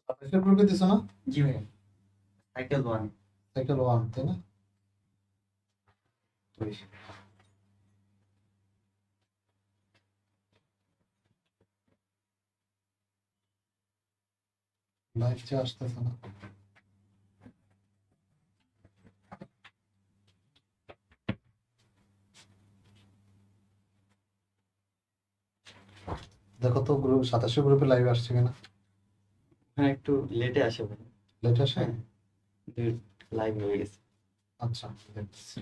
সাতাশের গ্রুপে দিছো না? জি ভাই, সাইকেল 1। সাইকেল 1 তাই না? লাইভ যে আসতেছে না। দেখো তো গ্রুপ 27 গ্রুপে লাইভ আসছে কিনা। হ্যাঁ, একটু লেটে আসে ভাই। লেট আসে? হ্যাঁ, লাইভ হয়ে গেছে। আচ্ছা দেখতেছি।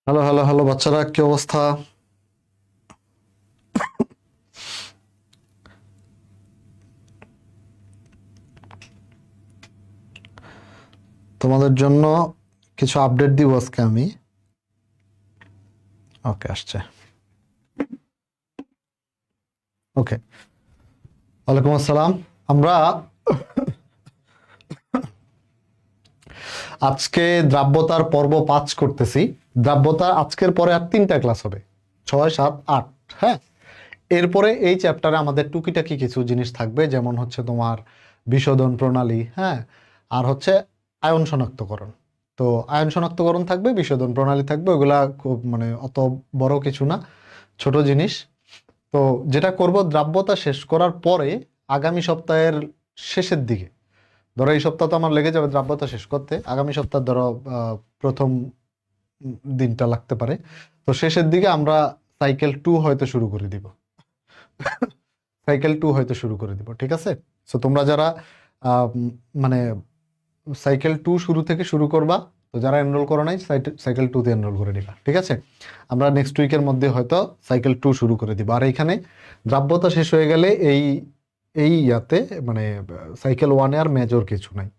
হ্যালো হ্যালো হ্যালো বাচ্চারা, কি অবস্থা? তোমাদের জন্য কিছু আপডেট দিব আজকে আমি। ওকে, আসছে। ওকে, ওয়ালাইকুম আসসালাম। আমরা আজকে দ্রাব্যতার পর্ব 5 করতেছি। দ্রাব্যতা আজকের পরে আর 3টা ক্লাস হবে, 6, 7, 8। হ্যাঁ, এরপরে এই চ্যাপ্টারে আমাদের টুকিটাকি কিছু জিনিস থাকবে, যেমন হচ্ছে তোমার বিশোধন প্রণালী, হ্যাঁ, আর হচ্ছে আয়ন শনাক্তকরণ। তো আয়ন শনাক্তকরণ থাকবে, বিশোধন প্রণালী থাকবে, ওগুলা খুব মানে অত বড় কিছু না, ছোট জিনিস। তো যেটা করব, দ্রাব্যতা শেষ করার পরে আগামী সপ্তাহের শেষের দিকে, ধরো এই সপ্তাহ তো আমার লেগে যাবে দ্রাব্যতা শেষ করতে, আগামী সপ্তাহ ধরো প্রথম দিনটা লাগতে পারে, তো শেষের দিকে আমরা সাইকেল 2 হয়তো শুরু করে দিব। সাইকেল 2 হয়তো শুরু করে দিব, ঠিক আছে? সো তোমরা যারা মানে সাইকেল 2 শুরু থেকে শুরু করবা, তো যারা এনরোল করো নাই সাইকেল 2 তে এনরোল করে দিবা, ঠিক আছে? আমরা নেক্সট উইকের মধ্যে হয়তো সাইকেল 2 শুরু করে দিব। আর এইখানে দ্রাব্যতা শেষ হয়ে গেলে এই এই ইয়াতে মানে সাইকেল 1-এ আর মেজর কিছু নাই,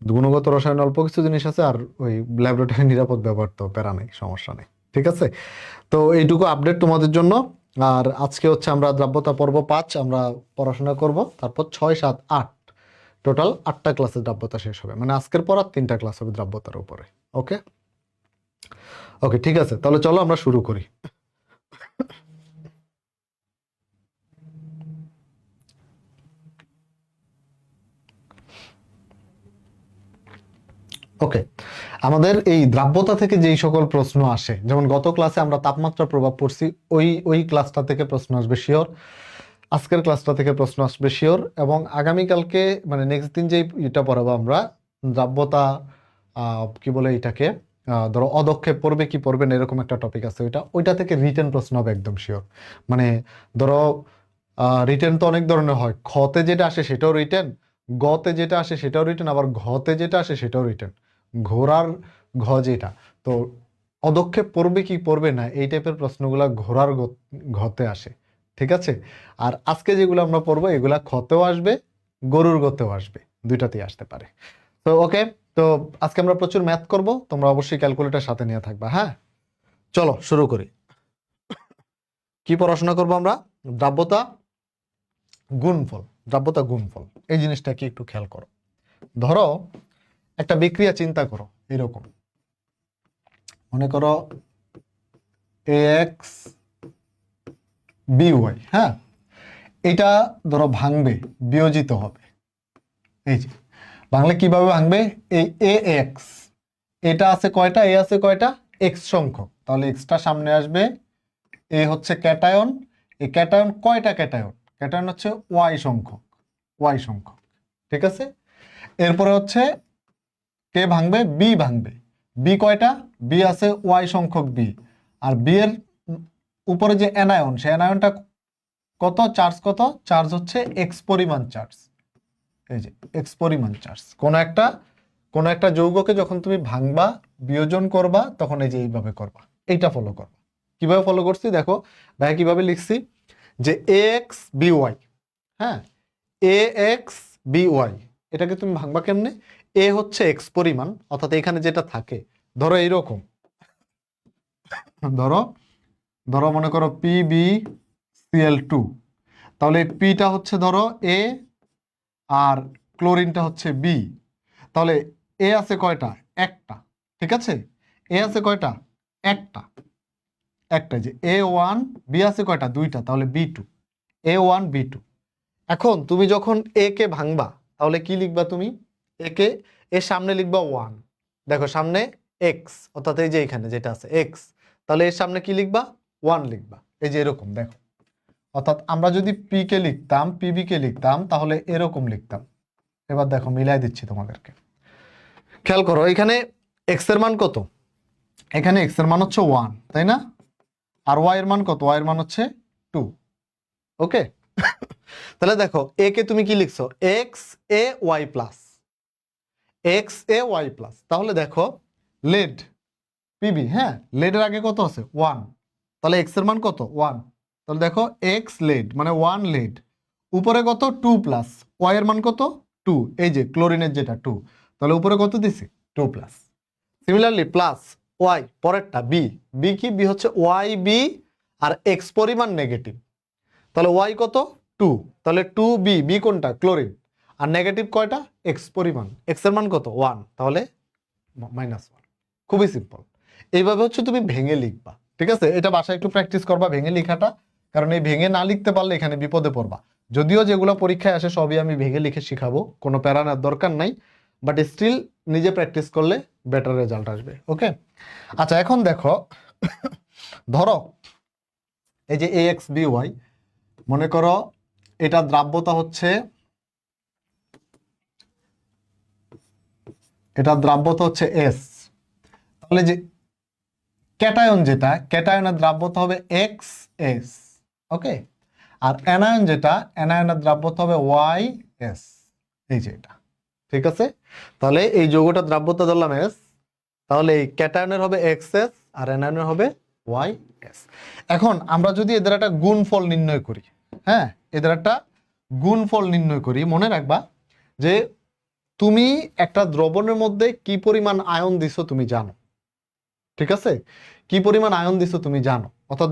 গুণগত রসায়ন অল্প কিছু জিনিস আছে, আর ওই ল্যাবরেটরি নিরাপদ ব্যবহার তো প্যারা নেই, সমস্যা নেই, ঠিক আছে? তো এইটুকু আপডেট তোমাদের জন্য। আর আজকে হচ্ছে আমরা দ্রাব্যতা পর্ব 5 আমরা পড়াশোনা করব, তারপর 6, 7, 8 টোটাল 8টা ক্লাসে দ্রাব্যতা শেষ হবে, মানে আজকের পর আর 3টা ক্লাস হবে দ্রাব্যতার উপরে। ওকে ওকে, ঠিক আছে, তাহলে চলো আমরা শুরু করি। ওকে, আমাদের এই দ্রাব্যতা থেকে যেই সকল প্রশ্ন আসে, যেমন গত ক্লাসে আমরা তাপমাত্রা প্রভাব পড়ছি, ওই ক্লাসটা থেকে প্রশ্ন আসবে শিওর, আজকের ক্লাসটা থেকে প্রশ্ন আসবে শিওর, এবং আগামীকালকে মানে নেক্সট দিন যেই এটা পড়াবো আমরা দ্রাব্যতা, কি বলে এটাকে, ধরো অদক্ষেপ পড়বে কি পড়বে না, এরকম একটা টপিক আছে, ওইটা থেকে রিটেন প্রশ্ন হবে একদম শিওর। মানে ধরো রিটেন তো অনেক ধরনের হয়, খতে যেটা আসে সেটাও রিটেন, গতে যেটা আসে সেটাও রিটেন, আবার ঘতে যেটা আসে সেটাও রিটেন, ঘোড়ার ঘ যেটা। তো অদক্ষেপ পড়বে কি পড়বে না এই টাইপের প্রশ্নগুলা ঘোড়ার ঘতে আসে, ঠিক আছে? আর আজকে যেগুলো আমরা পড়বো এগুলা খতেও আসবে, গরুর গতেও আসবে, দুইটাতেই আসতে পারে। তো ওকে, তো আজকে আমরা প্রচুর ম্যাথ করব, তোমরা অবশ্যই ক্যালকুলেটর সাথে নিয়ে থাকবা। হ্যাঁ, চলো শুরু করি। কি পড়াশোনা করবো আমরা? দ্রাব্যতা গুণফল। দ্রাব্যতা গুণফল এই জিনিসটা কি একটু খেয়াল করো। ধরো একটা বিক্রিয়া চিন্তা করো, এরকম মনে করো ax by, হ্যাঁ, এটা ধরো ভাঙবে, বিয়োজিত হবে, এই যে বাংলা কিভাবে ভাঙবে? এই এ এক্স, এটা আছে কয়টা? এ আছে কয়টা? এক্স সংখ্যক, তাহলে এক্সটা সামনে আসবে। এ হচ্ছে ক্যাটায়ন, এই ক্যাটায়ন কয়টা ক্যাটায়ন? ক্যাটায়ন হচ্ছে ওয়াই সংখ্যক, ওয়াই সংখ্যক, ঠিক আছে। এরপরে হচ্ছে কে ভাঙবে? বি ভাঙবে। বি কয়টা? বি আছে ওয়াই সংখ্যক বি, আর বি এর উপরে যে অ্যানায়ন, সে অ্যানায়নটা কত চার্জ? কত চার্জ? হচ্ছে এক্স পরিমাণ চার্জ। এই যে এক্স পরিমাণ চার্জ। কোন একটা যৌগকে যখন তুমি ভাঙবা, বিয়োজন করবা, তখন এই যে এইভাবে করবা, এইটা ফলো করবা। কিভাবে ফলো করছি দেখো ভাই, কিভাবে লিখছি যে এক্স বি ওয়াই, হ্যাঁ, এ এক্স বি ওয়াই, এটাকে তুমি ভাঙবা কেমনে? এ হচ্ছে এক্স পরিমাণ, অর্থাৎ এখানে যেটা থাকে, ধরো এইরকম, ধরো ধরো মনে করো পি বি সিএল টু, তাহলে পিটা হচ্ছে ধরো এ, আর ক্লোরিনটা হচ্ছে বি। তাহলে এ আছে কয়টা? একটা, ঠিক আছে। এ আছে কয়টা? একটা, একটা। যে এ ওয়ান, বি আছে কয়টা? দুইটা, তাহলে বি টু, এ ওয়ান বি টু। এখন তুমি যখন এ কে ভাঙবা, তাহলে কি লিখবা তুমি? এ কে, এর সামনে লিখবা ওয়ান, দেখো সামনে এক্স, অর্থাৎ এই যে এখানে যেটা আছে এক্স, তাহলে এর সামনে কি লিখবা? ওয়ান লিখবা, এই যে এরকম দেখো। অর্থাৎ আমরা যদি পি কে লিখতাম, পিবি কে লিখতাম, তাহলে এরকম লিখতাম। এবার দেখো মিলাই দিচ্ছি তোমাদেরকে, খেয়াল করো এখানে এক্স এর মান কত? এখানে এক্স এর মান হচ্ছে ওয়ান, তাই না? আর ওয়াই এর মান কত? ওয়াই এর মান হচ্ছে টু। ওকে, তাহলে দেখো এ কে তুমি কি লিখছো? X A Y plus, x A Y plus. তাহলে দেখো লেড পিবি, হ্যাঁ, লেডের আগে কত আছে? ওয়ান, তাহলে এক্স এর মান কত? ওয়ান। তাহলে দেখো এক্স লেড মানে ওয়ান লেড, উপরে কত? টু প্লাস, ওয়াই এর মান কত? টু, এই যে ক্লোরিনের যেটা টু, তাহলে উপরে কত দিছি? Two plus. Similarly plus y, পরেরটা বি, বি কি? বি হচ্ছে ওয়াই বি, আর এক্স পরিমাণ নেগেটিভ, তাহলে ওয়াই কত? টু, তাহলে টু বি, বি কোনটা? ক্লোরিন, আর নেগেটিভ কয়টা? এক্স পরিমাণ, এক্স এর মান কত? ওয়ান, তাহলে মাইনাস ওয়ান। খুবই সিম্পল। এইভাবে হচ্ছে তুমি ভেঙে লিখবা, ঠিক আছে। এটা বাসায় একটু প্র্যাকটিস করবা ভেঙে লেখাটা, কারণ এই ভেঙে না লিখতে পারলে এখানে বিপদে পড়বা। যদিও যেগুলো পরীক্ষায় আসে সবই আমি ভেঙে লিখে শিখাবো, কোনো প্যারা নেওয়ার দরকার নাই, বাট স্টিল নিজে প্র্যাকটিস করলে বেটার রেজাল্ট আসবে। ওকে, আচ্ছা এখন দেখো ধরো এই যে এ এক্স বি ওয়াই, মনে করো এটা দ্রাব্যতা হচ্ছে, এটা দ্রাব্যতা হচ্ছে এস, তাহলে যে ক্যাটায়ন যেটা, ক্যাটায়নের দ্রাব্যতা হবে এক্স এস, ওকে। আর অ্যানায়ন যেটা, অ্যানায়নের দ্রাব্যতা হবে ওয়াই এস, এই যে এটা, ঠিক আছে। তাহলে এই যৌগটা দ্রাব্যতা ধরলাম এস, তাহলে এই ক্যাটায়নের হবে এক্স এস, আর অ্যানায়নের হবে ওয়াই এস। এখন আমরা যদি এদের একটা গুণফল নির্ণয় করি, হ্যাঁ, এদের একটা গুণফল নির্ণয় করি, মনে রাখবা যে তুমি একটা দ্রবণের মধ্যে কি পরিমাণ আয়ন দিছো তুমি জানো, ঠিক আছে। কি পরিমাণ আয়ন দিছো তুমি জানো, অর্থাৎ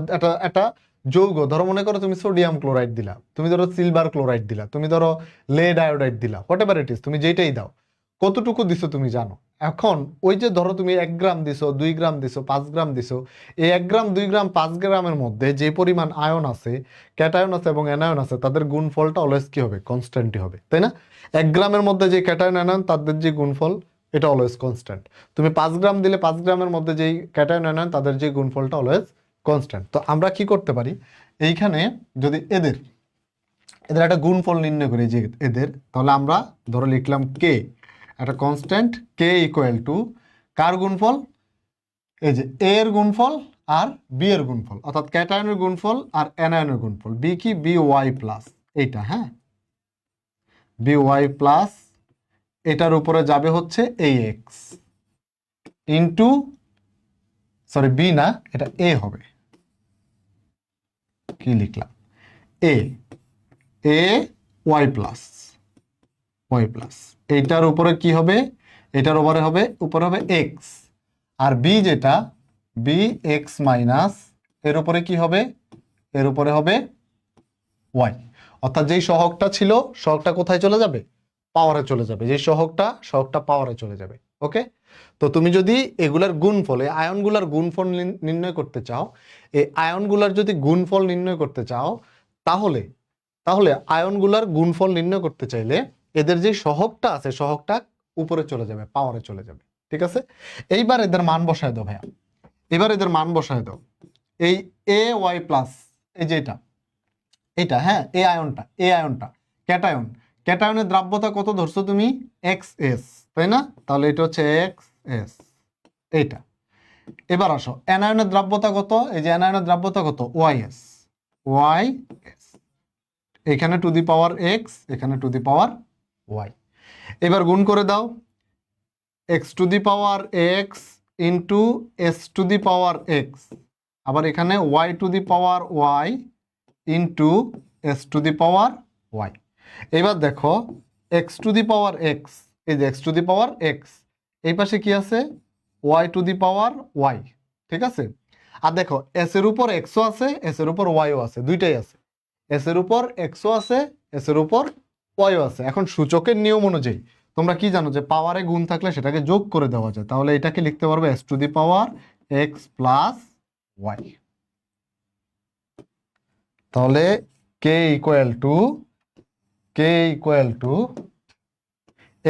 একটা যৌগ, ধরো মনে করো তুমি সোডিয়াম ক্লোরাইড দিলা, তুমি ধরো সিলভার ক্লোরাইড দিলা, তুমি ধরো লেড আয়োডাইড দিলা, হোয়াট এভার ইট ইজ, তুমি যেটাই দাও, কতটুকু দিছো তুমি জানো। এখন ওই যে ধরো তুমি 1 গ্রাম দিছো, 2 গ্রাম দিছো, 5 গ্রাম দিছো, এই 1 গ্রাম 2 গ্রাম 5 গ্রামের মধ্যে যে পরিমাণ আয়ন আছে, ক্যাটায়ন আছে এবং অ্যানায়ন আছে, তাদের গুণফলটা অলওয়েজ কি হবে? কনস্ট্যান্টই হবে, তাই না? 1 গ্রামের মধ্যে যে ক্যাটায়ন অ্যানায়ন তাদের যে গুণফল, এটা অলওয়েজ কনস্ট্যান্ট। তুমি 5 গ্রাম দিলে 5 গ্রামের মধ্যে যেই ক্যাটায়ন অ্যানায়ন তাদের যে গুণফলটা অলওয়েজ কনস্ট্যান্ট। তো আমরা কি করতে পারি, এইখানে যদি এদের এদের একটা গুণফল নির্ণয় করি যে এদের, তাহলে আমরা ধরো লিখলাম কে, একটা কনস্ট্যান্ট কে ইকুয়াল টু কার গুণফল? এই যে এ এর গুণফল আর বি এর গুণফল, অর্থাৎ ক্যাটায়নের গুণফল আর অ্যানায়নের গুণফল। বি কি? বি ওয়াই প্লাস এইটা, হ্যাঁ, বি ওয়াই প্লাস, এটার উপরে যাবে হচ্ছে এই এক্স ইন্টু, সরি বি না, এটা এ হবে, কি লিখলাম? এ, A Y plus, Y plus, এইটার উপরে কি হবে? এটার উপরে হবে এক্স, আর বি যেটা, বি এক্স মাইনাস, এর উপরে কি হবে? এর উপরে হবে ওয়াই। অর্থাৎ যেই সহগটা ছিল, সহগটা কোথায় চলে যাবে? পাওয়ারে চলে যাবে। যে সহগটা পাওয়ারে চলে যাবে। ওকে, তো তুমি যদি এগুলার গুণফল, এই আয়নগুলার গুণফল নির্ণয় করতে চাও, এই আয়নগুলার যদি গুণফল নির্ণয় করতে চাও, তাহলে আয়নগুলার গুণফল নির্ণয় করতে চাইলে এদের যে সহগটা আছে সহগটা উপরে চলে যাবে, পাওয়ারে চলে যাবে। ঠিক আছে, এইবার এদের মান বসায় দাও ভাইয়া, এবার এদের মান বসায় দাও। এই এ ওয়াই প্লাস, এই যে এটা হ্যাঁ, এ আয়নটা ক্যাটায়ন, ক্যাটায়নের দ্রাব্যতা কত ধরছো তুমি? এক্স এস, তাই না? তাহলে এটা হচ্ছে এক্স এস, এইটা। এবার আসো, অ্যানায়নের দ্রাব্যতা কত? এই যে অ্যানায়নের দ্রাব্যতা কত? ওয়াই এস, ওয়াই এস, এখানে টু দি পাওয়ার এক্স, এখানে টু দি পাওয়ার ওয়াই। এবার গুণ করে দাও, x to the power x into s to the power x, আবার এখানে y to the power y into s to the power y. এবার দেখো x to the power x, এই যে x to the power x, এই পাশে কি আছে? Y to the power y. ঠিক আছে, আর দেখো এস এর উপর এক্সও আছে, এস এর উপর ওয়াইও আছে, দুইটাই আছে। এস এর উপর এক্সও আছে, এস এর উপর ওয়াইও আছে। এখন সূচকের নিয়ম অনুযায়ী তোমরা কি জানো যে পাওয়ারে গুণ থাকলে সেটাকে যোগ করে দেওয়া যায়, তাহলে এটাকে লিখতে পারবে s to the power x plus y. তাহলে K equal to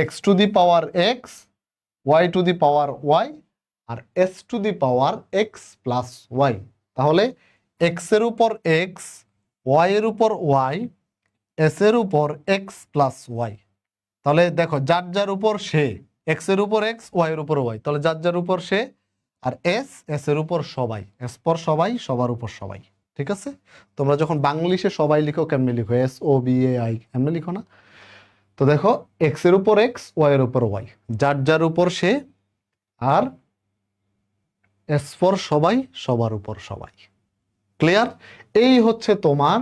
x to the power x, y to the power y, আর s to the power x plus y. তাহলে এক্স এর উপর এক্স, ওয়াই এর উপর ওয়াই, এস এর উপর x plus y. তাহলে দেখো যার যার উপর সে, এক্স এর উপর এক্স, ওয়াই এর উপর ওয়াই, তাহলে যার যার উপর সে, আর এস এস এর উপর সবাই, এস পর সবাই, সবার উপর সবাই। ঠিক আছে, তোমরা যখন বাংলিশে সবাই লিখো কেমনে লিখো? S O B A I, এমনি লিখো না? তো দেখো এক্স এর উপর এক্স, ওয়াই এর উপর ওয়াই, যার যার উপর সে, আর এস পর সবাই, সবার উপর সবাই। ক্লিয়ার? এই হচ্ছে তোমার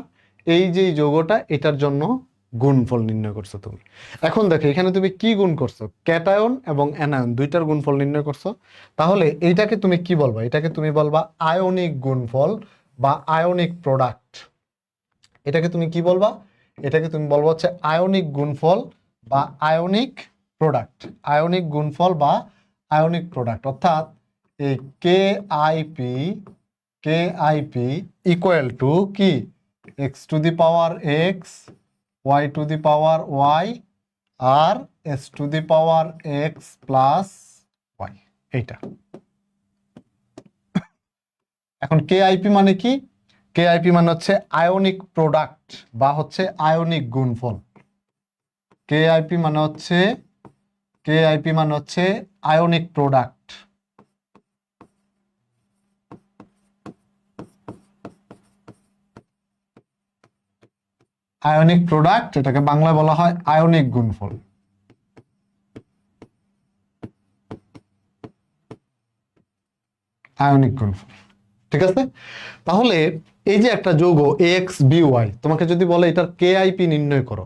এই যে যৌগটা, এটার জন্য গুণফল নির্ণয় করছো তুমি। এখন দেখো এখানে তুমি কি গুণ করছো? ক্যাটায়ন এবং অ্যানায়ন দুইটার গুণফল নির্ণয় করছো। তাহলে এইটাকে তুমি কি বলবা? এটাকে তুমি বলবা আয়নিক গুণফল বা আয়নিক প্রোডাক্ট। এটাকে তুমি কি বলবা? এটাকে তুমি বলবো হচ্ছে আয়নিক গুণফল বা আয়নিক প্রোডাক্ট। আয়নিক গুণফল বা আয়নিক প্রোডাক্ট, অর্থাৎ এই কে আইপি ইকুয়াল টু কি? X to the power x, y to the power y, আর s to the power x plus y. এইটা। এখন কে আইপি মানে কি? কে আইপি মানে হচ্ছে আয়নিক প্রোডাক্ট বা হচ্ছে আয়নিক গুণফল। কে আইপি মানে হচ্ছে আয়নিক প্রোডাক্ট। আয়নিক প্রোডাক্ট, এটাকে বাংলায় বলা হয় আয়নিক গুণফল। আয়নিক গুণফল। ঠিক আছে, তাহলে এই যে একটা যৌগ এক্স বি ওয়াই, তোমাকে যদি বলে এটার কে আইপি নির্ণয় করো,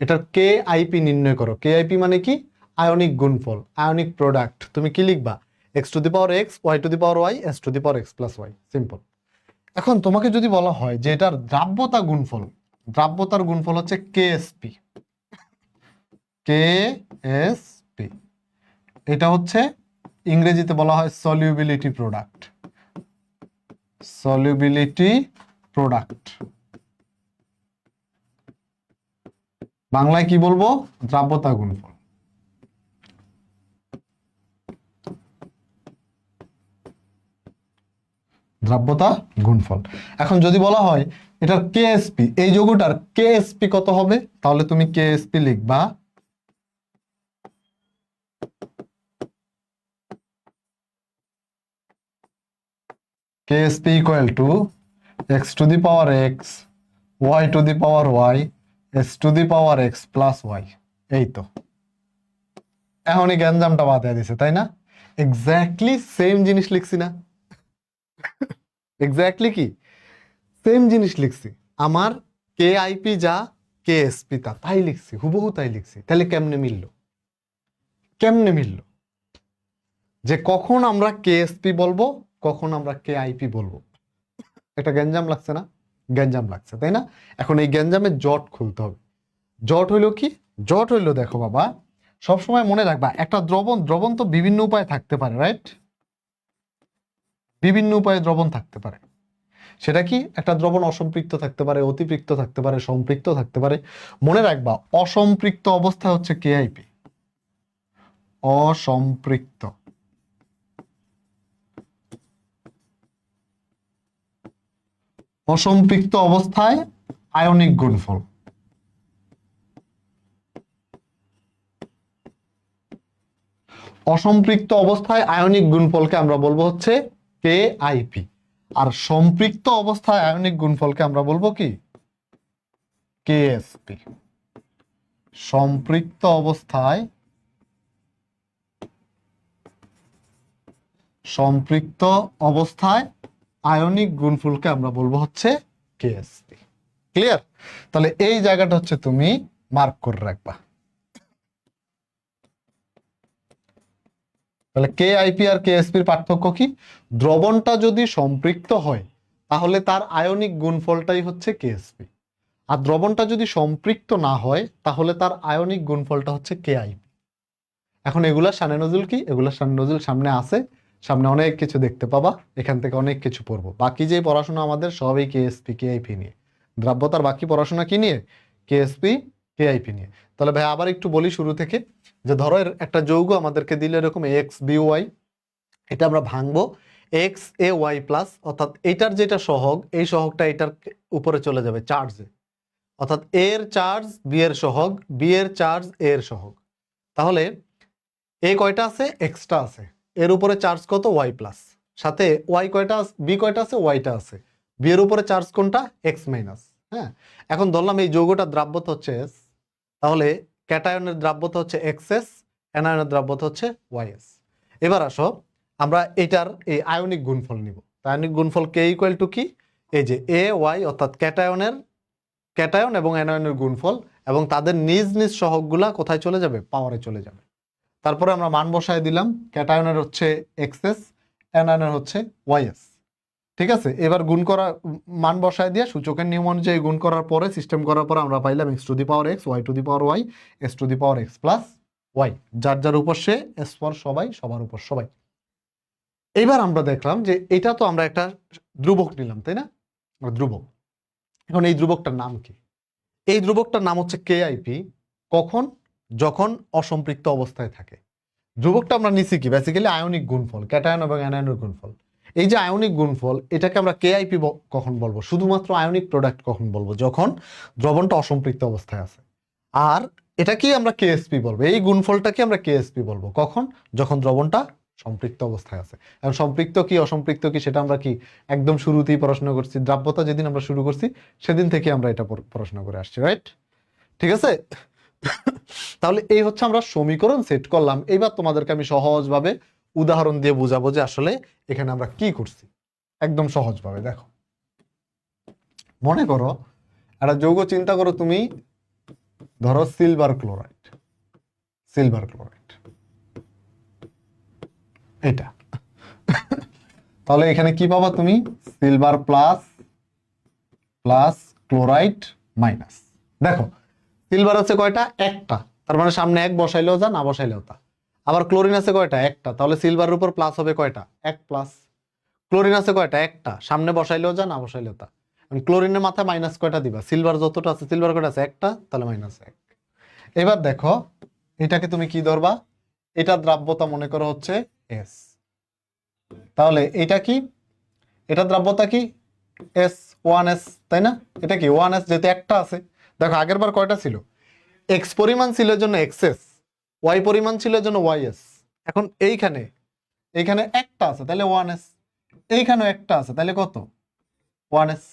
এটার কে আইপি নির্ণয় করো। কে আইপি মানে কি? আয়নিক গুণফল, আয়নিক প্রোডাক্ট। তুমি কি লিখবা? X to the power x, y to the power y, s to the power x plus y. Simple. এখন তোমাকে যদি বলা হয় যে এটার দ্রাব্যতা গুণফল, দ্রাব্যতার গুণফল হচ্ছে কেএসপি। কেএসপি এটা হচ্ছে ইংরেজিতে বলা হয় সলিউবিলিটি প্রোডাক্ট। Solubility product. বাংলায় কি বলবো? দ্রাব্যতা গুণফল। দ্রাব্যতা গুণফল। এখন যদি বলা হয় এটার কেএসপি, এই যৌগটার কেএসপি কত হবে, তাহলে তুমি কেএসপি লিখবা KSP equal to x to the power x, y to the power y, s to the power x plus y. এই তো, এখনই গ্যাঞ্জামটা বাদ দিছে, তাই না? এক্স্যাক্টলি সেম জিনিস লিখছি না? এক্স্যাক্টলি কি সেম জিনিস লিখছি। আমার কে আইপি যা, কে এসপি তা, তাই লিখছি, হুবহু তাই লিখছি। তাহলে কেমনে মিললো? কেমনে মিললো যে কখন আমরা কেএসপি বলবো, কখন আমরা কে আইপি বলবো? একটা গ্যাঞ্জাম লাগছে না? গ্যাঞ্জাম লাগছে, তাই না? এখন এই গ্যাঞ্জামের জট খুলতে হবে। জট হইলো কি? জট হইলো, দেখো বাবা, সবসময় মনে রাখবা একটা দ্রবণ, দ্রবণ তো বিভিন্ন উপায়ে থাকতে পারে, রাইট? বিভিন্ন উপায়ে দ্রবণ থাকতে পারে। সেটা কি? একটা দ্রবণ অসম্পৃক্ত থাকতে পারে, অতিপৃক্ত থাকতে পারে, সম্পৃক্ত থাকতে পারে। মনে রাখবা অসম্পৃক্ত অবস্থা হচ্ছে কেআইপি, অসম্পৃক্ত। অসম্পৃক্ত অবস্থায় আয়নিক গুণফল। অসম্পৃক্ত অবস্থায় আয়নিক গুণফলকে আমরা বলবো হচ্ছে কেআইপি, আর সম্পৃক্ত অবস্থায় আয়নিক গুণফলকে আমরা বলবো কি? কেএসপি। সম্পৃক্ত অবস্থায় আয়নিক গুণফলকে আমরা বলবো হচ্ছে কেএসপি। ক্লিয়ার? তাহলে এই জায়গাটা হচ্ছে তুমি মার্ক করে রাখবা। তাহলে কেআইপি আর কেএসপির পার্থক্য কি? দ্রবণটা যদি সম্পৃক্ত হয় তাহলে তার আয়নিক গুণফলটাই হচ্ছে কেএসপি, আর দ্রবণটা যদি সম্পৃক্ত না হয় তাহলে তার আয়নিক গুণফলটা হচ্ছে কেআইপি। এখন এগুলা শানে নজুল কি? এগুলা শানে নজুল সামনে আছে, সামনে অনেক কিছু দেখতে পাবা, এখান থেকে অনেক কিছু পড়বো। বাকি যে পড়াশোনা আমাদের সবই কেএসপি কেআইপি নিয়ে। দ্রাব্যতার বাকি পড়াশোনা কি নিয়ে? কেএসপি কেআইপি নিয়ে। তাহলে ভাই আবার একটু বলি শুরু থেকে, যে ধরো একটা যৌগ আমাদেরকে দিলে এরকম এক্স বি ওয়াই, এটা আমরা ভাঙবো এক্স এ ওয়াই প্লাস, অর্থাৎ এইটার যেটা সহগ, এই সহগটা এটার উপরে চলে যাবে চার্জে, অর্থাৎ এর চার্জ বি এর সহগ, বি এর চার্জ এ এর সহগ। তাহলে এ কয়টা আছে? এক্সটা আছে, এর উপরে চার্জ কত? ওয়াই প্লাস, সাথে ওয়াই কয়টা, বি কয়টা আছে? ওয়াইটা আছে, বি এর উপরে চার্জ কোনটা? X minus. হ্যাঁ, এখন ধরলাম এই যৌগটার দ্রাব্যতা হচ্ছে এস, তাহলে ক্যাটায়নের দ্রাব্যতা হচ্ছে এক্স এস, অ্যানায়নের দ্রাব্যতা হচ্ছে ওয়াই এস। এবার আসো আমরা এটার এই আয়নিক গুণফল নিব। আয়নিক গুণফল কে ইকুয়াল টু কি? এই যে এ ওয়াই, অর্থাৎ ক্যাটায়ন এবং অ্যানায়নের গুণফল, এবং তাদের নিজ নিজ সহগগুলা কোথায় চলে যাবে? পাওয়ারে চলে যাবে। তারপরে আমরা মান বসায় দিলাম, ক্যাটায়নের হচ্ছে এক্সএস, অ্যানায়নের হচ্ছে ওয়াইএস। ঠিক আছে, এবার গুণ করা, মান বসায় দিয়ে সূচকের নিয়ম অনুযায়ী গুণ করার পরে, সিস্টেম করার পরে আমরা পাইলাম x to the power x, y to the power y, s to the power x plus y, যার যার উপর সে, এস ফর সবাই, সবার উপর সবাই। এইবার আমরা দেখলাম যে এটা তো আমরা একটা ধ্রুবক নিলাম, তাই না? ধ্রুবক। এখন এই ধ্রুবকটার নাম কি? এই ধ্রুবকটার নাম হচ্ছে কেআইপি। কখন? যখন অসম্পৃক্ত অবস্থায় থাকে। ধ্রুবকটা আমরা নিছি কি? বেসিক্যালি আয়নিক গুণফল, ক্যাটায়ন এবং অ্যানায়নের গুণফল। এই যে আয়নিক গুণফল, এটাকে আমরা কেআইপি কখন বলবো? শুধুমাত্র আয়নিক প্রোডাক্ট কখন বলবো? যখন দ্রবণটা অসম্পৃক্ত অবস্থায় আছে। আর এটাকেই আমরা কেএসপি বলবো, এই গুণফলটাকে আমরা কেএসপি বলবো কখন? যখন দ্রবণটা সম্পৃক্ত অবস্থায় আছে। এখন সম্পৃক্ত কি অসম্পৃক্ত কি সেটা আমরা কি একদম শুরুতেই পড়াশোনা করছি, দ্রাব্যতা যেদিন আমরা শুরু করছি সেদিন থেকে আমরা এটা পড়াশোনা করে আসছি, রাইট? ঠিক আছে। তাহলে এই হচ্ছে আমরা সমীকরণ সেট করলাম। এইবার তোমাদেরকে আমি সহজভাবে উদাহরণ দিয়ে বুঝাবো যে আসলে এখানে আমরা কি করছি, একদম সহজভাবে। দেখো, মনে করো একটা যৌগ চিন্তা করো তুমি, ধরো সিলভার ক্লোরাইড, এটা। তাহলে এখানে কি পাবা তুমি? Silver plus plus chloride minus. দেখো সিলভার আছে কয়টা? একটা, তার মানে সামনে এক বসাইলেও যা, না বসাইলেও তা। আবার ক্লোরিন আছে কয়টা? একটা, তাহলে সিলভারের উপর প্লাস হবে কয়টা? এক প্লাস। ক্লোরিন আছে কয়টা? একটা, সামনে বসাইলেও যা, না বসাইলেও তা। ক্লোরিনের মাথায় মাইনাস কয়টা দিবা? সিলভার যতটা আছে, সিলভার কয়টা আছে? একটা, তাহলে মাইনাস এক। এবার দেখো এটাকে তুমি কি ধরবা? এটা দ্রাব্যতা মনে করো হচ্ছে এস, তাহলে এটা কি? এটা দ্রাব্যতা কি? এস, ওয়ান এস, তাই না? এটা কি ওয়ান এস, যেহেতু একটা আছে। দেখো আগের বার কয়টা ছিল? এক্স পরিমাণ ছিল এর জন্য এক্সএস, ওয়াই পরিমাণ ছিল এর জন্য ওয়াইএস। এখন এইখানে একটা আছে, তাহলে ওয়ান এস। এইখানেও একটা আছে, তাহলে কত? One S.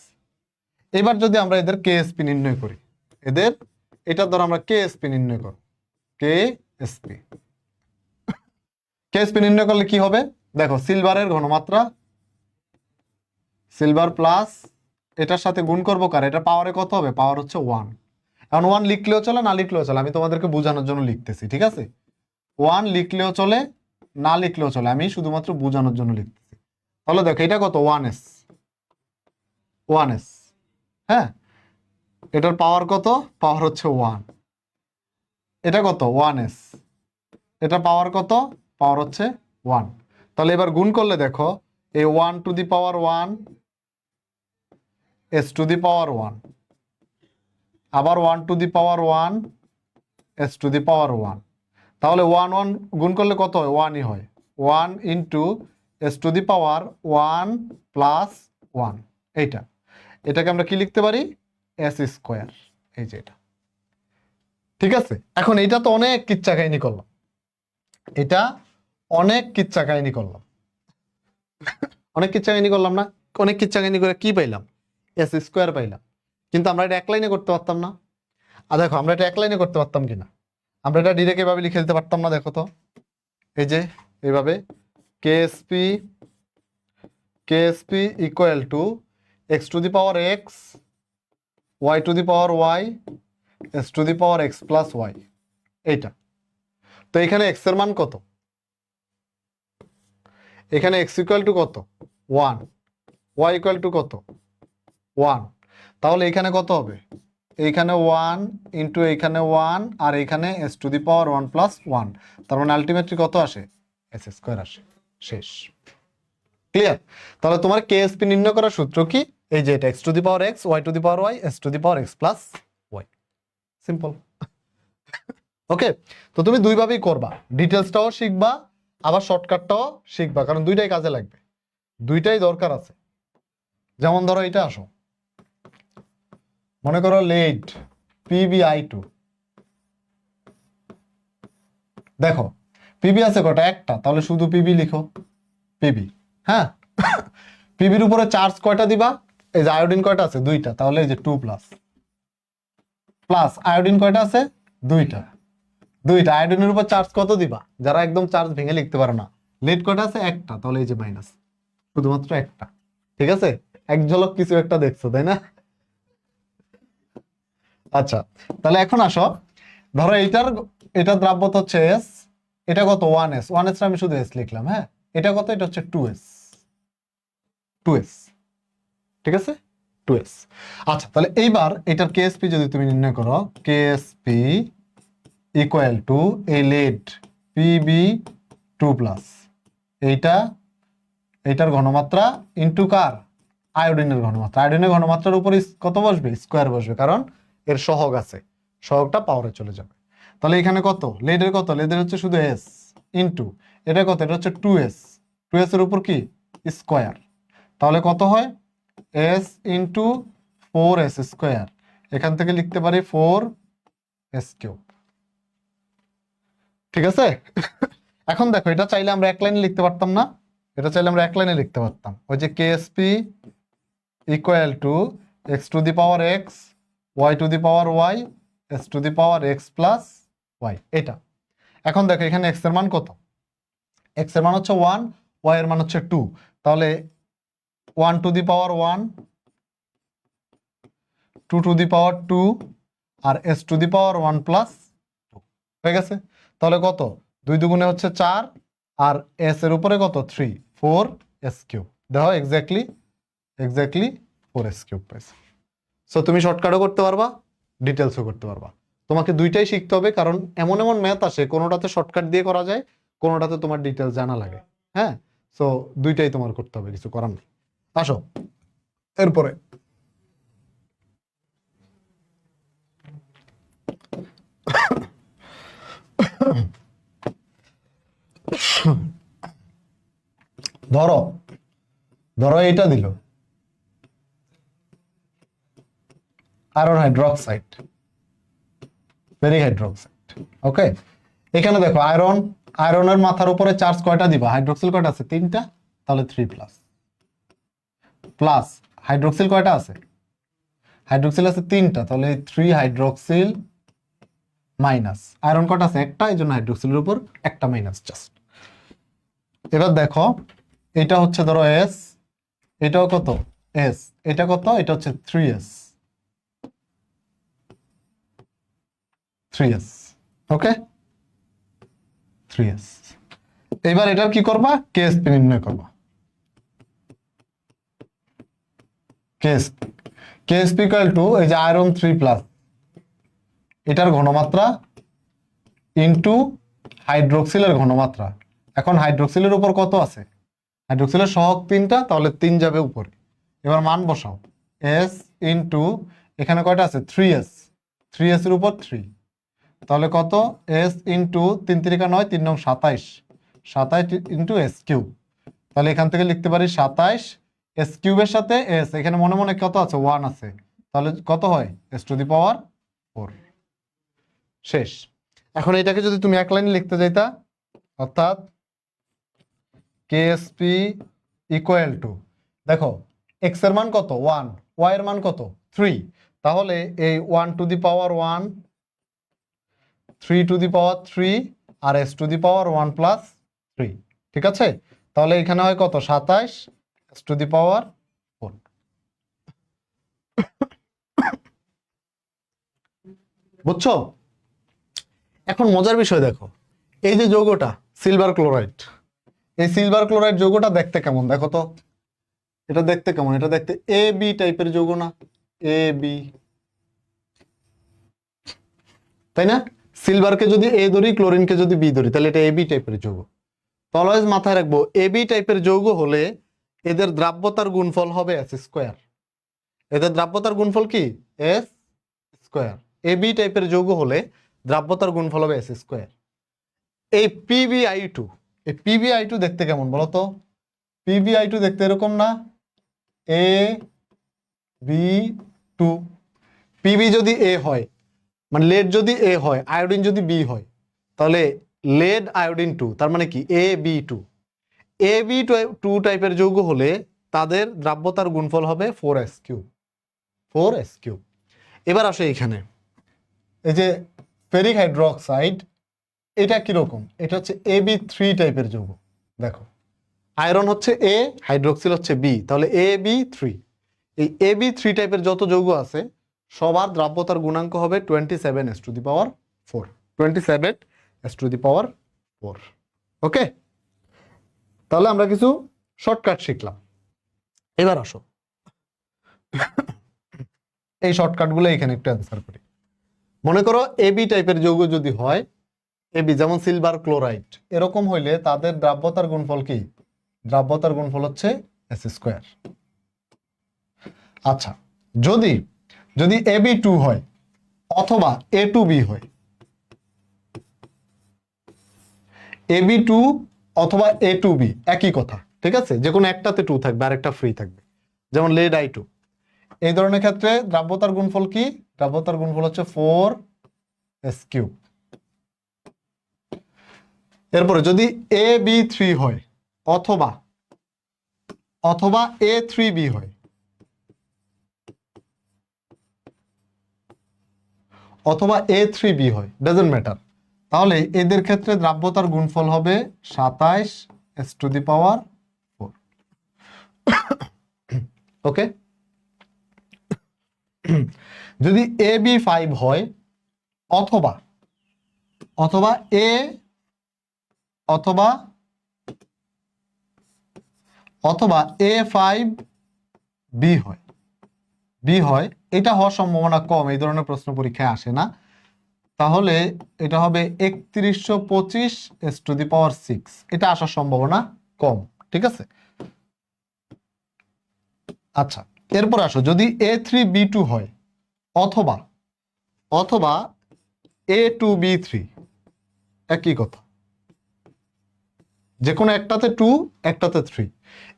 এবার যদি আমরা এদের কেএসপি নির্ণয় করি, এদের এটার দ্বারা আমরা কেএসপি নির্ণয় করব, কেএসপি নির্ণয় করলে কি হবে? দেখো সিলভারের ঘনমাত্রা, সিলভার প্লাস এটার সাথে গুণ করবো কার? এটা পাওয়ারে কত হবে? পাওয়ার হচ্ছে ওয়ান। এখন ওয়ান লিখলেও চলে, না লিখলেও চলে, আমি তোমাদেরকে বোঝানোর জন্য লিখতেছি, ঠিক আছে? ওয়ান লিখলেও চলে, না লিখলেও চলে, আমি শুধুমাত্র বোঝানোর জন্য লিখতেছি। তাহলে দেখো এটা কত? One S. হ্যাঁ, এটার পাওয়ার কত? পাওয়ার হচ্ছে ওয়ান। এটা কত? One S. এটা পাওয়ার কত? পাওয়ার হচ্ছে ওয়ান। তাহলে এবার গুণ করলে দেখো, এই one to the power one s to the power 1, আবার 1 to the power 1 s to the power 1। তাহলে 1 1 গুণ করলে কত হয়? 1ই হয়। 1 into s to the power 1 plus 1, এইটা। এটাকে আমরা কি লিখতে পারি? এস স্কোয়ার, এই যে এটা। ঠিক আছে, এখন এটা তো অনেক কিচ্ছা কাহিনী করলাম, এটা অনেক কিচ্ছা কাহিনী করলাম, অনেক কিচ্ছা কাহিনী করলাম না? অনেক কিচ্ছা কাহিনী করে কি পাইলাম? এস স্কোয়ার পাইলাম। কিন্তু আমরা এটা এক লাইনে করতে পারতাম না? আর দেখো আমরা এটা এক লাইনে করতে পারতাম কিনা, আমরা এটা ডিরেক্ট এভাবে লিখে দিতে পারতাম না? দেখো তো, এই যে এইভাবে KSP equal to x to the power x y to the power y s to the power x plus y, এইটা। তো এখানে এক্স এর মান কত? এখানে এক্স ইকুয়াল টু কত? 1, ওয়াই ইকুয়াল টু কত? 1। তাহলে এখানে কত হবে? এইখানে 1 ইন্টু এইখানে 1 আর এইখানে S to the power 1 plus 1, তার মানে আলটিমেটলি কত আসে? এস স্কোয়ার আসে। শেষ। ক্লিয়ার? তাহলে তোমার কেএসপি নির্ণয় করার সূত্র কি? এই যে এটা, x to the power x y to the power y s to the power x plus y. Simple. Okay, তো তুমি দুইভাবেই করবা, ডিটেলসটাও শিখবা আবার শর্টকাটটাও শিখবা, কারণ দুইটাই কাজে লাগবে, দুইটাই দরকার আছে। যেমন ধরো এটা আসো, মনে করো লেড PbI2, দেখো পিবি আছে কটা? একটা, তাহলে শুধু পিবি লিখো, পিবি। হ্যাঁ, পিবির উপরে চার্জ কয়টা দিবা? এই যে আয়োডিন কয়টা আছে? 2টা, তাহলে এই যে 2 প্লাস প্লাস আয়োডিন কয়টা আছে? 2টা, 2টা। আয়োডিনের উপর চার্জ কত দিবা? যারা একদম চার্জ ভেঙে লিখতে পারে না, লেড কয়টা আছে? একটা, তাহলে এই যে মাইনাস, শুধুমাত্র একটা। ঠিক আছে, এক ঝলক কিছু একটা দেখছো, তাই না? আচ্ছা, তাহলে এখন আসো, ধরো এটা দ্রাব্যতা হচ্ছে এস, এটা কত? 1s, 1s আমি শুধু এস লিখলাম। হ্যাঁ, এটা কত? এটা হচ্ছে 2s, 2s। ঠিক আছে, 2s। আচ্ছা, তাহলে এইবার এটার কেএসপি যদি তুমি নির্ণয় করো, কেএসপি ইকুয়াল টু এই লেড PB2 প্লাস এইটার ঘনমাত্রা ইন্টু কার? আয়োডিনের ঘনমাত্রা। আয়োডিনের ঘনমাত্রার উপর কত বসবে? স্কোয়ার বসবে, কারণ এর সহগ আছে, সহগটা পাওয়ারে চলে যাবে। তাহলে এখানে কত? লেডের কত? লেডের হচ্ছে শুধু এস ইন্টু এটা কত? এটা হচ্ছে 2s, 2s এর উপর কি? স্কোয়ার। তাহলে কত হয়? এস ইন্টু 4s স্কোয়ার, এখান থেকে লিখতে পারি 4s কিউব। ঠিক আছে। এখন দেখো, এটা চাইলে আমরা এক লাইনে লিখতে পারতাম না? এটা চাইলে আমরা এক লাইনে লিখতে পারতাম, ওই যে KSP equal to x to the power x y to the power y s to the power x plus y, এটা। এখন দেখো এখানে এক্স এর মান কত? এক্স এর মান হচ্ছে 1, ওয়াই এর মান হচ্ছে 2, তাহলে 1 to the power 1 2 to the power 2 আর s to the power 1 plus 2 হয়ে গেছে। তাহলে কত? 2 দুগুণে হচ্ছে 4 আর এস এর উপরে কত? 3, 4s কিউব। দেখো এক্স্যাক্টলি 4s কিউব পাইছে। সো তুমি শর্টকাটও করতে পারবা, ডিটেলসও করতে পারবা। তোমাকে দুইটাই শিখতে হবে, কারণ এমন এমন ম্যাথ আসে, কোনোটাতে শর্টকাট দিয়ে করা যায়, কোনোটাতে তোমার ডিটেলস জানা লাগে। হ্যাঁ, সো দুইটাই তোমার করতে হবে, কিছু করার নেই। আসো এরপরে, ধরো এইটা দিল আয়রন হাইড্রোক্সাইড, ফেরিক হাইড্রোক্সাইড। ওকে, এখানে দেখো আয়রনের মাথার উপরে চার্জ কয়টা দিবা? হাইড্রোক্সিল কয়টা আছে? 3টা, তাহলে 3 প্লাস প্লাস হাইড্রোক্সিল কয়টা আছে? হাইড্রোক্সিল আছে 3টা, তাহলে 3 হাইড্রোক্সিল মাইনাস আয়রন কয়টা আছে? একটা, এই জন্য হাইড্রোক্সিলের উপর একটা মাইনাস জাস্ট। এবার দেখো, এটা হচ্ছে ধরো এস, এটাও কত? এস, এটা কত? এটা হচ্ছে 3s, 3s। ওকে, 3s। এবার এটার কি করবা? কেএসপি নির্ণয় করবা। কেএসপি ইকুয়াল টু এই যে আয়রন 3 প্লাস, এটার ঘনমাত্রা ইনটু হাইড্রোক্সিলের ঘনমাত্রা। এখন হাইড্রোক্সিলের উপর কত আছে? হাইড্রোক্সিলের সহগ 3টা, তাহলে 3 যাবে উপরে। এবার মান বসাও, এস ইন্টু এখানে কয়টা আছে 3s, 3s এর উপর 3, তাহলে কত S into 3 3 9 3 9 27, 27 into S cube. তাহলে এখান থেকে লিখতে পারি 27 এস কিউবের সাথে এস, এখানে মনে মনে কত আছে 1 আছে, তাহলে কত হয় এস টু দি পাওয়ার 4। শেষ। এখন এটাকে যদি তুমি এক লাইনে লিখতে যাইতা, অর্থাৎ কেএসপি ইকুয়াল টু, দেখো এক্স এর মান কত 1, ওয়াই এর মান কত 3, তাহলে এই 1 to the power 1, 3 to the power 3 আর s to the power 1 plus 3, ঠিক আছে? তাহলে এখানে হয় কত 27 এস টু দি পাওয়ার 4। বুঝছো? এখন মজার বিষয় দেখো, এই যে যৌগটা সিলভার ক্লোরাইড, এই সিলভার ক্লোরাইড যৌগটা দেখতে কেমন দেখো তো, এটা দেখতে কেমন, এটা দেখতে এ বি টাইপের যৌগ না, এ বি, তাই না? সিলভারকে যদি এ ধরি, ক্লোরিনকে যদি বি ধরি, তাহলে এটা এ বি টাইপের যৌগ। অলওয়েজ মাথায় রাখবো এ বি টাইপের যৌগ হলে এদের দ্রাব্যতার গুণফল হবে এস স্কোয়ার। এদের দ্রাব্যতার গুণফল কি এস স্কোয়ার। এ বি টাইপের যৌগ হলে দ্রাব্যতার গুণফল হবে এস স্কোয়ার। এই PbI2, এই PbI2 দেখতে কেমন বলো তো? PbI2 দেখতে এরকম না, AB2। পিবি যদি এ হয়, মানে লেড যদি এ হয়, আয়োডিন যদি বি হয়, তাহলে লেড আয়োডিন 2, তার মানে কি AB2। AB2 টাইপের যৌগ হলে তাদের দ্রাব্যতার গুণফল হবে 4s3, 4s3। এবার আসে এখানে এই যে ফেরিক হাইড্রোক্সাইড, এটা কিরকম, এটা হচ্ছে AB3 টাইপের যৌগ। দেখো আয়রন হচ্ছে এ, হাইড্রোক্সিল হচ্ছে বি, তাহলে AB3। এই AB3 টাইপের যত যৌগ আছে সবার দ্রাব্যতার গুণাঙ্ক হবে 27s two the power 4, 27s two the power 4। ওকে, তাহলে আমরা কিছু শর্টকাট শিখলাম। এবার আসো এই শর্টকাটগুলো এখানে একটু অ্যান্সার করি। মনে করো এবি টাইপের যৌগ যদি হয়, এবি যেমন সিলভার ক্লোরাইড, এরকম হইলে তাদের দ্রাব্যতার গুণফল কি? দ্রাব্যতার গুণফল হচ্ছে এস স্কোয়ার। আচ্ছা, যদি যদি AB2 হয় অথবা A2B হয়, AB2 অথবা A2B একই কথা, ঠিক আছে? যে কোনো একটাতে 2 থাকবে আর একটা ফ্রি থাকবে, যেমন লেড I2। এই ধরনের ক্ষেত্রে দ্রাব্যতার গুণফল কি? দ্রাব্যতার গুণফল হচ্ছে 4s3। এরপরে যদি AB3 হয় অথবা অথবা A3B হয়, অথবা A3B হয়, ডাজন্ট ম্যাটার, তাহলে এদের ক্ষেত্রে দ্রাব্যতার গুণফল হবে 27s টু দি পাওয়ার 4। ওকে, যদি AB5 হয় অথবা অথবা এ অথবা অথবা A5B হয়, বি হয়, এটা হওয়ার সম্ভাবনা কম, এই ধরনের প্রশ্ন পরীক্ষায় আসে না, তাহলে এটা হবে 3125s টু দি পাওয়ার 6, এটা আসার সম্ভাবনা কম, ঠিক আছে? আচ্ছা, এরপর আসো যদি A3B2 হয় অথবা অথবা A2B3, একই কথা, যে কোনো একটাতে 2 একটাতে 3,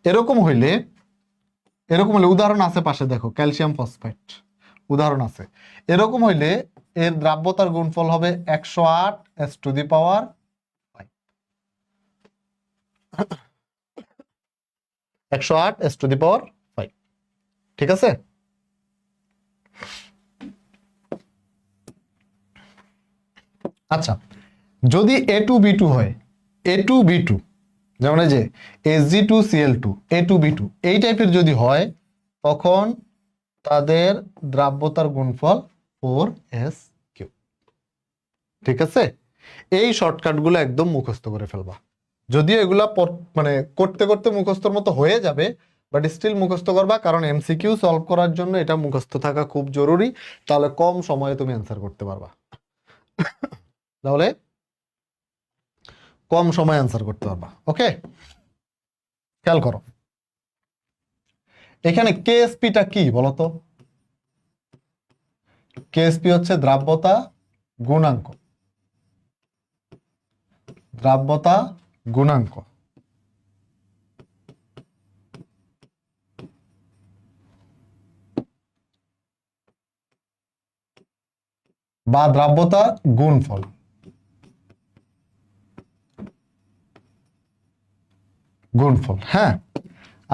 এরকম হইলে উদাহরণ আছে পাশে, দেখো ক্যালসিয়াম ফসফেট উদাহরণ আছে, এরকম হইলে এর দ্রাব্যতার গুণফল হবে 108s two the power 5, 108s two the power 5, ঠিক আছে? আচ্ছা, যদি A2B2 হয়, A2B2 যেমন এই যে Hg2Cl2, A2B2 এই টাইপের যদি হয়, তখন তাদের দ্রাব্যতার গুণফল 4s3, ঠিক আছে? এই শর্টকাটগুলো একদম মুখস্থ করে ফেলবা, যদিও এগুলা মানে করতে করতে মুখস্থর মতো হয়ে যাবে, বাট স্টিল মুখস্থ করবা, কারণ এমসিকিউ সলভ করার জন্য এটা মুখস্থ থাকা খুব জরুরি, তাহলে কম সময়ে তুমি অ্যান্সার করতে পারবা, তাহলে কম সময় অ্যান্সার করতে পারবা। ওকে, খেয়াল করো, এখানে কেএসপিটা কি বলতো? কেএসপি হচ্ছে দ্রাব্যতা গুণাঙ্ক। দ্রাব্যতা গুণাঙ্ক বা দ্রাব্যতা গুণফল। গুণফল, হ্যাঁ।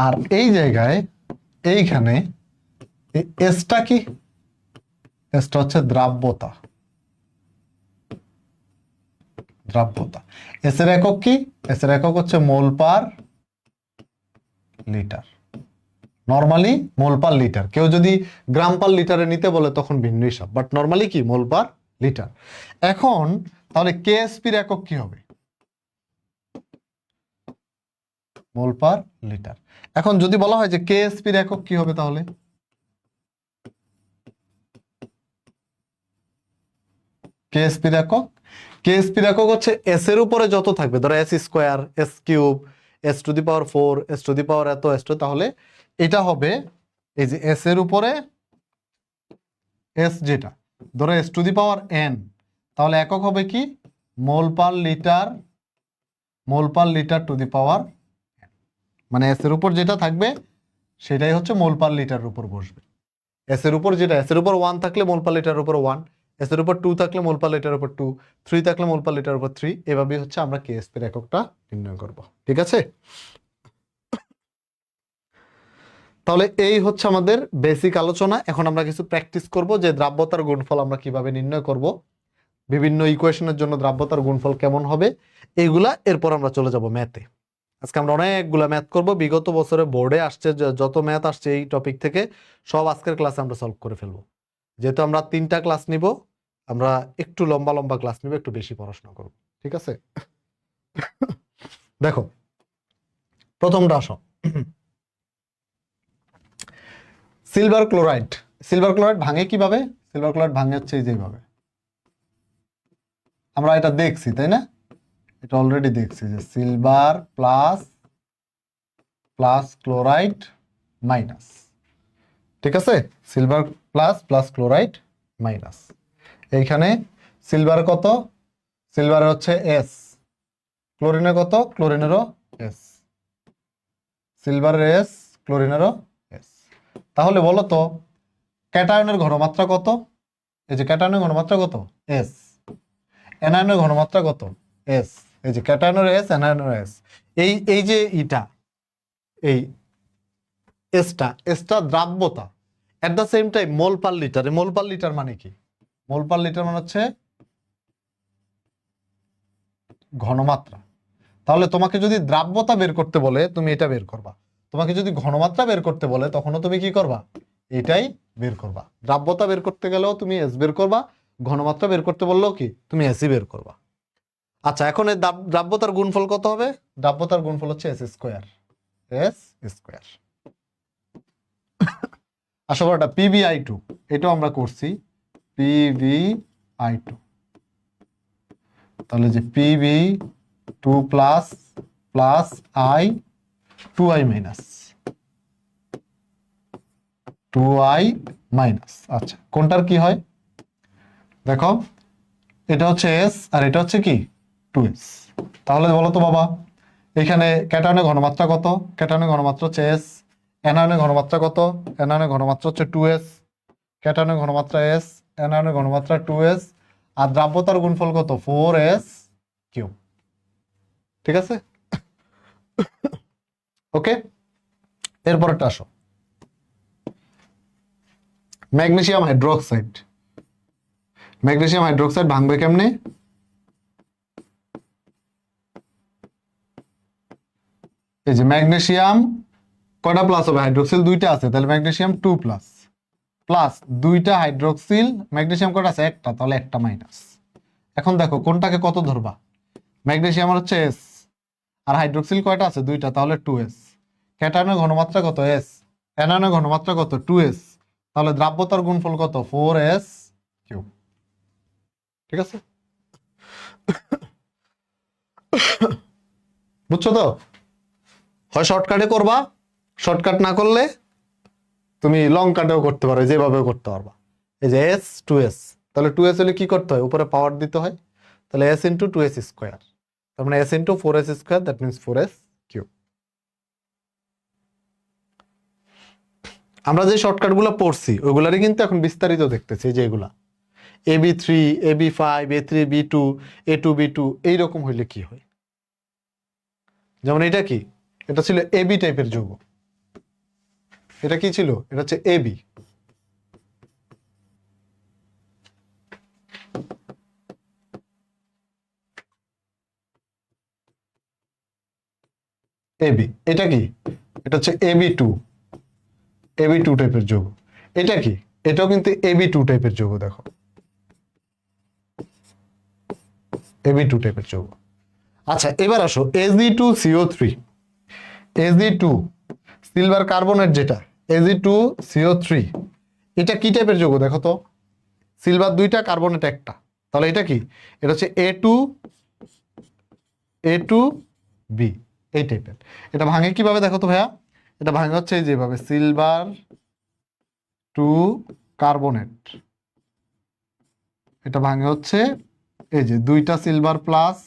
আর এই জায়গায় এইখানে এসটা কি? এসটা হচ্ছে দ্রাব্যতা। দ্রাব্যতা। এস এর একক কি? এস এর একক হচ্ছে মোল পার লিটার। নরমালি মোল পার লিটার। কেউ যদি গ্রাম পার লিটারে নিতে বলে তখন ভিন্ন হিসাব, বাট নরমালি কি মোল পার লিটার। এখন তাহলে কেএসপির একক কি হবে? মোল পার লিটার। এখন যদি বলা হয় যে কেএসপির একক কি হবে, তাহলে কেএসপির একক, কেএসপির একক হচ্ছে এস এর উপরে যত থাকবে, ধরো s square, s cube, s to the power 4, s to the power এত, এস টু, তাহলে এটা হবে এই যে এস এর উপরে এস, যেটা ধরো s to the power n, তাহলে একক হবে কি? Mole per litre. Mole per litre to the power, মানে এস এর উপর যেটা থাকবে সেটাই হচ্ছে মোল পার লিটারের উপর বসবে। এস এর উপর যেটা, এস এর উপর 1 থাকলে মোল পার লিটারের উপর 1, এস এর উপর 2 থাকলে মোল পার লিটারের উপর 2, 3 থাকলে মোল পার লিটারের উপর 3। এভাবেই হচ্ছে আমরা কেএসপির এককটা নির্ণয় করব। ঠিক আছে? তাহলে এই হচ্ছে আমাদের বেসিক আলোচনা। এখন আমরা কিছু প্র্যাকটিস করব যে দ্রাব্যতার গুণফল আমরা কিভাবে নির্ণয় করব, বিভিন্ন ইকুয়েশনের জন্য দ্রাব্যতার গুণফল কেমন হবে, এইগুলা। এরপর আমরা চলে যাব ম্যাথে। আজকে আমরা অনেকগুলা ম্যাথ করব। বিগত বছরে বোর্ডে আসছে যত ম্যাথ আসছে এই টপিক থেকে সব আজকের ক্লাসে আমরা সলভ করে ফেলবো। যেহেতু আমরা 3টা ক্লাস নিব, আমরা একটু লম্বা লম্বা ক্লাস নিব, একটু বেশি পড়াশোনা করব। ঠিক আছে? দেখো প্রথমটা আসো। Silver chloride. সিলভার ক্লোরাইড ভাঙে কিভাবে? সিলভার ক্লোরাইড ভাঙে হচ্ছে এই যেভাবে। আমরা এটা দেখছি, তাই না? এটা অলরেডি দেখছি যে silver plus plus chloride minus. ঠিক আছে? Silver plus plus chloride minus. এইখানে সিলভার কত? সিলভারের হচ্ছে এস। ক্লোরিনের কত? ক্লোরিনেরও এস। সিলভারের এস, ক্লোরিনেরও এস। তাহলে বলো তো ক্যাটায়নের ঘনমাত্রা কত? এই যে ক্যাটায়নের ঘনমাত্রা কত? এস। অ্যানায়নের ঘনমাত্রা কত? এস। এই যে ক্যাটায়নের এস, অ্যানায়নের এস। এই এই যে ইটা, এই এসটা দ্রাব্যতা। At the same time mole per litre. Mole per litre মানে কি? মোল পার লিটার মানে হচ্ছে ঘনমাত্রা। তাহলে তোমাকে যদি দ্রাব্যতা বের করতে বলে তুমি এটা বের করবা, তোমাকে যদি ঘনমাত্রা বের করতে বলে তখনও তুমি কি করবা? এটাই বের করবা। দ্রাব্যতা বের করতে গেলেও তুমি এস বের করবা, ঘনমাত্রা বের করতে বললেও কি তুমি এসই বের করবা। আচ্ছা, এখন এই দ্রাব্যতার গুণফল কত হবে? দ্রাব্যতার গুণফল হচ্ছে এস স্কোয়ার। S square. আসলে এটা PbI2, এটাও আমরা করছি PbI2। তাহলে যে Pb2 plus plus I 2i minus 2i minus. আচ্ছা, কোনটার কি হয় দেখো, এটা হচ্ছে এস আর এটা হচ্ছে কি 2s। তাহলে বলো তো বাবা, এখানে ক্যাটায়নের ঘনমাত্রা কত? ক্যাটায়নের ঘনমাত্রা হচ্ছে এস। অ্যানায়নের ঘনমাত্রা কত? অ্যানায়নের ঘনমাত্রা হচ্ছে 2s। ক্যাটায়নের ঘনমাত্রা এস, অ্যানায়নের ঘনমাত্রা 2s। আর দ্রাব্যতার গুণফল কত? 4s cube. ঠিক আছে? ওকে, এরপরটা আসো ম্যাগনেসিয়াম হাইড্রোক্সাইড। ম্যাগনেসিয়াম হাইড্রোক্সাইড ভাঙবে কেমনে? এই যে ম্যাগনেসিয়াম কয়টা প্লাস হবে? হাইড্রোক্সিল 2টা আছে, তাহলে ম্যাগনেসিয়াম 2 প্লাস প্লাস 2টা হাইড্রোক্সিল, ম্যাগনেসিয়াম কয়টা আছে? একটা, তাহলে একটা মাইনাস। এখন দেখো কোনটাকে কত ধরবা? ম্যাগনেসিয়াম হচ্ছে এস আর হাইড্রোক্সিল কয়টা আছে? 2টা, তাহলে 2s। ক্যাটায়নের ঘনমাত্রা কত? এস। অ্যানায়নের ঘনমাত্রা কত? 2s। তাহলে দ্রাব্যতার গুণফল কত? 4s cube. ঠিক আছে? বুঝছো তো? হয় শর্টকাটে করবা, শর্টকাট না করলে তুমি লং কাটেও করতে পারো, যেভাবেও করতে পারবা। এই যে এস টু এস, তাহলে টু এস হলে কি করতে হয়, উপরে পাওয়ার দিতে হয়, তাহলে s into two s square, তার মানে s into four s square, that means four s cube. আমরা যে শর্টকাটগুলো পড়ছি ওইগুলারই কিন্তু এখন বিস্তারিত দেখতেছি, যে এগুলা AB3, AB5, A3, B2, A2, B2 এইরকম হইলে কি হয়। যেমন এটা কি, এটা ছিল AB টাইপের যৌগ, এটা কি ছিল, এটা হচ্ছে AB। AB, এটা কি, এটা হচ্ছে AB2, AB2 টাইপের যৌগ। এটা কি, এটাও কিন্তু AB2 টাইপের যৌগ, দেখো AB2 টাইপের যৌগ। আচ্ছা এবার আসো Ag2CO3, Ag2 সিলভার কার্বনেট যেটা, Ag2CO3 এটা কি টাইপের যৌগ দেখো তো, সিলভার দুইটা কার্বনেট একটা, তাহলে এটা কি, এটা হচ্ছে A2B এই টাইপের। এটা ভাঙে কিভাবে দেখো তো ভাইয়া, এটা ভাঙে হচ্ছে যেভাবে সিলভার টু কার্বনেট, এটা ভাঙে হচ্ছে এই যে দুইটা silver plus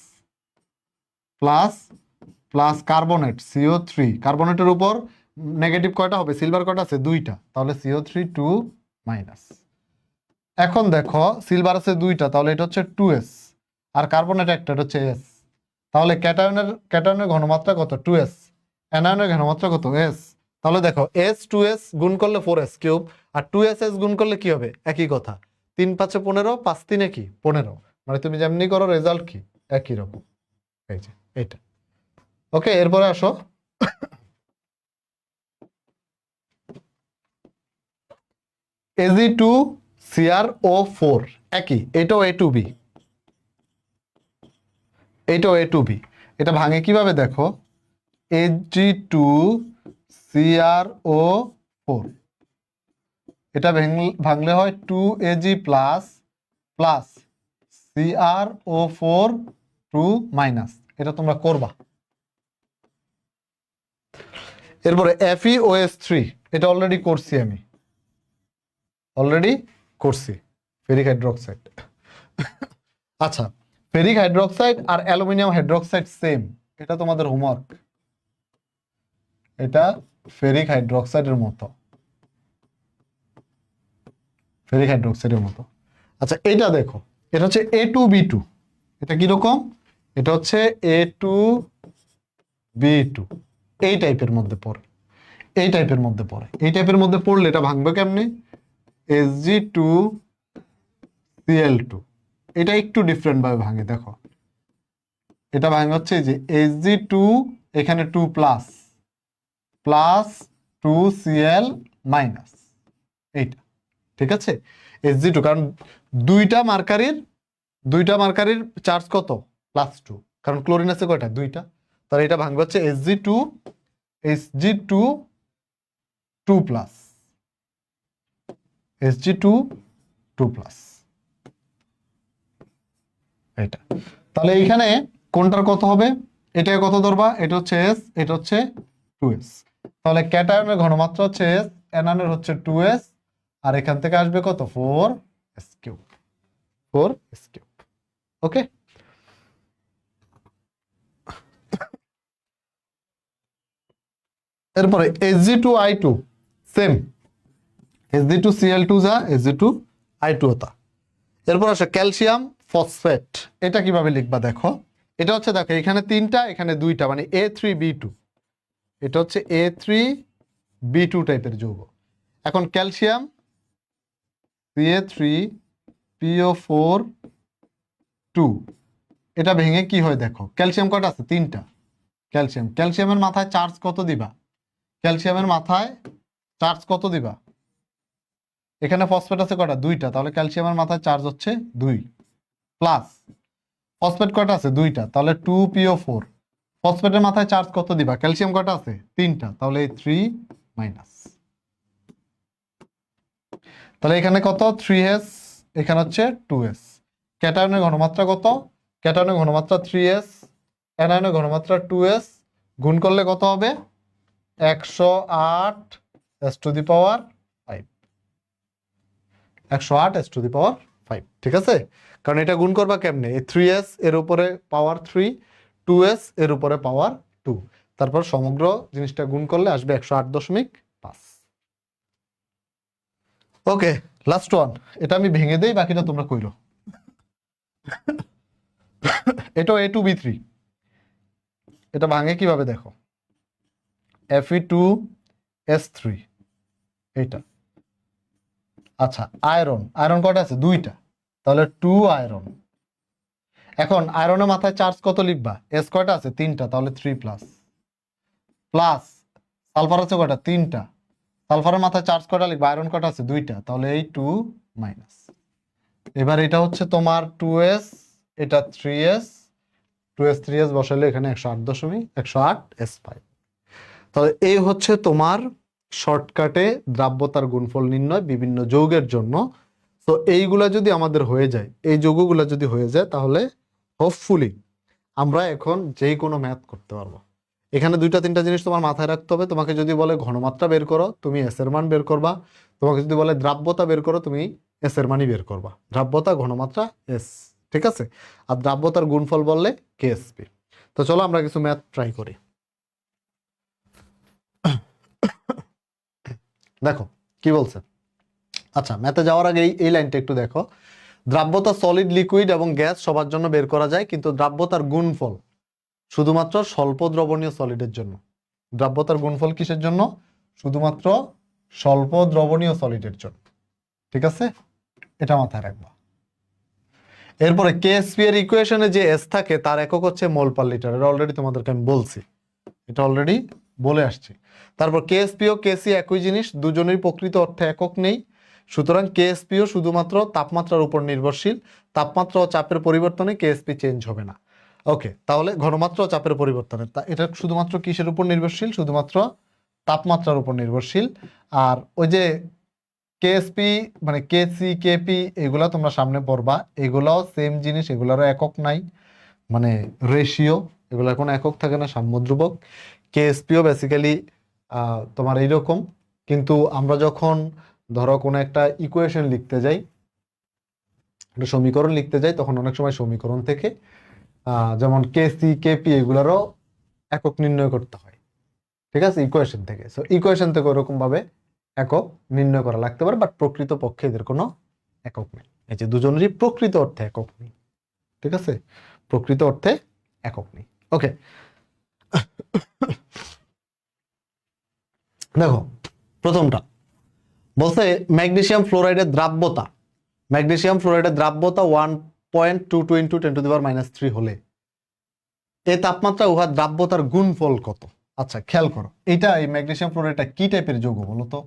plus plus carbonate CO3, কার্বনেটের উপর নেগেটিভ কয়টা হবে, সিলভার কয়টা আছে, দুইটা, তাহলে CO3 টু মাইনাস। এখন দেখো সিলভার আছে দুইটা, তাহলে এটা হচ্ছে 2s, আর কার্বনেট একটা, এটা হচ্ছে s, তাহলে ক্যাটায়নের ঘনমাত্রা কত, 2s, অ্যানায়নের ঘনমাত্রা কত, s। তাহলে দেখো s 2s গুণ করলে 4s কিউব, আর 2s গুণ করলে কি হবে, একই কথা, 3 5 15, 5 3 কি 15, মানে তুমি যেমনি করো রেজাল্ট কি একই রকম। এই যে এটা, ওকে। এরপরে আসো Ag2CrO4 একই, এটাও A2B, এটাও A2B। এটা ভাঙে কিভাবে দেখো, Ag2CrO4, এটা ভাঙলে হয় 2Ag plus plus CrO4 two minus, এটা তোমরা করবা। এরপরে FeOS3, এটা অলরেডি করছি আমি, অলরেডি করছি, ফেরিক হাইড্রোক্সাইড। আচ্ছা ফেরিক হাইড্রোক্সাইড আর অ্যালুমিনিয়াম হাইড্রোক্সাইড সেম, এটা তোমাদের হোমওয়ার্ক, এটা ফেরিক হাইড্রোক্সাইডের মতো, ফেরিক হাইড্রোক্সাইডের মতো। আচ্ছা এটা দেখো, এটা হচ্ছে A2B2, এটা কিরকম, এটা হচ্ছে A2B2 এই টাইপের মধ্যে পড়ে, এই টাইপের মধ্যে পড়ে, এই টাইপের মধ্যে পড়লে এটা ভাঙবে কেমনে, Hg2Cl2, এটা একটু ডিফারেন্ট ভাবে ভাঙে দেখো, এটা ভাঙে হচ্ছে যে Hg2 এখানে 2 প্লাস প্লাস 2Cl মাইনাস, এইটা ঠিক আছে, Hg2, কারণ দুইটা মার্কারির চার্জ কত, +2, কারণ ক্লোরিন আছে কয়টা, দুইটা, তাহলে এটা ভাঙবে হচ্ছে Hg2 2 প্লাস Hg2 2 প্লাস, এটা। তাহলে এইখানে কোনটার কত হবে, এটা কত ধরবা, এটা হচ্ছে s, এটা হচ্ছে 2s, তাহলে ক্যাটায়নের ঘনমাত্রা হচ্ছে s, অ্যানায়নের হচ্ছে 2s, আর এখান থেকে আসবে কত, 4s3, 4s3, ওকে। এরপরে Hg2I2 সেম, Hg2Cl2 যা Hg2I2 তা। এরপর আসে ক্যালসিয়াম ফসফেট, এটা কিভাবে লিখবা দেখো, এটা হচ্ছে দেখো এখানে তিনটা এখানে দুইটা, মানে A3B2, এটা হচ্ছে A3B2 টাইপের যৌগ। এখন ক্যালসিয়াম Ca3PO4 2, এটা ভেঙে কি হয় দেখো, ক্যালসিয়াম কয়টা আছে, তিনটা, ক্যালসিয়ামের মাথায় চার্জ কত দিবা, ক্যালসিয়ামের মাথায় চার্জ কত দিবা, এখানে ফসফেট আছে কয়টা, দুইটা, তাহলে ক্যালসিয়ামের মাথায় চার্জ হচ্ছে 2 প্লাস, ফসফেট কয়টা আছে, দুইটা, তাহলে 2PO4, ফসফেটের মাথায় চার্জ কত দিবা, ক্যালসিয়াম কয়টা আছে, তিনটা, তাহলে এই 3 মাইনাস, তাহলে এখানে কত 3s, এখানে হচ্ছে 2s। ক্যাটায়নের ঘনমাত্রা কত, ক্যাটায়নের ঘনমাত্রা 3s, অ্যানায়নের ঘনমাত্রা 2s, গুণ করলে কত হবে, 108 s to the power 108 s to the power 5, ঠিক আছে? কারণ এটা গুণ করবা কেমনে, এই 3s এর উপরে পাওয়ার 3, 2s এর উপরে পাওয়ার 2, তারপর সমগ্র জিনিসটা গুণ করলে আসবে 108.5। ওকে, লাস্ট ওয়ান, এটা আমি ভেঙে দেই, বাকিটা তোমরা কইরো। এটা A2B3, এটা ভাঙে কিভাবে দেখো, Fe2S3 এইটা। আচ্ছা, আয়রন, আয়রন কয়টা আছে, 2টা, তাহলে 2 আয়রন। এখন আয়রনের মাথায় চার্জ কত লিখবা, এস কয়টা আছে, 3টা, তাহলে 3 প্লাস। প্লাস সালফার আছে কয়টা, 3টা, সালফারের মাথায় চার্জ কয়টা লিখবা, আয়রন কয়টা আছে, 2টা, তাহলে এই 2 মাইনাস। এবার এটা হচ্ছে তোমার 2s, এটা 3s, 2s 3s বসালে এখানে 108.108s5। তাহলে এই হচ্ছে তোমার শর্টকাটে দ্রাব্যতার গুণফল নির্ণয় বিভিন্ন যৌগের জন্য। তো এইগুলা যদি আমাদের হয়ে যায়, এই যৌগগুলা যদি হয়ে যায়, তাহলে হোপফুলি আমরা এখন যে কোনো ম্যাথ করতে পারবো। এখানে 2-3টা জিনিস তোমার মাথায় রাখতে হবে। তোমাকে যদি বলে ঘনমাত্রা বের করো, তুমি এস এর মান বের করবা। তোমাকে যদি বলে দ্রাব্যতা বের করো, তুমি এস এর মানই বের করবা। দ্রাব্যতা, ঘনমাত্রা, এস, ঠিক আছে? আর দ্রাব্যতার গুণফল বললে কেএসপি। তো চলো আমরা কিছু ম্যাথ ট্রাই করি। দেখো কি বলছে। আচ্ছা, ম্যাথে যাওয়ার আগে এই লাইনটা একটু দেখো। দ্রাব্যতা সলিড, লিকুইড এবং গ্যাস সবার জন্য বের করা যায়, কিন্তু দ্রাব্যতার গুণফল শুধুমাত্র স্বল্প দ্রবণীয় সলিডের জন্য। দ্রাব্যতার গুণফল কিসের জন্য? শুধুমাত্র স্বল্প দ্রবণীয় সলিডের জন্য, ঠিক আছে? এটা মাথায় রাখবা। এরপরে কেএসপি এর ইকুয়েশনে যে এস থাকে তার একক হচ্ছে মোল পার লিটার। এটা অলরেডি তোমাদেরকে আমি বলছি, এটা অলরেডি বলে আসছি। তারপর কেএসপি ও কেসি একই জিনিস, দুজনেরই প্রকৃত অর্থে একক নেই। সুতরাং কেএসপিও শুধুমাত্র তাপমাত্রার উপর নির্ভরশীল। তাপমাত্রা ও চাপের পরিবর্তনে কেএসপি চেঞ্জ হবে না। ওকে, তাহলে ঘনমাত্রা ও চাপের পরিবর্তনে এটা শুধুমাত্র কিসের উপর নির্ভরশীল? শুধুমাত্র তাপমাত্রার উপর নির্ভরশীল। আর ওই যে কেএসপি মানে কেসি, কেপি, এগুলা তোমরা সামনে পড়বা, এগুলাও সেম জিনিস, এগুলারও একক নাই, মানে রেশিও, এগুলোর কোনো একক থাকে না, সাম্যধ্রুবক। কেএসপিও বেসিক্যালি তোমার এইরকম। কিন্তু আমরা যখন ধরো কোনো একটা ইকুয়েশন লিখতে যাই, একটা সমীকরণ লিখতে যাই, তখন অনেক সময় সমীকরণ থেকে যেমন কেসি, কেপি, এগুলোরও একক নির্ণয় করতে হয়, ঠিক আছে, ইকুয়েশন থেকে। সো ইকুয়েশন থেকে ওরকম ভাবে একক নির্ণয় করা লাগতে পারে, বাট প্রকৃত পক্ষে এদের কোনো একক নেই। এই যে দুজনেরই প্রকৃত অর্থে একক নেই, ঠিক আছে, প্রকৃত অর্থে একক নেই। ওকে, দেখো প্রথমটা বলছে ম্যাগনেসিয়াম ফ্লোরাইডের দ্রাব্যতা। ম্যাগনেসিয়াম ফ্লোরাইডের দ্রাব্যতা 1.22 × 10⁻³ হলে এই তাপমাত্রা উহার দ্রাব্যতার গুণফল কত? আচ্ছা, খেয়াল করো, এটা এই ম্যাগনেসিয়াম ফ্লোরাইডটা কি টাইপের যৌগ বলো তো?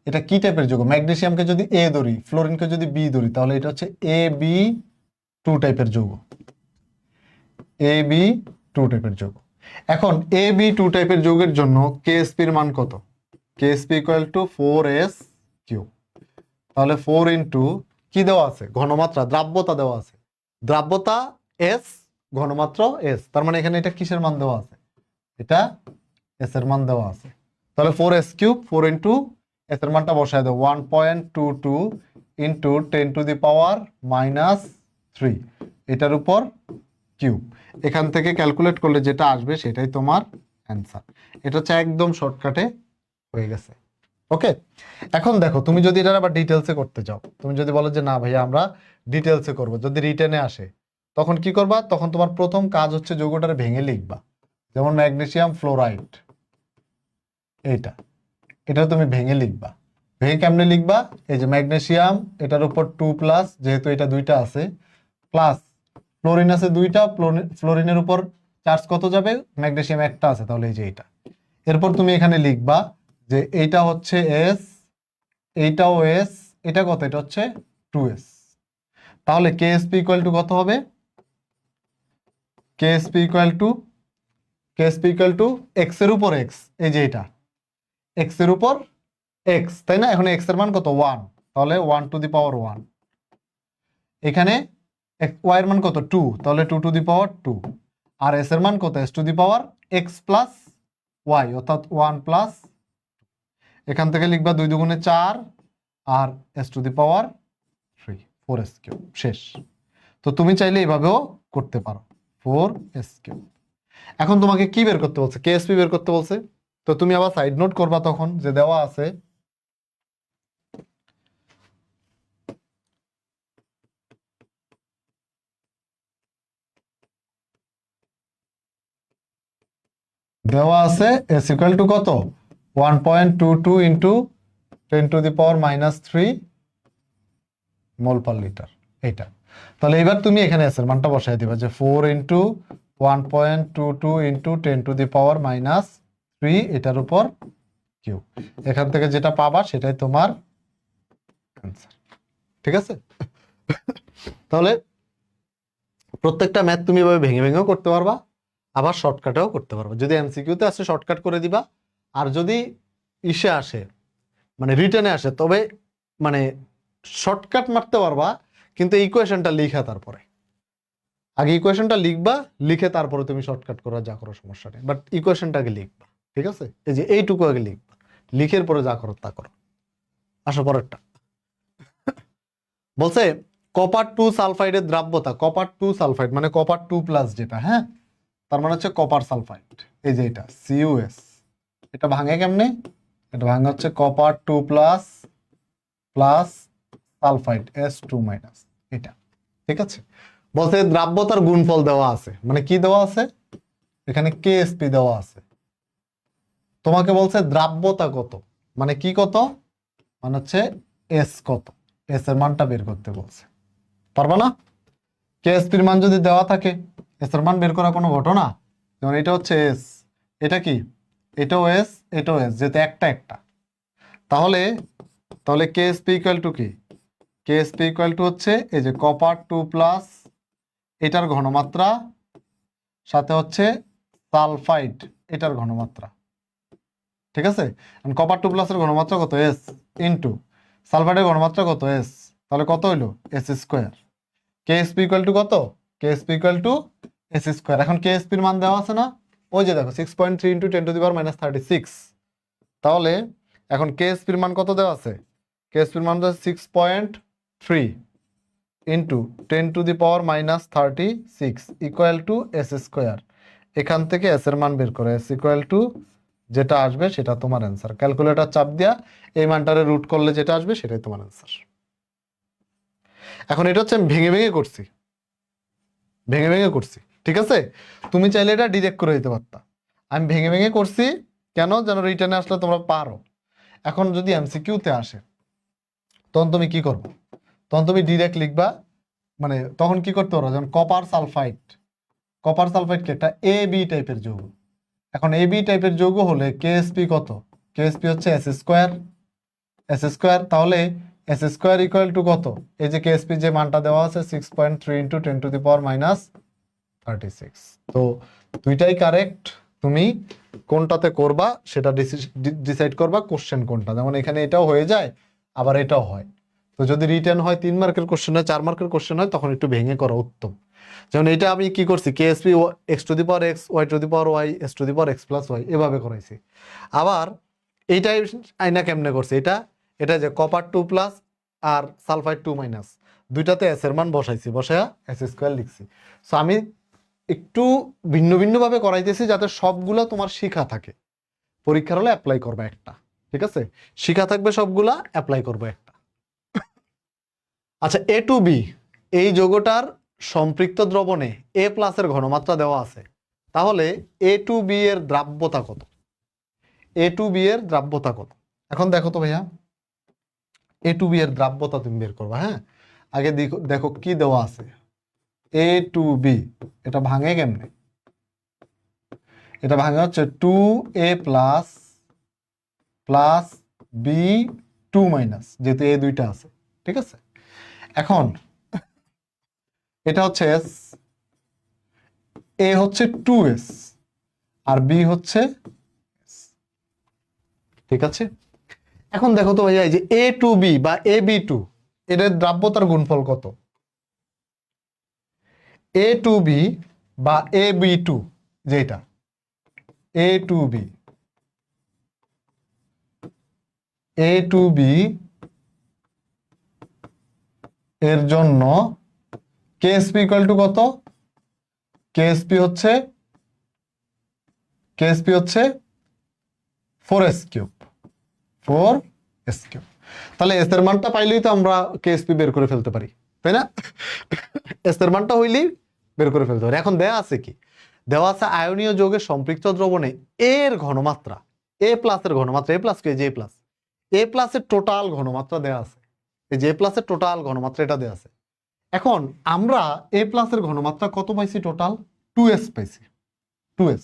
এটা কি টাইপের যৌগ? ম্যাগনেসিয়ামকে যদি এ ধরি, ফ্লোরিনকে যদি বি ধরি, তাহলে এটা হচ্ছে AB2 টাইপের যৌগ। AB2 টাইপের যৌগ। এখন AB2 টাইপের যৌগের জন্য কেএসপি এর মান কত? KSP equal two 4s3। তাহলে 4 ইন্টু কি দেওয়া আছে? ঘনমাত্রা, দ্রাব্যতা দেওয়া আছে। দ্রাব্যতা এস, ঘনমাত্রা এস, তার মানে এখানে এটা কিসের মান দেওয়া আছে? এটা এস এর মান দেওয়া আছে। তাহলে 4s3, 4 ইন্টু এস এর মানটা বসায় দাও, 1.22 ইন্টু 10⁻³ এটার উপর কিউব। এখান থেকে ক্যালকুলেট করলে যেটা আসবে সেটাই তোমার অ্যান্সার। এটা হচ্ছে একদম শর্টকাটে হয়ে গেছে। ওকে, এখন দেখো, তুমি যদি এটা আবার ডিটেলসে করতে চাও, তুমি যদি বলো যে না ভাইয়া আমরা ডিটেলসে করব, যদি রিটেনে আসে, তখন কি করবা? তখন তোমার প্রথম কাজ হচ্ছে যৌগটারে ভেঙে লিখবা। যেমন ম্যাগনেসিয়াম ফ্লোরাইড, এইটা, এটা তুমি ভেঙে লিখবা। ভেঙে কেমনে লিখবা? এই যে ম্যাগনেসিয়াম, এটার উপর 2+, যেহেতু এটা 2টা আছে, প্লাস ফ্লোরিন আছে 2টা, ফ্লোরিনের উপর চার্জ কত যাবে? ম্যাগনেসিয়াম একটা আছে, তাহলে এই যে এটা। এরপর তুমি এখানে লিখবা যে এইটা হচ্ছে এস, এইটাও এস, এটা কত? এটা হচ্ছে 2s। তাহলে কেএসপি ইকুয়াল টু কত হবে? কেএসপি ইকুয়াল টু এক্স এর উপর এক্স, এই যে এটা এক্স এর উপর এক্স, তাই না? এখন এক্স এর মান কত? 1, তাহলে 1⁻1। এখানে ওয়াই এর মান কত? 2, তাহলে 2⁻2। আর এস এর মান কত? s⁻x প্লাস ওয়াই, অর্থাৎ 1+। এখান থেকে লিখবা 2 × 4, আর s to the power 3 4s cube শেষ। তো তুমি চাইলে এইভাবেও করতে পারো 4s কিউব। এখন তোমাকে কি বের করতে বলছে? কেএসপি বের করতে বলছে। তো তুমি আবার সাইড নোট করবা তখন যে দেওয়া আছে এস ইকুয়াল টু কত 1.22 ইন্টু 10⁻³ মোল পার লিটার এইটা। তাহলে এবার তুমি এখানে এস এর মানটা বসাই দিবা যে 4 ইন্টু 1.22 ইন্টু 10⁻³ এটার উপর কিউ। এখান থেকে যেটা পাবা সেটাই তোমার অ্যান্সার। ঠিক আছে? তাহলে প্রত্যেকটা ম্যাথ তুমি এভাবে ভেঙে ভেঙেও করতে পারবা, আবার শর্টকাটেও করতে পারবা। যদি এমসিকিউতে আসে শর্টকাট করে দিবা, আর যদি ইসে আসে মানে রিটেনে আসে তবে মানে শর্টকাট মারতে পারবা, কিন্তু ইকুয়েশনটা লিখা তারপরে আগে ইকুয়েশনটা লিখবা, লিখে তারপরে তুমি শর্টকাট করা যা করো সমস্যা নেই, বাট ইকুয়েশনটা আগে লিখবা। ঠিক আছে? এই যে এইটুকু আগে লিখবা, লিখের পরে যা করো তা করো। আসো পরেরটা বলছে কপার 2 সালফাইডের দ্রাব্যতা। কপার 2 সালফাইড মানে কপার 2+ যেটা, হ্যাঁ, তার মানে হচ্ছে কপার সালফাইড। এই যে এটা CuS, এটা ভাঙে কেমনে? এটা ভাঙে হচ্ছে কপার 2+ প্লাস সালফাইড S2-, এটা। ঠিক আছে? বলছে দ্রাব্যতার গুণফল দেওয়া আছে, মানে কি দেওয়া আছে? এখানে KSP দেওয়া আছে। তোমাকে বলছে দ্রাব্যতা কত, মানে কি কত, মানে হচ্ছে S কত, S এর মানটা বের করতে বলছে। পারবা না? কেএসপির মান যদি দেওয়া থাকে, এস এর মান বের করা কোনো ঘটনা? যেমন এটা হচ্ছে এস, এটা কি, এটাও এস, এটাও এস, যেহেতু একটা একটা, তাহলে তাহলে কেএসপি ইকুয়াল টু কি? কেএসপি ইকুয়াল টু হচ্ছে এই যে কপার 2+ এটার ঘনমাত্রা সাথে হচ্ছে সালফাইড এটার ঘনমাত্রা। ঠিক আছে? কপার 2+ এর ঘনমাত্রা কত? এস, ইন্টু সালফাইডের ঘনমাত্রা কত? এস, তাহলে কত হইলো? S²। কেএসপি ইকুয়াল টু কত? KSP equal two S²। এখন কেএসপি এর মান দেওয়া আছে না? ওই যে দেখো 6.3 ইন্টু 10⁻36। তাহলে এখন কেএসপি এর মান কত দেওয়া আছে? কেএসপি এর মান দেওয়া 6.3 ইন্টু 10⁻36 ইকুয়াল টু S²। এখান থেকে এস এর মান বের করে, S ইকুয়াল টু যেটা আসবে সেটা তোমার অ্যান্সার। ক্যালকুলেটর চাপ দিয়া এই মানটারে রুট করলে যেটা আসবে সেটাই তোমার অ্যান্সার। এখন এটা হচ্ছে আমি ভেঙে ভেঙে করছি, ভেঙে ভেঙে করছি। ঠিক আছে? তুমি চাইলে এটা ডিরেক্ট করে দিতে পারতা, আমি ভেঙে ভেঙে করছি কেন? যেন রিটার্নে আসলে তোমরা পারো। এখন যদি এমসিকিউতে আসে তখন তুমি কি করবে? তখন তুমি ডিরেক্ট লিখবা, মানে তখন কি করতে পারো, যেমন কপার সালফাইড। কপার সালফাইড কি একটা AB টাইপের যৌগ। এখন AB টাইপের যৌগ হলে কেএসপি কত? কেএসপি হচ্ছে S²। তাহলে S² ইকুয়াল টু কত? এই যে কেএসপি যে মানটা দেওয়া আছে 6.3 ইন্টু 10⁻36। তো দুইটাই কারেক্ট। তুমি কোনটাতে করবা সেটা ডিসাইড করবা, কোশ্চেন কোনটা। যেমন এখানে এটাও হয়ে যায়, আবার এটাও হয়। তো যদি রিটার্ন হয় 3 মার্কের কোশ্চেন হয়, 4 মার্কের কোশ্চেন হয়, তখন একটু ভেঙে করা উত্তম। যেমন এটা আমি কি করছি, কেএসপি x⁴, y⁴, s⁴x+y এভাবে করাইছি। আবার এইটাই আইনা কেমনে করছে, এটা এটা যে কপার 2+ আর সালফাইড 2-, দুইটাতে এস এর মান বসাইছি, বসায়া S² লিখছি। সো আমি একটু ভিন্ন ভিন্ন ভাবে করাইতেছি যাতে সবগুলা তোমার শিখা থাকে, পরীক্ষার হলে অ্যাপ্লাই করবে একটা। ঠিক আছে? শিখা থাকবে সবগুলা, অ্যাপ্লাই করবে একটা। আচ্ছা, A2B এই যৌগটার সম্পৃক্ত দ্রবণে A+ এর ঘনমাত্রা দেওয়া আছে, তাহলে A2B এর দ্রাব্যতা কত? A2B এর দ্রাব্যতা কত? এখন দেখো তো ভাইয়া, A2B এর দ্রাব্যতা তুমি বের করবা। হ্যাঁ, আগে দেখো কি দেওয়া আছে। A2B এটা ভাঙে কেমনে? এটা ভাঙে হচ্ছে 2A+ প্লাস B2-, যেহেতু এ দুইটা আছে। ঠিক আছে? এখন এটা হচ্ছে S, A হচ্ছে 2S আর B হচ্ছে S। ঠিক আছে? এখন দেখো তো ভাইয়া, এই যে A2B বা AB2 এদের দ্রাব্যতার গুণফল কত? A2B বা AB2 যেটা A2B এর জন্য কেএসপি ইকুয়াল টু কত? কেএসপি হচ্ছে 4s কিউব, 4s কিউব। তাহলে এস এর মানটা পাইলেই তো আমরা কেএসপি বের করে ফেলতে পারি, তাই না? এস এর মানটা হইলেই বের করে ফেলতে পারি। এখন দেয়া আছে কি? দেওয়া আছে আয়নীয় যৌগের সম্পৃক্ত দ্রবণে এর ঘনমাত্রা, এ প্লাসের ঘনমাত্রা, এ প্লাস কি? যে প্লাস, এ প্লাসের টোটাল ঘনমাত্রা দেয়া আছে। এই যে প্লাসের টোটাল ঘনমাত্রা এটা দেয়া আছে। এখন আমরা এ প্লাসের ঘনমাত্রা কত পাইছি? টোটাল 2s পাইছি, 2s।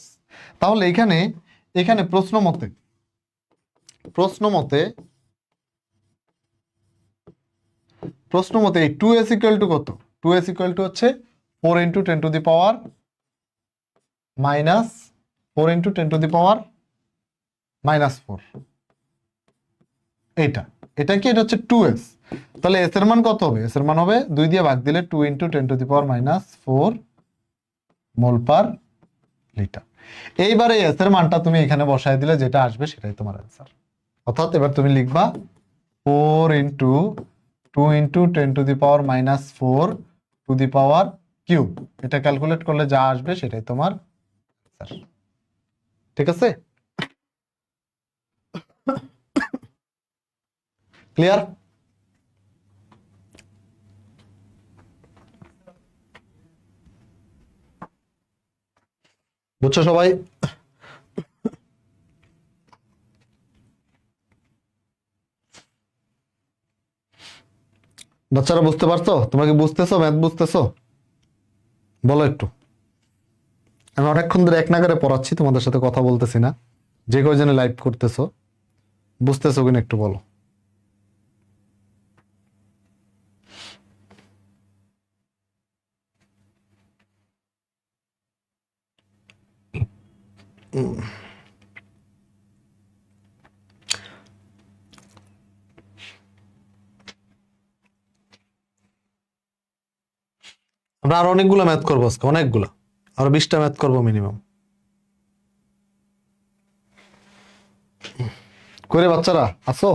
তাহলে এখানে প্রশ্ন মতে এই 2s ইকুয়াল টু কত? 2s ইকুয়াল টু হচ্ছে 4 into 10 to the power minus 4 into 10 to the power minus 4। এটা কি? এটা হচ্ছে 2s। তাহলে এস এর মান কত হবে? এস এর মান হবে 2 দিয়ে ভাগ দিলে 2 into 10 to the power minus 4 mole per litre. এইবারে এস এর মানটা তুমি এখানে বসায় দিলে যেটা আসবে সেটাই তোমার অ্যান্সার। অর্থাৎ এবার তুমি লিখবা 4 into 2 into 10 to the power minus 4 two the power cube. এটা ক্যালকুলেট করলে যা আসবে সেটাই তোমার অ্যান্সার। ঠিক আছে? ক্লিয়ার? বুঝছো সবাই? বাচ্চারা বুঝতে পারছো? তোমরা কি বুঝতেছো? ম্যাথ বুঝতেছো? বলো একটু। আমি অনেকক্ষণ ধরে এক নাগারে পড়াচ্ছি, তোমাদের সাথে কথা বলতেছি না। যে কয়জনে লাইভ করতেছো বুঝতেছো কিনা একটু বলো। আমরা আরো অনেকগুলো ম্যাথ করবো আজকে, অনেকগুলো, আরো 20টা ম্যাথ করবো মিনিমাম। করে বাচ্চারা আসো।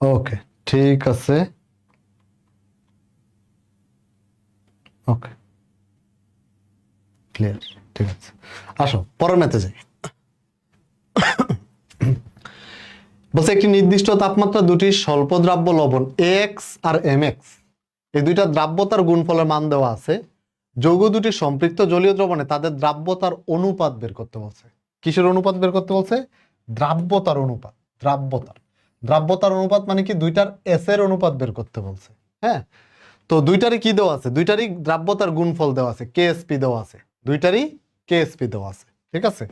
ওকে, ঠিক আছে। ওকে, ক্লিয়ার, ঠিক আছে। আসো পরের ম্যাথে যাই। বলছে একটি নির্দিষ্ট তাপমাত্রা দুটি স্বল্প দ্রাব্য লবণ এক্স আর এমএক্স, এই দুইটা দ্রাব্যতার গুণফলের মান দেওয়া আছে। যৌগ দুটি সম্পৃক্ত জলীয় দ্রবণে তাদের দ্রাব্যতার অনুপাত বের করতে বলছে। কিসের অনুপাত বের করতে বলছে? দ্রাব্যতার অনুপাত। দ্রাব্যতার অনুপাত মানে কি? দুইটার এস এর অনুপাত বের করতে বলছে। হ্যাঁ, তো দুইটারই কি দেওয়া আছে? দুইটারই দ্রাব্যতার গুণফল দেওয়া আছে, কেএসপি দেওয়া আছে। দুইটারই কেএসপি দেওয়া আছে। ঠিক আছে?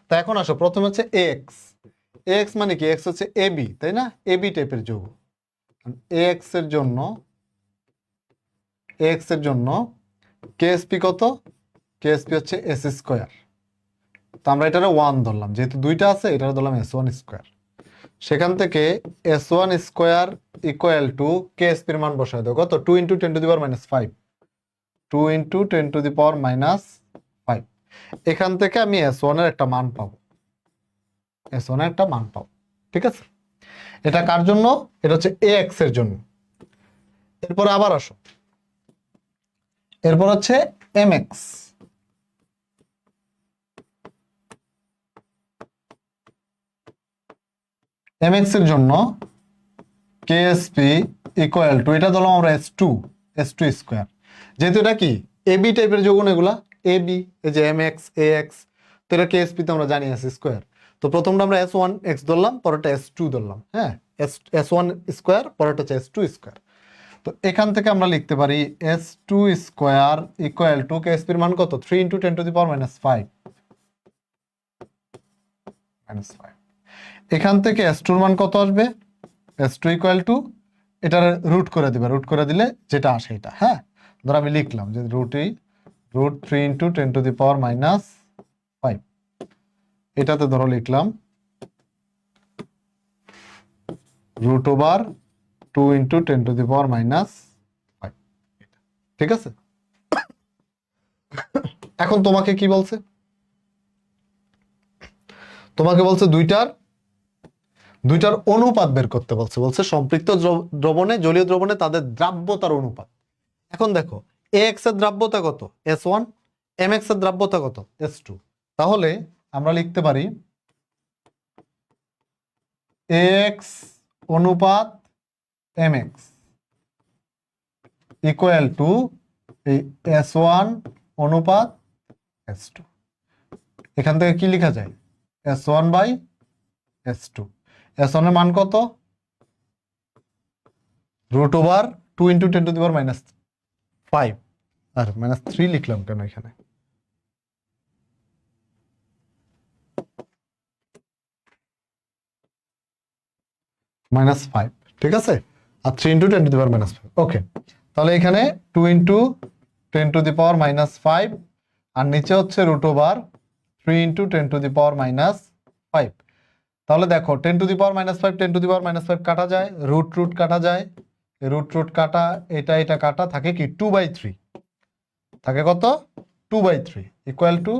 তা এখন আসো, প্রথমে হচ্ছে এক্স। এক্স মানে কি? এক্স হচ্ছে এবি, তাই না? এবি টাইপের যৌগ। এক্স এর জন্য কেএসপি কত? কেএসপি হচ্ছে এস স্কোয়ার। তো আমরা এটারে 1 ধরলাম, যেহেতু দুইটা আছে এটারে ধরলাম S1 স্কোয়ার। সেখান থেকে S1 স্কোয়ার ইকুয়াল টু কেএসপির মান বসায় দাও কত? 2 into 10 to the power minus 5, 2 into 10 to the power minus 5। এখান থেকে আমি S1 এর একটা মান পাবো, S1 এর একটা মান পাবো। ঠিক আছে? এটা কার জন্য? এটা হচ্ছে AX এর জন্য। এরপর আবার আসো, এরপর হচ্ছে MX। MX এর জন্য কেএসপি ইকুয়াল টু, এটা ধরলাম আমরা S2 স্কোয়ার। যেহেতু এটা কি এবি টাইপের যৌগ, এগুলা এবি, এই যে MX AX, তো এটা কেএসপি তো আমরা জানি আছে স্কোয়ার। তো প্রথমটা আমরা S1X ধরলাম, পরেরটা S2 ধরলাম। হ্যাঁ, S1 স্কোয়ার, পরেরটা হচ্ছে S2 স্কোয়ার। তো এখান থেকে আমরা লিখতে পারি S2 স্কোয়ার ইকুয়াল টু কেএসপির মান কত? 3 into 10 to the power minus 5। এখান থেকে S2 এর মান কত আসবে? S2 ইকুয়াল টু, এটার রুট করে দিবে, রুট করে দিলে যেটা আসে এটা। হ্যাঁ, ধর আমি লিখলাম যে root 3 into 10 to the power minus 5। এটাতে ধরো লিখলাম √2 ইন্টু 10⁻⁵ ঠিক আছে। এখন তোমাকে কি বলছে, তোমাকে বলছে দুইটার অনুপাত বের করতে বলছে। বলছে সম্পৃক্ত দ্রবণে, জলীয় দ্রবণে তাদের দ্রাব্যতার অনুপাত। এখন দেখো এক্স এর দ্রাব্যতা কত, S1, mx এর দ্রাব্যতা কত, S2। তাহলে আমরা লিখতে পারি x অনুপাত mx ইকুয়াল টু এই S1 অনুপাত S2। এখান থেকে কি লেখা যায়, S1/S2। S1 এর মান কত, √2 ইন্টু 10⁻⁵ আর -3 লিখলাম কেন এখানে, -5, ঠিক আছে। আর 3 ইন্টু 10⁻⁵। ওকে, তাহলে এখানে 2 ইন্টু 10⁻⁵ আর নিচে হচ্ছে √3 ইন্টু 10⁻⁵। তাহলে দেখো 10⁻⁵, 10⁻⁵ কাটা যায়, √√ কাটা যায়, √√ কাটা, এটা কাটা, থাকে কি 2/3, থাকে কত 2/3 ইকুয়াল টু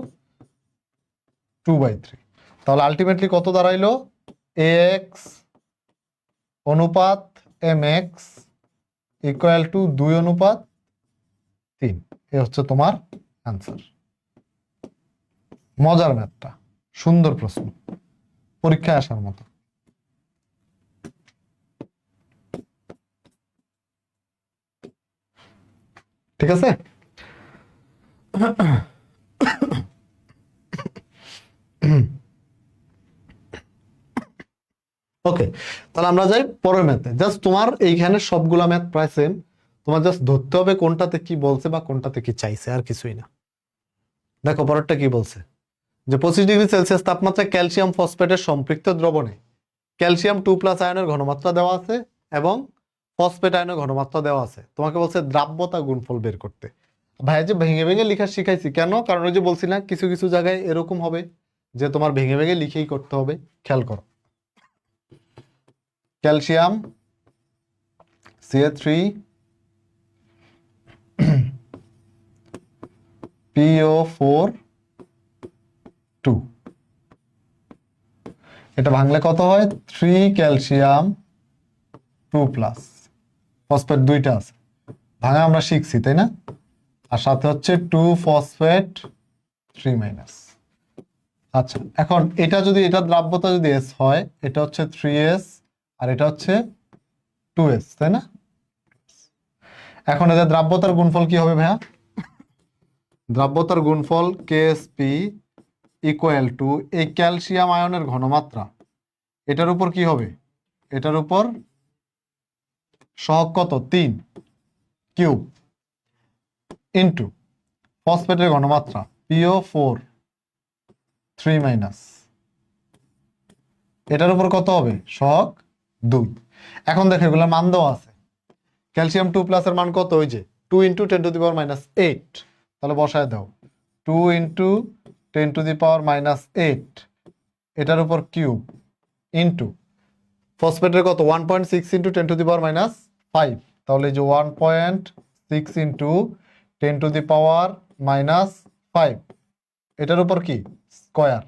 2/3। তাহলে আলটিমেটলি কত দাঁড়াইলো, ax অনুপাত mx ইকুয়াল টু 2:3। এ হচ্ছে তোমার অ্যান্সার। মজার ম্যাথটা, সুন্দর প্রশ্ন, পরীক্ষায় আসার মতো। ঠিক আছে। ওকে, তাহলে আমরা যাই পরের ম্যাথে। জাস্ট তোমার এইখানে সবগুলা ম্যাথ প্রায় সেম, তোমার জাস্ট ধরতে হবে কোনটাতে কি বলছে বা কোনটাতে কি চাইছে, আর কিছুই না। দেখো পরেরটা কি বলছে, যে 25°C তাপমাত্রায় ক্যালসিয়াম ফসফেটের সম্পৃক্ত দ্রবণে ক্যালসিয়াম 2+ আয়নের ঘনমাত্রা দেওয়া আছে এবং ফসফেট আয়নের ঘনমাত্রা দেওয়া আছে। তোমাকে বলছে দ্রাব্যতা গুণফল বের করতে। ভাই যে ভেঙে ভেঙে লেখা শিখাইছি কেন, কারণ ওই যে বলছি না কিছু কিছু জায়গায় এরকম হবে যে তোমার ভেঙে ভেঙে লিখেই করতে হবে। খেয়াল করো, ক্যালসিয়াম Ca3 PO4 2, এটা ভাঙলে কত হয়, 3 ক্যালসিয়াম 2+, ফসফেট দুইটা আছে, ভাঙা আমরা শিখছি তাই না। আর সাথে হচ্ছে 2 ফসফেট 3-। আচ্ছা, এখন এটা যদি, এটা দ্রাব্যতা যদি S হয়, এটা হচ্ছে 3S আর এটা হচ্ছে 2S, তাই না। এখন এদের দ্রাব্যতার গুণফল কি হবে ভাইয়া, দ্রাব্যতার গুণফল KSP ইকুয়াল টু এই ক্যালসিয়াম আয়নের ঘনমাত্রা, এটার উপর কি হবে, এটার উপর সহগ কত 3 কিউব ইন্টু ফসফেটের ঘনমাত্রা PO4 3-, এটার উপর কত হবে সহগ 2। এখন দেখো এগুলোর মান দেওয়া আছে, ক্যালসিয়াম 2+ এর মান কত, ওই যে 2 ইন্টু 10⁻⁸, তাহলে বসায় দাও 2 ইন্টু 10⁻⁸, এটার উপর কিউব ইন্টু ফসফেটের কত 1.6 ইন্টু 10⁻⁵, তাহলে এই যে 1.6 ইন্টু 10⁻⁵, এটার উপর কি স্কয়ার।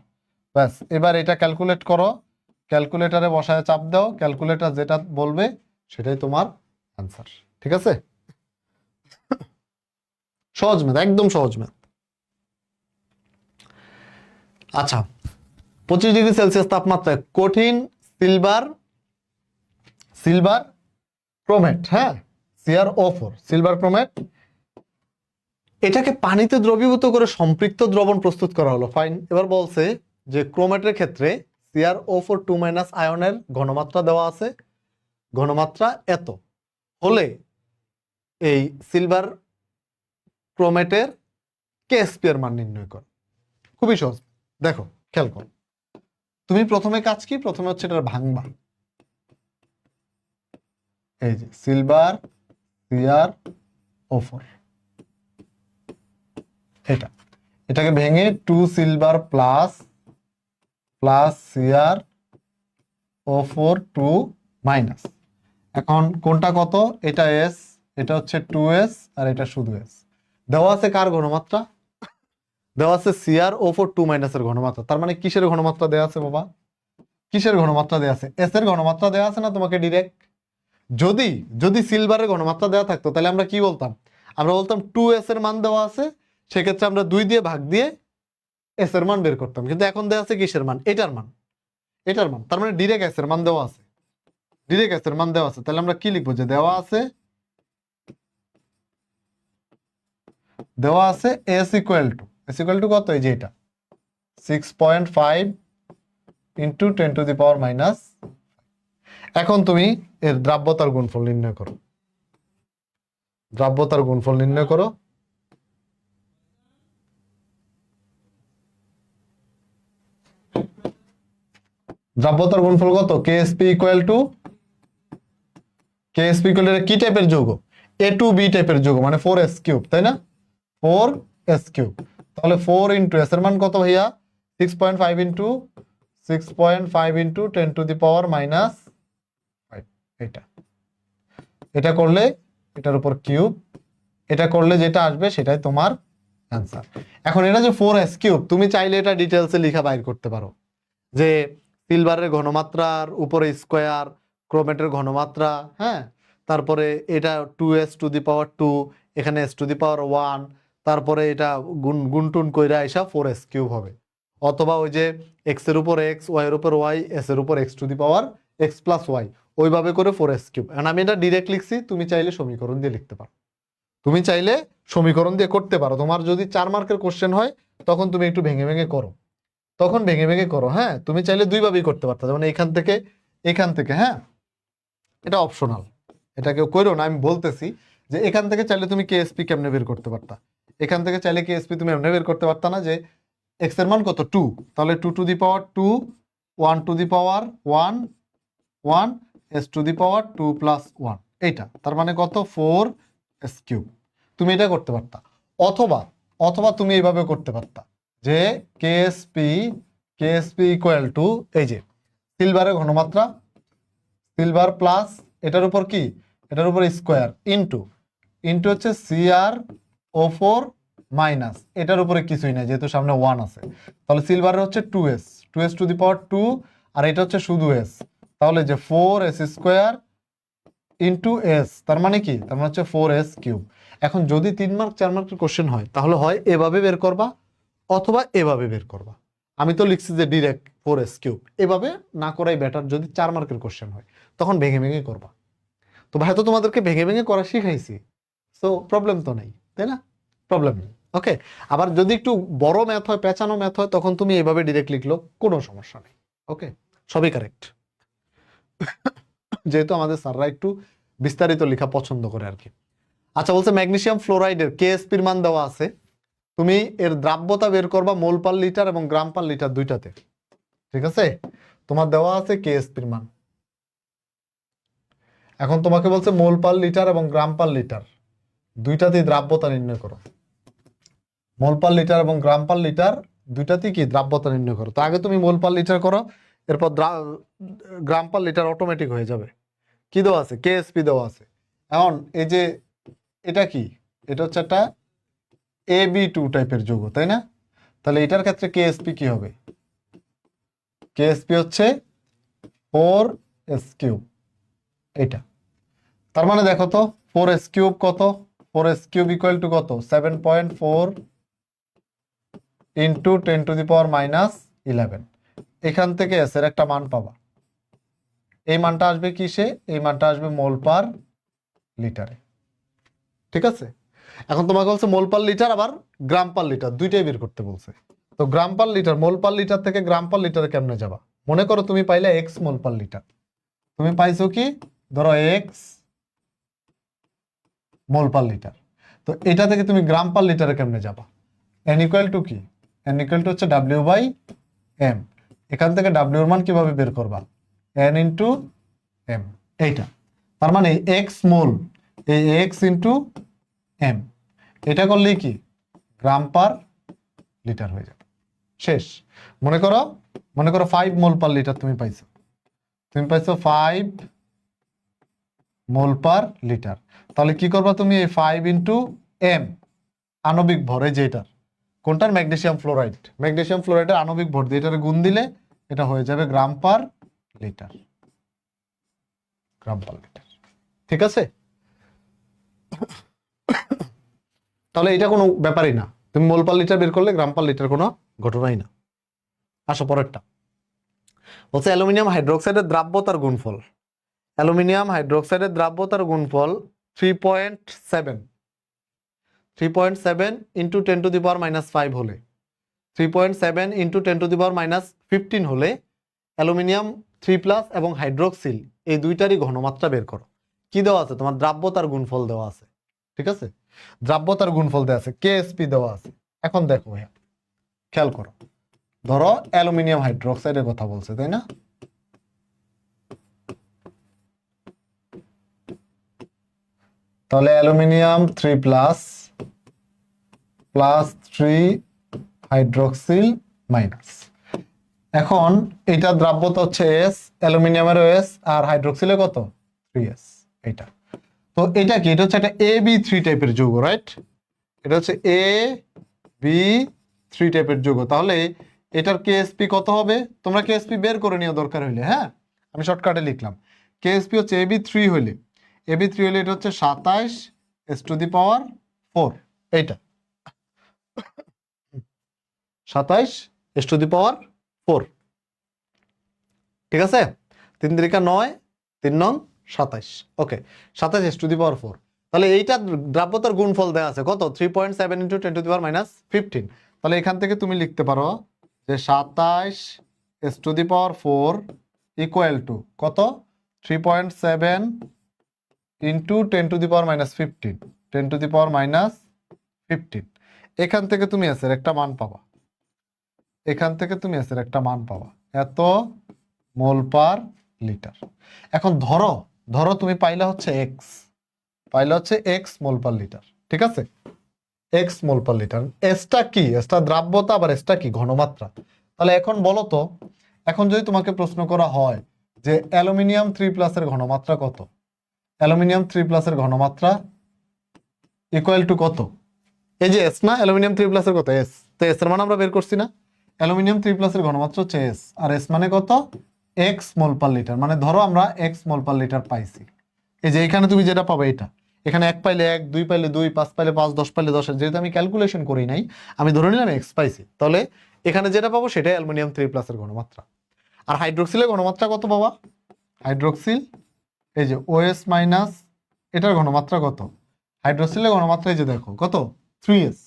ব্যাস, এবার এটা ক্যালকুলেট করো, ক্যালকুলেটরে বসায় চাপ দাও, ক্যালকুলেটর যেটা বলবে সেটাই তোমার অ্যান্সার। ঠিক আছে, সহজ ম্যাথ, একদম সহজ ম্যাথ। আচ্ছা, 25°C তাপমাত্রায় কঠিন সিলভার ক্রোমেট, হ্যাঁ CrO4 সিলভার ক্রোমেট, এটাকে পানিতে দ্রবীভূত করে সম্পৃক্ত দ্রবণ প্রস্তুত করা হলো। ফাইন, এবার বলছে যে ক্রোমেটের ক্ষেত্রে CrO4 2- আয়নের ঘনমাত্রা দেওয়া আছে, ঘনমাত্রা এত হলে এই সিলভার ক্রোমেটের KSP এর মান নির্ণয় কর। খুবই সহজ, দেখো খেয়াল করো, তুমি প্রথমে কাজ কি, প্রথমে হচ্ছে এটা ভাঙবা, এই যে সিলভার CrO4, এটাকে ভেঙে 2 সিলভার প্লাস CrO4 2 মাইনাস, এখন কোনটা কত, এটা এস, এটা হচ্ছে 2s, আর এটা শুধু এস। দেওয়া আছে কার ঘনমাত্রা, দেওয়া আছে CrO4 2 এর ঘনমাত্রা। তার মানে কিসের ঘনমাত্রা দেওয়া আছে বাবা, কিসের ঘনমাত্রা দেওয়া আছে, এস এর ঘনমাত্রা দেওয়া আছে না তোমাকে ডিরেক্ট। যদি যদি সিলভারের ঘনমাত্রা দেওয়া থাকতো তাহলে আমরা কি বলতাম, আমরা বলতাম 2s এর মান দেওয়া আছে, সেক্ষেত্রে আমরা 2 দিয়ে ভাগ দিয়ে এস এর মান বের করতাম। কিন্তু এখন দেওয়া আছে কিসের মান, এটার মান, এটার মান, তার মানে ডিরেক্ট এস এর মান দেওয়া আছে, ডিরেক্ট এস এর মান দেওয়া আছে। তাহলে আমরা কি লিখবো, যে দেওয়া আছে, দেওয়া আছে এস ইকুয়াল টু কত, এই যে এটা 6.5 ইন্টু 10⁻⁻। এখন তুমি এর দ্রাব্যতার গুণফল নির্ণয় করো, দ্রাব্যতার গুণফল নির্ণয় করো। দ্রাব্যতার গুণফল কত, কেএসপি ইকুয়াল টু কি টাইপের যৌগ, A2B টাইপের যৌগ, মানে 4s3, তাই না, 4s3। তাহলে 4 ইন্টু এস এর মান কত ভাইয়া, 6.5 ইন্টু 10⁻⁵ এটা, এটা করলে এটার উপর কিউব, এটা করলে যেটা আসবে সেটাই তোমার অ্যান্সার। এখন এটা যে 4s3, তুমি চাইলে এটা ডিটেলসে লিখা বাইর করতে পারো, যে সিলভারের ঘনমাত্রার উপরে স্কোয়ার, ক্রোমেটের ঘনমাত্রা, হ্যাঁ, তারপরে এটা 2s⁻², এখানে s⁻1, তারপরে এটা গুণটুন কইরা এসা 4s3 হবে। অথবা ওই যে এক্স এর উপর এক্স, ওয়াই এর উপর ওয়াই, এস এর উপর x⁻x+y, ওইভাবে করে 4s3। এখন আমি এটা ডিরেক্ট লিখছি, তুমি চাইলে সমীকরণ দিয়ে লিখতে পারো, তুমি চাইলে সমীকরণ দিয়ে করতে পারো। তোমার যদি 4 মার্কের কোশ্চেন হয় তখন তুমি একটু ভেঙে ভেঙে করো, তখন ভেঙে ভেঙে করো। হ্যাঁ, তুমি চাইলে দুইভাবেই করতে পারতো, যেমন এখান থেকে, হ্যাঁ, এটা অপশনাল, এটা কেউ করো না, আমি বলতেছি যে এখান থেকে চাইলে তুমি কেএসপি কেমনে বের করতে পারতা, এখান থেকে চাইলে কেএসপি তুমি এমনি বের করতে পারতা না, যে এক্স এর মান কত 2, তাহলে 2⁻2, 1⁻1, 1, s⁻2+1, এইটা তার মানে কত 4s3। তুমি এটা করতে পারতা, অথবা অথবা তুমি এইভাবে করতে পারতা, যে কেএসপি ইকুয়াল টু, এই যে সিলভারের ঘনমাত্রা, সিলভার প্লাস এটার উপর কি, এটার উপর স্কোয়ার, ইন্টু ইন্টু হচ্ছে CrO4 মাইনাস, এটার উপরে কিছুই নাই যেহেতু সামনে 1 আছে, তাহলে সিলভারের হচ্ছে 2s⁻2, আর এটা হচ্ছে শুধু এস, তাহলে যে 4s² ইন্টু এস, তার মানে কি, তার মানে হচ্ছে 4s3। এখন যদি 3 মার্ক 4 মার্কের কোশ্চেন হয় তাহলে হয় এভাবে বের করবা, অথবা এভাবে বের করবা। আমি তো লিখছি যে ডিরেক্ট 4s3, এভাবে না করাই বেটার। যদি 4 মার্কের কোশ্চেন হয় তখন ভেঙে ভেঙে করবা। তো ভাই তো তোমাদেরকে ভেঙে ভেঙে করা শিখাইছি, সো প্রবলেম তো নেই, তাই না, প্রবলেম নেই। ওকে, আবার যদি একটু বড় ম্যাথ হয়, পেঁচানো ম্যাথ হয়, তখন তুমি এভাবে ডিরেক্ট লিখলো, কোনো সমস্যা নেই। ওকে, সবই কারেক্ট, যেহেতু আমাদের স্যাররা একটু বিস্তারিত লেখা পছন্দ করে আর কি। আচ্ছা, বলছে ম্যাগনেসিয়াম ফ্লোরাইডের কেএসপির মান দেওয়া আছে, তুমি এর দ্রাব্যতা বের করবা মোল পার লিটার এবং গ্রাম পার লিটার দুইটাতে, ঠিক আছে, তোমার দেওয়া আছে কেএসপির মান। এখন তোমাকে বলছে মোল পার লিটার এবং গ্রাম পার লিটার দুইটাতেই দ্রাব্যতা নির্ণয় করো, মোল পার লিটার এবং গ্রাম পার লিটার দুইটাতেই কি দ্রাব্যতা নির্ণয় করো। তো আগে তুমি মোল পার লিটার করো, এরপর গ্রাম পার লিটার অটোমেটিক হয়ে যাবে। কি দেওয়া আছে, কেএসপি দেওয়া আছে। এখন এই যে এটা কি, এটা হচ্ছে একটা AB2 টাইপের যৌগ, তাই না, তাহলে এটার ক্ষেত্রে কেএসপি কি হবে, কেএসপি হচ্ছে 4s3, এটা। তার মানে দেখো তো 4s3 কত, 4s3 ইকুয়াল টু কত, 7.4 ইন্টু 10⁻⁻11। এখান থেকে এস এর একটা মান পাবা, এই মানটা আসবে কিসে, এই মানটা আসবে মোল পার লিটারে, ঠিক আছে। এখন তোমাকে বলছে মোল পার লিটার আবার গ্রাম পার লিটার দুইটাই বের করতে বলছে। তো গ্রাম পার লিটার, মোল পার লিটার থেকে গ্রাম পার লিটারে কেমনে যাবা, মনে করো তুমি পাইলে এক্স মোল পার লিটার, তুমি পাইছো কি, ধরো এক্স মোল পার লিটার, তো এটা থেকে তুমি গ্রাম পার লিটারে কেমনে যাবা, এন ইকুয়াল টু কি, এন ইকুয়াল টু হচ্ছে W/m, এখান থেকে W এর মান কিভাবে বের করবা, n ইন্টু এম, এইটা। তার মানে এক্স মোল, এই এক্স ইন্টু এম, এটা করলেই কি গ্রাম পার লিটার হয়ে যাবে, শেষ। মনে করো 5 মোল পার লিটার তুমি পাইছো 5 মোল পার লিটার। তাহলে কি করবা তুমি, এই 5 ইন্টু এম আণবিক ভর, এই যে এটার কোনটার, ম্যাগনেসিয়াম ফ্লোরাইড, ম্যাগনেসিয়াম ফ্লোরাইডের আণবিক ভর দিয়ে এটার গুণ দিলে এটা হয়ে যাবে গ্রাম পার লিটার, গ্রাম পার লিটার। ঠিক আছে, তাহলে এটা কোনো ব্যাপারই না, তুমি মোল পার লিটার বের করলে গ্রাম পার লিটার কোনো ঘটনাই না। আসো পরেরটা, বলছে অ্যালুমিনিয়াম হাইড্রোক্সাইডের দ্রাব্যতার গুণফল। অ্যালুমিনিয়াম হাইড্রোক্সাইডের দ্রাব্যতার গুণফল 3.7 ইন্টু 10⁻⁻5 হলে, 3.7 ইন্টু 10⁻⁻15 হলে অ্যালুমিনিয়াম 3+ এবং হাইড্রোক্সিল এই দুইটারই ঘনমাত্রা বের করো। কি দেওয়া আছে তোমার, দ্রাব্যতার গুণফল দেওয়া আছে। ঠিক আছে, দ্রাব্যতার গুণফল দেওয়া আছে, কেএসপি দেওয়া আছে। এখন দেখো ভাইয়া, খেয়াল করো, ধরো অ্যালুমিনিয়াম হাইড্রোক্সাইডের কথা বলছে, তাই না? তাহলে অ্যালুমিনিয়াম 3+ প্লাস 3 হাইড্রোক্সিল মাইনাস। এখন এটা দ্রাব্যতা হচ্ছে এস, অ্যালুমিনিয়ামেরও এস, আর হাইড্রোক্সিলে কত, 3s। এটা তো এটা কি, এটা হচ্ছে একটা AB3 টাইপের যৌগ, রাইট? এটা হচ্ছে AB3 টাইপের যৌগ। তাহলে এটার কেএসপি কত হবে, তোমরা কেএসপি বের করে নিও দরকার হইলে। হ্যাঁ, আমি শর্টকাটে লিখলাম, কেএসপি হচ্ছে AB3 হইলে, AB3 হইলে এটা হচ্ছে 27⁴ এইটা, 27⁴। ঠিক আছে, 3 3 9, 3 9 27। ওকে, 27⁴। তাহলে এইটা দ্রাব্যতার গুণফল দেওয়া আছে কত, 3.7 ইন্টু 10⁻⁻15। তাহলে এখান থেকে তুমি লিখতে পারো যে 27⁴ ইকুয়াল টু কত, 3.7 ইন্টু 10⁻⁻15, 10⁻⁻15। এখান থেকে তুমি এসের একটা মান পাবা, এখান থেকে তুমি এসের একটা মান পাবা, এত মোল পার লিটার। এখন ধরো ধরো তুমি পাইলা হচ্ছে এক্স, পাইলা হচ্ছে এক্স মোল পার লিটার। ঠিক আছে, এক্স মোল পার লিটার। এসটা কি, এসটা দ্রাব্যতা, আবার এসটা কি, ঘনমাত্রা। তাহলে এখন বলো তো, এখন যদি তোমাকে প্রশ্ন করা হয় যে অ্যালুমিনিয়াম 3+ এর ঘনমাত্রা কত, অ্যালুমিনিয়াম 3+ এর ঘনমাত্রা ইকুয়াল টু কত, এই যে এস না, অ্যালুমিনিয়াম 3+ এর কত, এস। তো এস এর মান আমরা বের করছি না, অ্যালুমিনিয়াম 3+ এর ঘনমাত্রা হচ্ছে এস, আর এস মানে কত, এক্স মোল পার লিটার। মানে ধরো আমরা এক্স মোল পার লিটার পাইছি, এই যে এখানে তুমি যেটা পাবে এটা, এখানে 1 পাইলে 1, 2 পাইলে 2, 5 পাইলে 5, 10 পাইলে 10, যেহেতু আমি ক্যালকুলেশন করি নাই, আমি ধরে নিলাম এক্স পাইছি, তাহলে এখানে যেটা পাবো সেটাই অ্যালুমিনিয়াম 3+ এর ঘনমাত্রা। আর হাইড্রোক্সিলের ঘনমাত্রা কত বাবা, হাইড্রোক্সিল এই যে OS মাইনাস, এটার ঘনমাত্রা কত, হাইড্রোক্সিলের ঘনমাত্রা এই যে দেখো কত, 3s।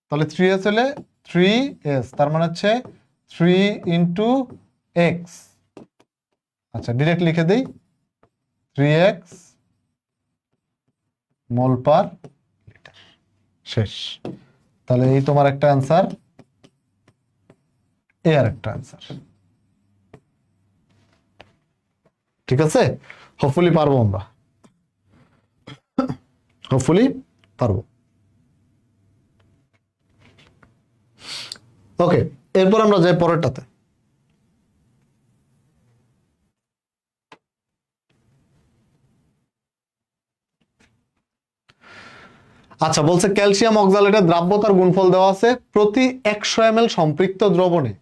তাহলে 3s হলে 3s, তার মানে হচ্ছে 3 ইন্টু এক্স। আচ্ছা, ডিরেক্ট লিখে দিই, 3x মোল পার লিটার। শেষ। তাহলে এই তোমার একটা অ্যান্সার, এ আর একটা অ্যান্সার। ঠিক আছে, হোপফুলি পারবো আমরা, হোপফুলি পারবো। ওকে, এরপর আমরা যাই পরেরটাতে। আচ্ছা, বলছে ক্যালসিয়াম অক্সালেটের দ্রাব্যতার গুণফল দেওয়া আছে, প্রতি 100 ml সম্পৃক্ত দ্রবণে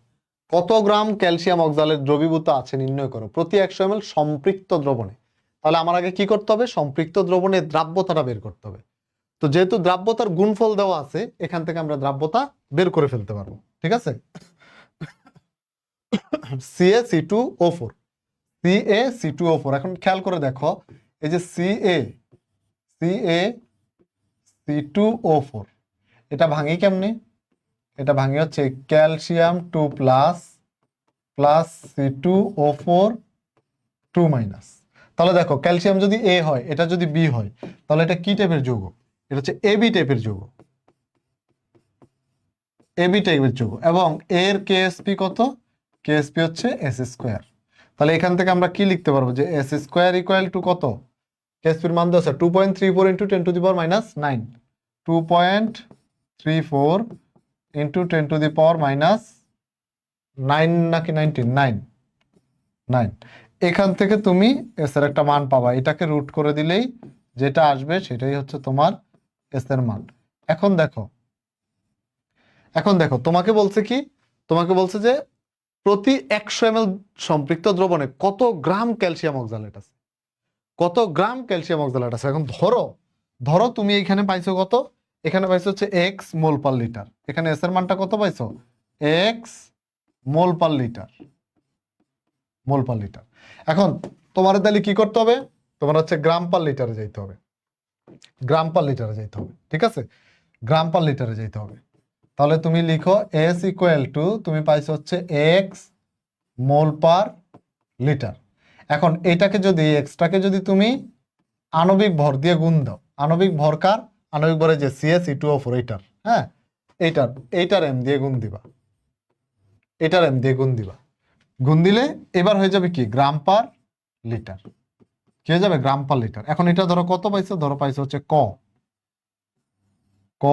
কত গ্রাম ক্যালসিয়াম অক্সালেট দ্রবীভূত আছে নির্ণয় করো, প্রতি 100 ml সম্পৃক্ত দ্রবণে। তাহলে আমার আগে কি করতে হবে, সম্পৃক্ত দ্রবণের দ্রাব্যতাটা বের করতে হবে। তো যেহেতু দ্রাব্যতার গুণফল দেওয়া আছে, এখান থেকে আমরা দ্রাব্যতা বের করে ফেলতে পারবো। ঠিক আছে, CaC2O4, CaC2O4। এখন খেয়াল করে দেখো, এই যে CaC2O4, এটা ভাঙি কেমনে, এটা ভাঙি হচ্ছে ক্যালসিয়াম 2+ প্লাস C2O4 2-। তাহলে দেখো, ক্যালসিয়াম যদি A হয়, এটা যদি B হয়, তাহলে এটা কি টাইপের যৌগ, এটা হচ্ছে AB টাইপের যৌগ, AB টাইপের যৌগ। এবং এর কেএসপি কত, কেএসপি হচ্ছে S²। তাহলে এখান থেকে আমরা কি লিখতে পারবো, যে S² ইকুয়াল টু কত, কেএসপির মান দেওয়া আছে 2.34 ইন্টু 10⁻⁹, 2.34 ইন্টু 10⁻⁹ নাকি 19, 9। এখান থেকে তুমি এস এর একটা মান পাবা, এটাকে রুট করে দিলেই যেটা আসবে সেটাই হচ্ছে তোমার এস এর মান। এখন দেখো, তোমাকে বলছে কি, তোমাকে বলছে যে প্রতি 100 ml সম্পৃক্ত দ্রবণে কত গ্রাম ক্যালসিয়াম অক্সালেট আছে, কত গ্রাম ক্যালসিয়াম অক্সালেট আছে। এখন ধরো, তুমি এখানে পাইছো কত, এখানে পাইছো হচ্ছে এক্স মোল পার লিটার, এখানে এস এর মানটা কত পাইছো, এক্স মোল per litre, mole per litre. এখন তোমার তাহলে কি করতে হবে, তোমার হচ্ছে গ্রাম পার লিটারে যাইতে হবে, গ্রাম পার লিটারে যাইতে হবে, ঠিক আছে, গ্রাম পার লিটারে যাইতে হবে। তাহলে তুমি লিখো এস ইকুয়াল টু, তুমি পাইছো হচ্ছে এক্স মোল পার লিটার। এখন এটাকে যদি, এক্সটাকে যদি তুমি আণবিক ভর দিয়ে গুণ দাও, আণবিক ভর কার, আণবিক ভরে যে CH2O4 এইটার, হ্যাঁ এইটার এম দিয়ে গুণ দিবা, এটার এম দিয়ে গুণ দিবা, গুণ দিলে এবার হয়ে যাবে কি গ্রাম পার লিটার, কি হয়ে যাবে গ্রাম পার লিটার। এখন এটা ধরো কত পাইছো, ধরো পাইছো হচ্ছে ক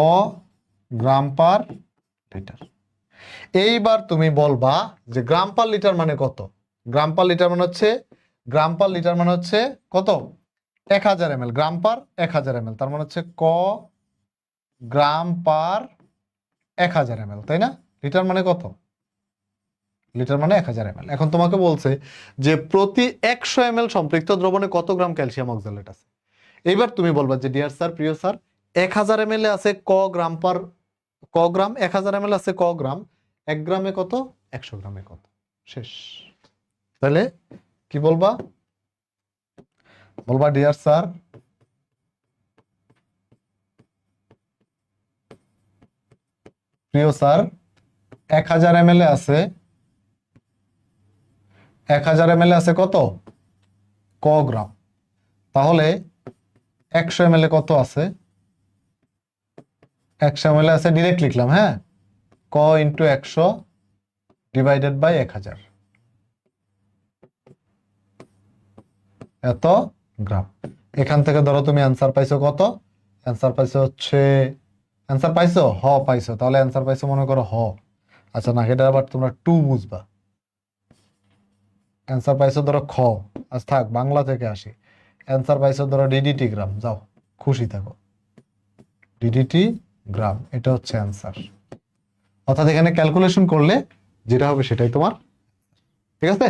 গ্রাম পার লিটার। এইবার তুমি বলবা যে গ্রাম পার লিটার মানে কত, গ্রাম পার লিটার মানে হচ্ছে, গ্রাম পার লিটার মানে হচ্ছে কত 1000 ml, গ্রাম পার 1000 ml, তার মানে হচ্ছে ক গ্রাম পার 1000 ml, তাই না? লিটার মানে কত, লিটার মানে 1000 ml। এখন তোমাকে বলছে যে প্রতি 100 ml সম্পৃক্ত দ্রবণে কত গ্রাম ক্যালসিয়াম অক্সালেট আছে। এইবার তুমি বলবা যে ডিয়ার স্যার, প্রিয় স্যার, 1000 ml এ আছে ক গ্রাম পার, ক গ্রাম, 1000 ml আছে ক গ্রাম, 1 গ্রামে কত, 100 গ্রামে কত, শেষ। তাহলে কি বলবা, বলবা ডিয়ার স্যার, প্রিয় স্যার, 1000 ml এ আছে, 1000 ml এ আছে কত, ক গ্রাম, তাহলে 100 ml এ কত আছে, 100 ml এ আছে, ডিরেক্ট লিখলাম, হ্যাঁ, ক ইন্টু 100 ডিভাইডেড বাই 1000, এত গ্রাম। এখান থেকে ধরো তুমি অ্যান্সার পাইছো কত, অ্যান্সার পাইছো হচ্ছে, অ্যান্সার পাইছো হ পাইছো, তাহলে অ্যান্সার পাইছো মনে করো হ, আচ্ছা না, এটা আবার তোমরা টু বুঝবা, অ্যান্সার পাইছো ধরো খ, আজ থাক বাংলা থেকে আসি, অ্যান্সার পাইছো ধরো ডিডিটি গ্রাম, যাও খুশি থাকো, ডিডিটি গ্রাম, এটা হচ্ছে অ্যান্সার। অর্থাৎ এখানে ক্যালকুলেশন করলে যেটা হবে সেটাই তোমার, ঠিক আছে,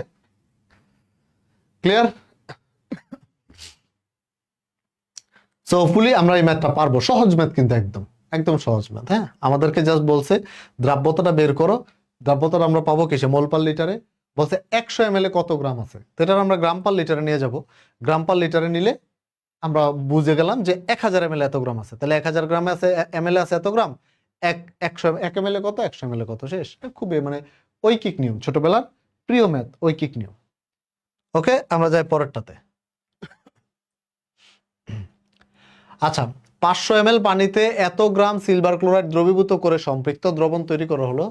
ক্লিয়ার? সো ফুলি আমরা এই ম্যাথটা পারবো, সহজ ম্যাথ কিন্তু একদম একদম সহজ ম্যাথ। হ্যাঁ, আমাদেরকে জাস্ট বলছে দ্রাব্যতাটা বের করো, দ্রাব্যতাটা আমরা পাবো কিসে, মোল পার লিটারে, বলছে 100 ml এ কত গ্রাম আছে, তো এটা আমরা গ্রাম পার লিটারে নিয়ে যাব, গ্রাম পার লিটারে নিলে আমরা বুঝে গেলাম যে 1000 ml এত গ্রাম আছে, তাহলে 1000 গ্রামে আছে, ml আছে এত গ্রাম, 1 ml কত, 100 ml কত, শেষ। খুবই মানে ঐকিক নিয়ম, ছোটবেলার প্রিয় ম্যাথ, ঐকিক নিয়ম। ওকে, আমরা যাই পরেরটাতে। আচ্ছা, 500 ml পানিতে এত গ্রাম সিলভার ক্লোরাইড দ্রবীভূত করে সম্পৃক্ত দ্রবণ তৈরি করা হলো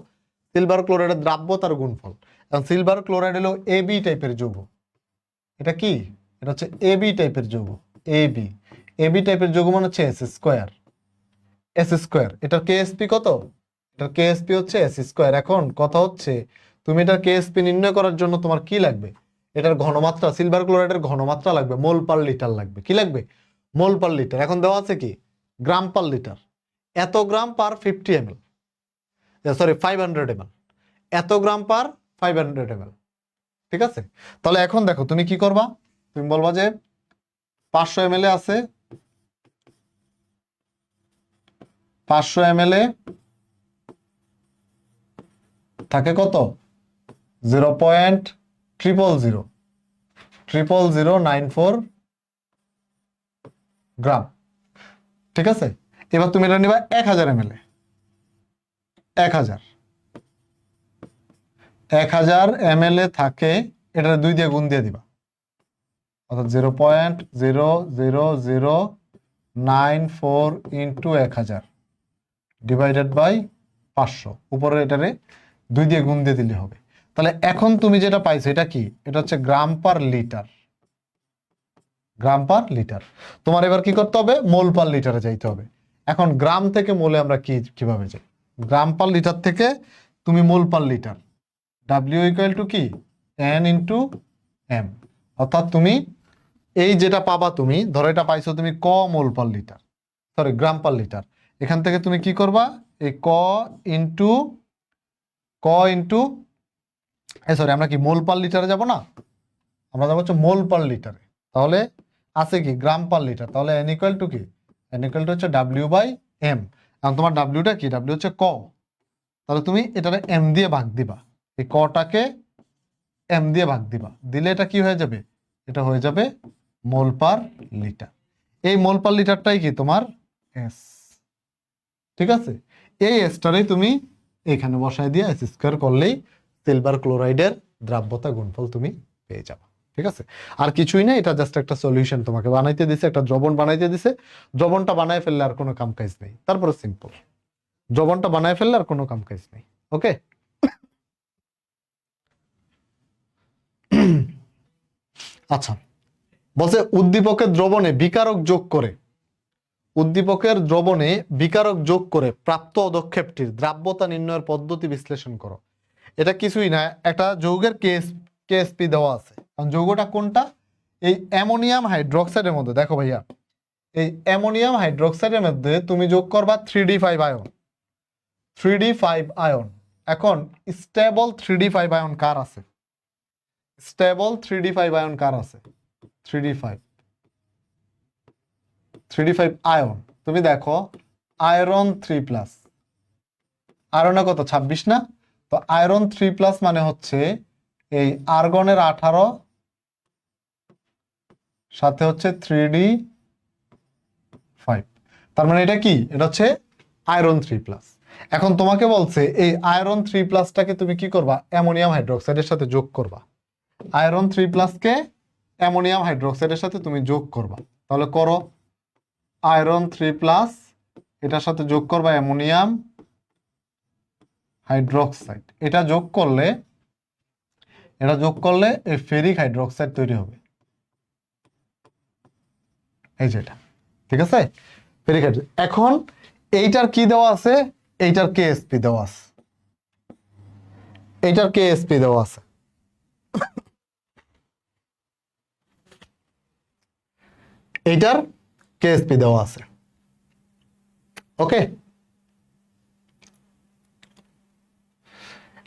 সিলভার ক্লোরাইডের দ্রাব্যতার গুণফল। এবং সিলভার ক্লোরাইড হলো এবি টাইপের যৌগ, এটা কি, এটা হচ্ছে এবি টাইপের যৌগ, এবি, এবি টাইপের যৌগ মানে হচ্ছে এস স্কোয়ার, এস স্কোয়ার, এটার কেএসপি কত, এটার কেএসপি হচ্ছে এস স্কোয়ার। এখন কথা হচ্ছে তুমি এটার কেএসপি নির্ণয় করার জন্য তোমার কি লাগবে, এটার ঘনমাত্রা, সিলভার ক্লোরাইডের ঘনমাত্রা লাগবে, মোল পার লিটার লাগবে, কি লাগবে, মোল পার লিটার। এখন দেওয়া আছে কি গ্রাম পার লিটার, এত গ্রাম পার 50 ml, সরি 500 ml, এত গ্রাম পার 500 ml, ঠিক আছে। তাহলে এখন দেখো তুমি কি করবা, তুমি বলবা যে 500 ml এ আছে, 500 ml এ থাকে কত 0.0000094 গ্রাম, ঠিক আছে। এবার তুমি এটা নিবা 1000 ml এ, 1000 ml এ থাকে, এটা 2 দিয়ে গুণ দিয়ে দিবা, অর্থাৎ 0.00094 ইন্টু 1000 ডিভাইডেড বাই 500, উপরে এটারে 2 দিয়ে গুণ দিয়ে দিলে হবে। তাহলে এখন তুমি যেটা পাইছো এটা কি, এটা হচ্ছে গ্রাম পার লিটার, গ্রাম পার লিটার। তোমার এবার কি করতে হবে, মোল পার লিটারে যাইতে হবে। এখন গ্রাম থেকে মোলে আমরা কিভাবে যাই, গ্রাম পার লিটার থেকে তুমি mole per litre, W equal to কি, এন ইন্টু এম, অর্থাৎ তুমি এই যেটা পাবা, তুমি ধরো এটা পাইছো তুমি ক মোল পার লিটার, সরি গ্রাম পার লিটার। এখান থেকে তুমি কি করবা, এই ইন্টু ইন্টু সরি আমরা কি মোল পার লিটারে যাব না, আমরা যাবো হচ্ছে মোল পার লিটারে। তাহলে আছে কি গ্রাম পার লিটার, তাহলে এন ইকুয়াল টু কি, এন ইকুয়াল টু হচ্ছে ডাব্লিউ বাই এম। এখন তোমার ডাব্লিউটা কি, ডাব্লিউ হচ্ছে ক, তাহলে তুমি এটারে এম দিয়ে ভাগ দিবা, এই কটাকে এম দিয়ে ভাগ দিবা, দিলে এটা কি হয়ে যাবে, এটা হয়ে যাবে মোল পার লিটার। এই মোল পার লিটারটাই কি তোমার এস, ঠিক আছে। এই এসটারে তুমি এখানে বসায় দিয়ে এস স্কোয়ার করলেই সিলভার ক্লোরাইডের দ্রাব্যতা গুণফল তুমি পেয়ে যাবে, ঠিক আছে। আর কিছুই না, এটা জাস্ট একটা সলিউশন তোমাকে বানাইতে দিছে, একটা দ্রবণ বানাইতে দিছে, দ্রবণটা বানায় ফেললে আর কোনো কাম কাজ নেই, তারপরে সিম্পল, দ্রবণটা বানায় ফেললে আর কোনো কাম কাজ নেই। ওকে, আচ্ছা বলছে উদ্দীপকের দ্রবণে বিকারক যোগ করে, উদ্দীপকের দ্রবণে বিকারক যোগ করে প্রাপ্ত অদক্ষেপটির দ্রাব্যতা নির্ণয়ের পদ্ধতি বিশ্লেষণ করো। এটা কিছুই না, একটা যৌগের কেএসপি দেওয়া আছে, কারণ যৌগটা কোনটা, এই অ্যামোনিয়াম হাইড্রোক্সাইডের মধ্যে দেখো ভাইয়া, এই অ্যামোনিয়াম হাইড্রোক্সাইডের মধ্যে তুমি যোগ করবা 3d5 আয়ন, 3d5 আয়ন। এখন স্টেবল 3d5 আয়ন কার আছে, স্টেবল 3d5 আয়ন কার আছে, 3d5 আয়ন, তুমি দেখো আয়রন 3+, আয়রনে কত 26 না, তো আয়রন 3+ মানে হচ্ছে এই আর্গনের 18 সাথে হচ্ছে 3d5, তার মানে এটা কি, এটা হচ্ছে আয়রন 3+। এখন তোমাকে বলছে এই আয়রন 3+টাকে তুমি কি করবা, অ্যামোনিয়াম হাইড্রোক্সাইডের সাথে যোগ করবা, আয়রন 3+কে অ্যামোনিয়াম হাইড্রোক্সাইডের সাথে তুমি যোগ করবা, তাহলে করো আয়রন 3+ এটার সাথে যোগ করবা অ্যামোনিয়াম হাইড্রোক্সাইড, এটা যোগ করলে এই ফেরিক হাইড্রোক্সাইড তৈরি হবে, এই যেটা, ঠিক আছে ফেরিক হাইড্রোক্সাইড। এখন এইটার কি দেওয়া আছে, এইটার কেএসপি দেওয়া আছে, এইটার কেএসপি দেওয়া আছে, এইটার কেএসপি দেওয়া আছে। ওকে,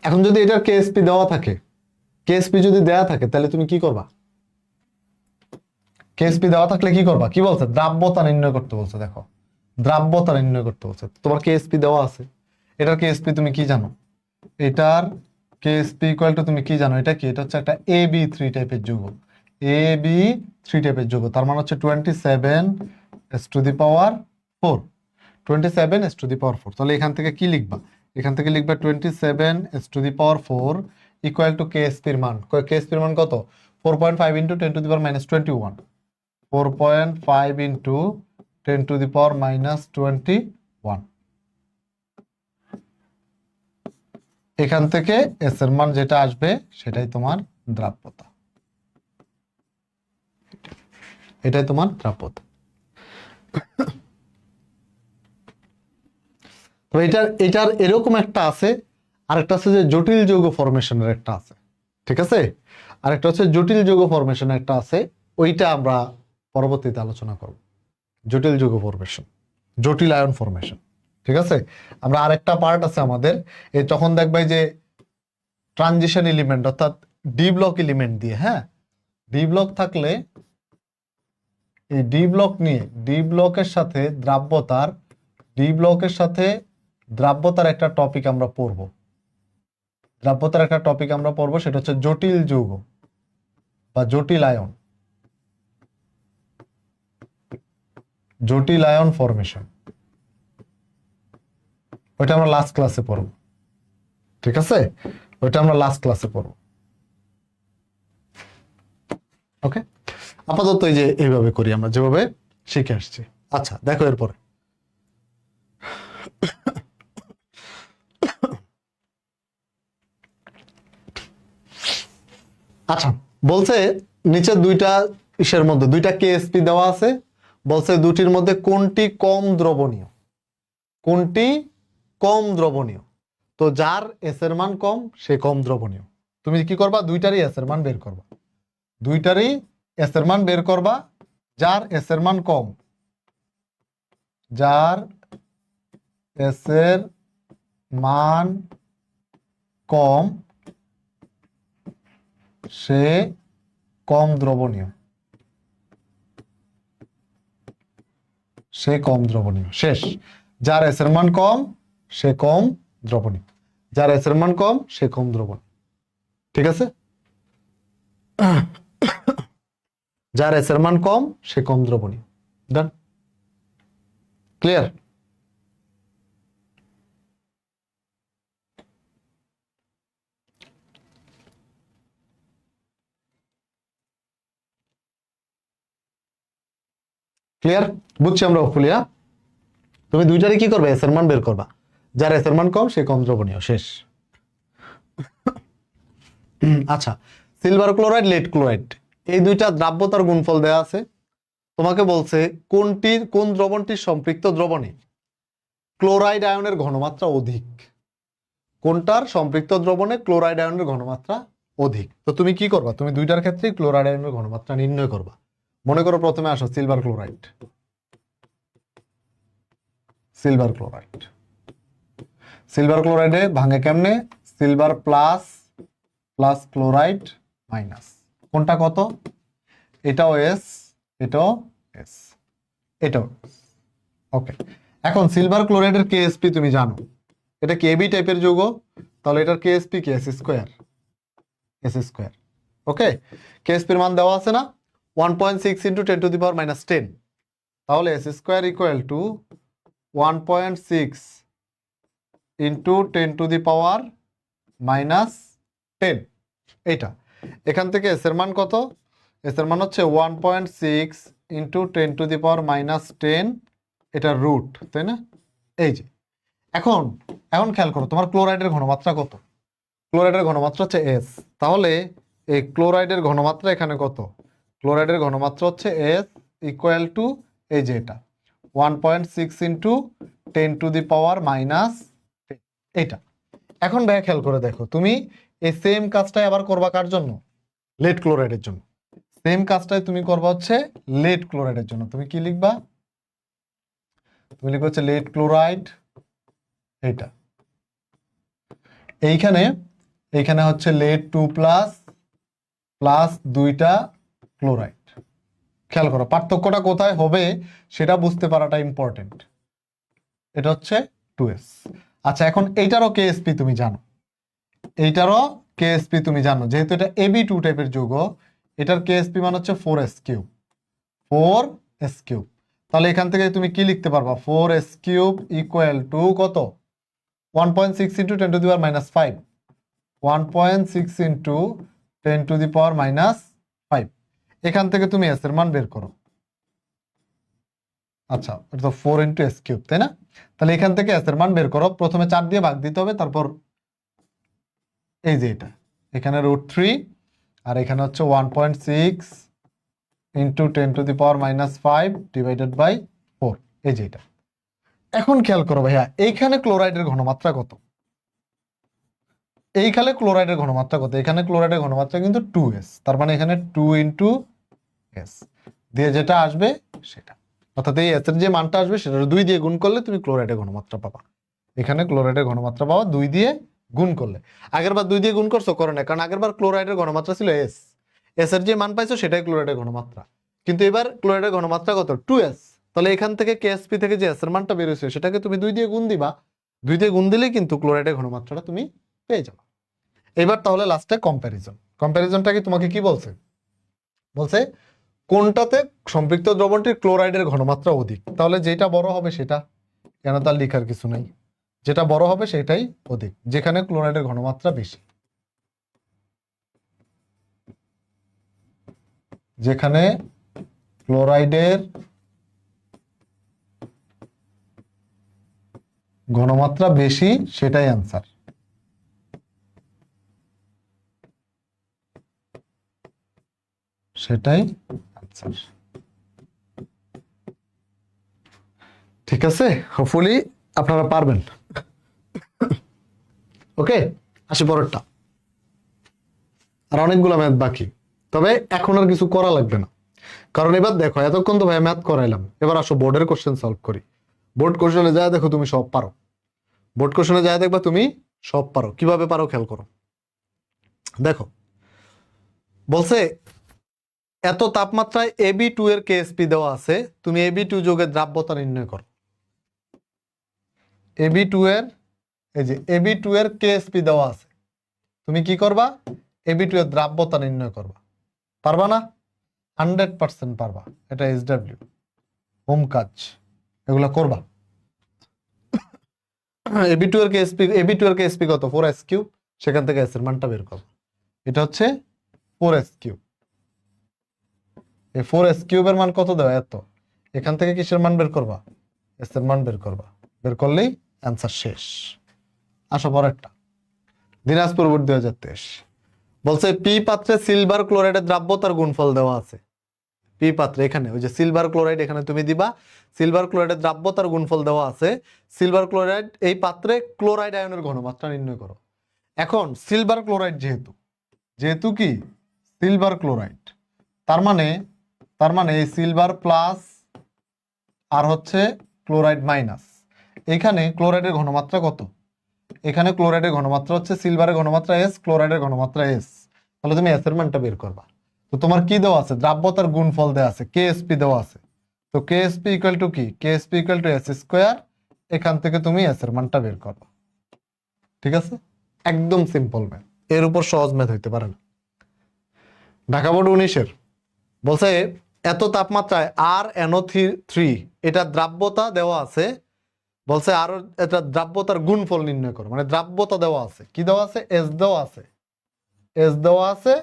এখন যদি এটার কেএসপি দেওয়া থাকে, কেএসপি যদি দেওয়া থাকে তাহলে তুমি কি করবা, কেএসপি দেওয়া থাকলে কি করবা, কি বলছে দ্রাব্যতা নির্ণয় করতে বলছে, দেখো দ্রাব্যতা নির্ণয় করতে বলছে, তোমার কেএসপি দেওয়া আছে, এটার কেএসপি তুমি কি জানো, এটার কেএসপি ইকুয়াল টু তুমি কি জানো, এটা কি, এটা হচ্ছে একটা AB3 টাইপের যৌগ, AB3 টাইপের যৌগ, তার মানে হচ্ছে 27s⁴, 27s⁴। তাহলে এখান থেকে কি লিখবা, এখান থেকে লিখবা 27s⁴ ইকুয়াল টু কেএসপির মান, কেএসপির মান কত, 4.5 ইন্টু 10⁻21, 4.5 ইন্টু 10⁻21, এখান থেকে এস এর মান যেটা আসবে সেটাই তোমার দ্রাব্যতা, এটাই তোমার দ্রাব্যতা। তো এটার এরকম একটা আছে, আরেকটা আছে যে জটিল যৌগ ফরমেশনের একটা আছে, ঠিক আছে, আরেকটা হচ্ছে জটিল যৌগ ফরমেশনের একটা আছে, ওইটা আমরা পরবর্তীতে আলোচনা করব, জটিল যৌগ ফরমেশন, জটিল আয়ন ফরমেশন, ঠিক আছে। আমরা আরেকটা পার্ট আছে আমাদের, এই তখন দেখবে যে ট্রানজিশন এলিমেন্ট অর্থাৎ ডি ব্লক এলিমেন্ট দিয়ে, হ্যাঁ ডি ব্লক থাকলে এই ডি ব্লক নিয়ে ডি ব্লকের সাথে দ্রাব্যতার একটা টপিক আমরা পড়বো, সেটা হচ্ছে জটিল যৌগ বা জটিল আয়ন ফরমেশন, ওইটা আমরা লাস্ট ক্লাসে পড়বো, ঠিক আছে, ওইটা আমরা লাস্ট ক্লাসে পড়বো। ওকে, আপাতত এই যে এইভাবে করি আমরা, যেভাবে শিখে আসছি। আচ্ছা দেখো এরপরে, আচ্ছা বলছে নিচে দুইটা ইসের মধ্যে দুইটা কেএসপি দেওয়া আছে, বলছে দুটির মধ্যে কোনটি কম দ্রবণীয়, কোনটি কম দ্রবণীয়, তো যার এস এর মান কম সে কম দ্রবণীয়, তুমি কি করবা দুইটারই এস এর মান বের করবা, দুইটারই এস এর মান বের করবা, যার এস এর মান কম, যার এস এর মান কম সে কম দ্রবণীয়, সে কম দ্রবণীয়। শেষ। যার এস এর মান কম সে কম দ্রবণীয়, যার এস এর মান কম সে কম দ্রবণীয়। ঠিক আছে, যার এস এর মান কম সে কম দ্রবণীয়। ডান, ক্লিয়ার? ক্লিয়ার, বুঝছি আমরা ফুলিয়া। তুমি দুইটারই কি করবে, এস এর মান বের করবা, যার এস এর মান কম সে কম দ্রবণীয়। শেষ। আচ্ছা, সিলভার ক্লোরাইড, লেড ক্লোরাইড, এই দুইটা দ্রাব্যতার গুণফল দেয়া আছে। তোমাকে বলছে কোন দ্রবণটির সম্পৃক্ত দ্রবণে ক্লোরাইড আয়নের ঘনমাত্রা অধিক, কোনটার সম্পৃক্ত দ্রবণে ক্লোরাইড আয়নের ঘনমাত্রা অধিক। তো তুমি কি করবা, তুমি দুইটার ক্ষেত্রেই ক্লোরাইড আয়নের ঘনমাত্রা নির্ণয় করবা। মনে করো প্রথমে আসো silver chloride, silver chloride, silver ক্লোরাইডে ভাঙে কেমনে, silver plus plus chloride minus, কোনটা কত, এটাও এস, এটাও এস, এটাও। ওকে, এখন সিলভার ক্লোরাইডের কেএসপি তুমি জানো, এটা কেবি টাইপের যৌগ, তাহলে এটার কেএসপি কি, এস স্কোয়ার, এস স্কোয়ার। ওকে, কেএসপির মান দেওয়া আছে না, 1.6 into 10 to the power minus 10, তাহলে S square equal to 1.6 into 10 to the power minus 10, এইটা। এখান থেকে এস এর মান কত, এস এর মান হচ্ছে 1.6 into 10 to the power minus 10, এটা রুট, তাই না? এই যে এখন এখন খেয়াল করো তোমার ক্লোরাইডের ঘনমাত্রা কত, ক্লোরাইডের ঘনমাত্রা হচ্ছে এস, তাহলে এই ক্লোরাইডের ঘনমাত্রা এখানে কত, ক্লোরাইডের ঘনমাত্রা হচ্ছে এস ইকুয়াল টু এই যে এটা 1.6 into 10 to the power minus 10, এইটা। এখন ভাইয়া খেয়াল করে দেখো, তুমি এই সেম কাজটাই আবার করবা কার জন্য, লেড ক্লোরাইডের জন্য। সেম কাজটাই তুমি করবা হচ্ছে লেড ক্লোরাইডের জন্য। তুমি কি লিখবা, তুমি লিখবা হচ্ছে লেড ক্লোরাইড, এইটা এইখানে, এইখানে হচ্ছে লেড 2 প্লাস প্লাস দুইটা ক্লোরাইড। খেয়াল করো পার্থক্যটা কোথায় হবে সেটা বুঝতে পারাটা ইম্পর্টেন্ট। এটা হচ্ছে 2s। আচ্ছা, এখন এইটারও কেএসপি তুমি জানো, এইটারও কেএসপি তুমি জানো, যেহেতু এটা AB2 টাইপের যৌগ, এটার কেএসপি মান হচ্ছে 4s কিউব, 4s কিউব। তাহলে এখান থেকে তুমি কি লিখতে পারবা, 4s কিউব ইকুয়াল টু কত, 1.6 into 10 to the power minus 5, 1.6 into 10 to the power minus 5। এখান থেকে তুমি এস এর মান বের করো। আচ্ছা, এটা তো 4 ইন্টু এস কিউব, তাই না? তাহলে এখান থেকে এস এর মান বের করো, প্রথমে 4 দিয়ে ভাগ দিতে হবে, তারপর এই যে এটা, এখানে √3, আর এখানে হচ্ছে 1.6 into 10 to the power minus 5 divided by 4, এই যে এটা। এখন খেয়াল করো ভাইয়া, এইখানে ক্লোরাইডের ঘনমাত্রা কত, এইখানে ক্লোরাইডের ঘনমাত্রা কত, এখানে ক্লোরাইডের ঘনমাত্রা কিন্তু 2s, তার মানে এখানে 2 ইন্টু এস দিয়ে যেটা আসবে সেটা, অর্থাৎ এই এস এর যে মানটা আসবে সেটা 2 দিয়ে গুণ করলে তুমি ক্লোরাইডের ঘনমাত্রা পাবা। এখানে ক্লোরাইডের ঘনমাত্রা পাবা 2 দিয়ে গুণ করলে। আগের বার 2 দিয়ে গুণ করছো, করো না, কারণ আগের বার ক্লোরাইডের ঘনমাত্রা ছিল এস, এস এর যে মান পাইছো সেটাই ক্লোরাইডের ঘনমাত্রা, কিন্তু এবার ক্লোরাইডের ঘনমাত্রা কত, 2s। তাহলে এখান থেকে কেএসপি থেকে যে এস এর মানটা বের হয়েছে সেটাকে তুমি 2 দিয়ে গুণ দিবা, 2 দিয়ে গুণ দিলেই কিন্তু ক্লোরাইডের ঘনমাত্রাটা তুমি পেয়ে যাবে। এবার তাহলে লাস্টে কম্প্যারিজন, কম্প্যারিজনটা কি তোমাকে কি বলছে, বলছে কোনটাতে সম্পৃক্ত দ্রবণটির ক্লোরাইডের ঘনমাত্রা অধিক, তাহলে যেটা বড় হবে সেটা, কেন তার লেখার কিছু নাই, যেটা বড় হবে সেটাই অধিক, যেখানে ক্লোরাইডের ঘনমাত্রা বেশি, যেখানে ক্লোরাইডের ঘনমাত্রা বেশি সেটাই অ্যান্সার। সেটাই আনসার। ঠিক আছে, হোপফুলি আপনারা পারবেন। ওকে, আসি পরেরটা, আর অনেকগুলো ম্যাথ বাকি। তবে এখন আর কিছু করা লাগবে না, কারণ এবার দেখো এতক্ষণ তো ভাই ম্যাথ করাইলাম, এবার আসো বোর্ডের কোশ্চেন সলভ করি। বোর্ড কোশ্চেনে যায় দেখো তুমি সব পারো, বোর্ড কোশ্চেনে যায় দেখবা তুমি সব পারো। কিভাবে পারো খেয়াল করো। দেখো বলছে এত তাপমাত্রায় Ab2 এর কেএসপি দেওয়া আছে, তুমি Ab2 যোগের দ্রাব্যতা নির্ণয় করো। Ab2 এর এই যে Ab2 এর কেএসপি দেওয়া আছে, তুমি কি করবা? Ab2 এর দ্রাব্যতা নির্ণয় করবা। পারবা না? 100% পারবা। এটা SW হোম কাজ, এগুলো করবা। Ab2 এর Ab2 এর কেএসপি কত? 4s3, সেখান থেকে s এর মানটা বের করো। এটা হচ্ছে 4s3। এই 4s3 এর মান কত দেওয়া? এত। এখান থেকে কিসের মান বের করবা? s এর মান বের করবা। বের করলেই অ্যান্সার শেষ। আসো পরেরটা। দিনাজপুর বোর্ড 2023 বলছে পি পাত্রে সিলভার ক্লোরাইডের দ্রাব্যতার গুণফল দেওয়া আছে। পি পাত্রে এখানে ওই যে সিলভার ক্লোরাইড এখানে তুমি দিবা, সিলভার ক্লোরাইডের দ্রাব্যতার গুণফল দেওয়া আছে। সিলভার ক্লোরাইড এই পাত্রে ক্লোরাইড আয়নের ঘনমাত্রা নির্ণয় করো। এখন সিলভার ক্লোরাইড যেহেতু কি সিলভার ক্লোরাইড, তার মানে এই সিলভার প্লাস আর হচ্ছে ক্লোরাইড মাইনাস, এখানে ক্লোরাইডের ঘনমাত্রা কত? এখানে ক্লোরাইডের ঘনমাত্রা হচ্ছে সিলভারের ঘনমাত্রা S, ক্লোরাইডের ঘনমাত্রা S, তাহলে তুমি S এর মানটা বের করবা। তো তোমার কি দেওয়া আছে? দ্রাব্যতার গুণফল দেওয়া আছে, KSP দেওয়া আছে। তো KSP ইকুয়াল টু কি? KSP equal to S square. এখান থেকে তুমি S এর মানটা বের করবা। ঠিক আছে, একদম সিম্পল ম্যাথ, এর উপর সহজ ম্যাথ হইতে পারে না। ঢাকা বোর্ড 19-এর বলছে এত তাপমাত্রায় RnO3 এটা দ্রাব্যতা দেওয়া আছে। বলছে আরো এটা দ্রাব্যতার গুণফল নির্ণয় করো, মানে দ্রাব্যতা দেওয়া আছে, কি দেওয়া আছে? S দেওয়া আছে, S দেওয়া আছে,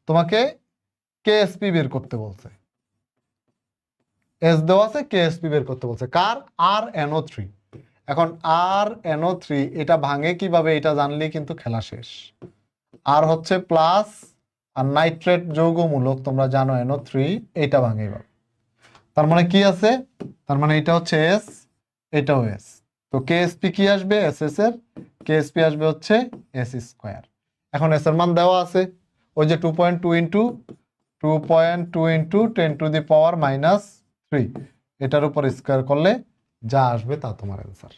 তোমাকে KSP বের করতে বলছে। S দেওয়া আছে, KSP বের করতে বলছে। কার? RnO3। এখন RnO3 এটা ভাঙে কিভাবে এটা জানলেই কিন্তু খেলা শেষ। আর হচ্ছে প্লাস, আর নাইট্রেট যৌগমূলক তোমরা জানো NO3, এটা ভাঙে এভাবে। তার মানে কি আছে? তার মানে এটা হচ্ছে S, এটাও S। তো KSP কি আসবে? SS এর KSP আসবে হচ্ছে S স্কয়ার। এখন S এর মান দেওয়া আছে, ওই যে 2.2 ইন্টু 10 টু দি পাওয়ার -3, এটার উপর স্কয়ার করলে যা আসবে তা তোমার অ্যান্সার।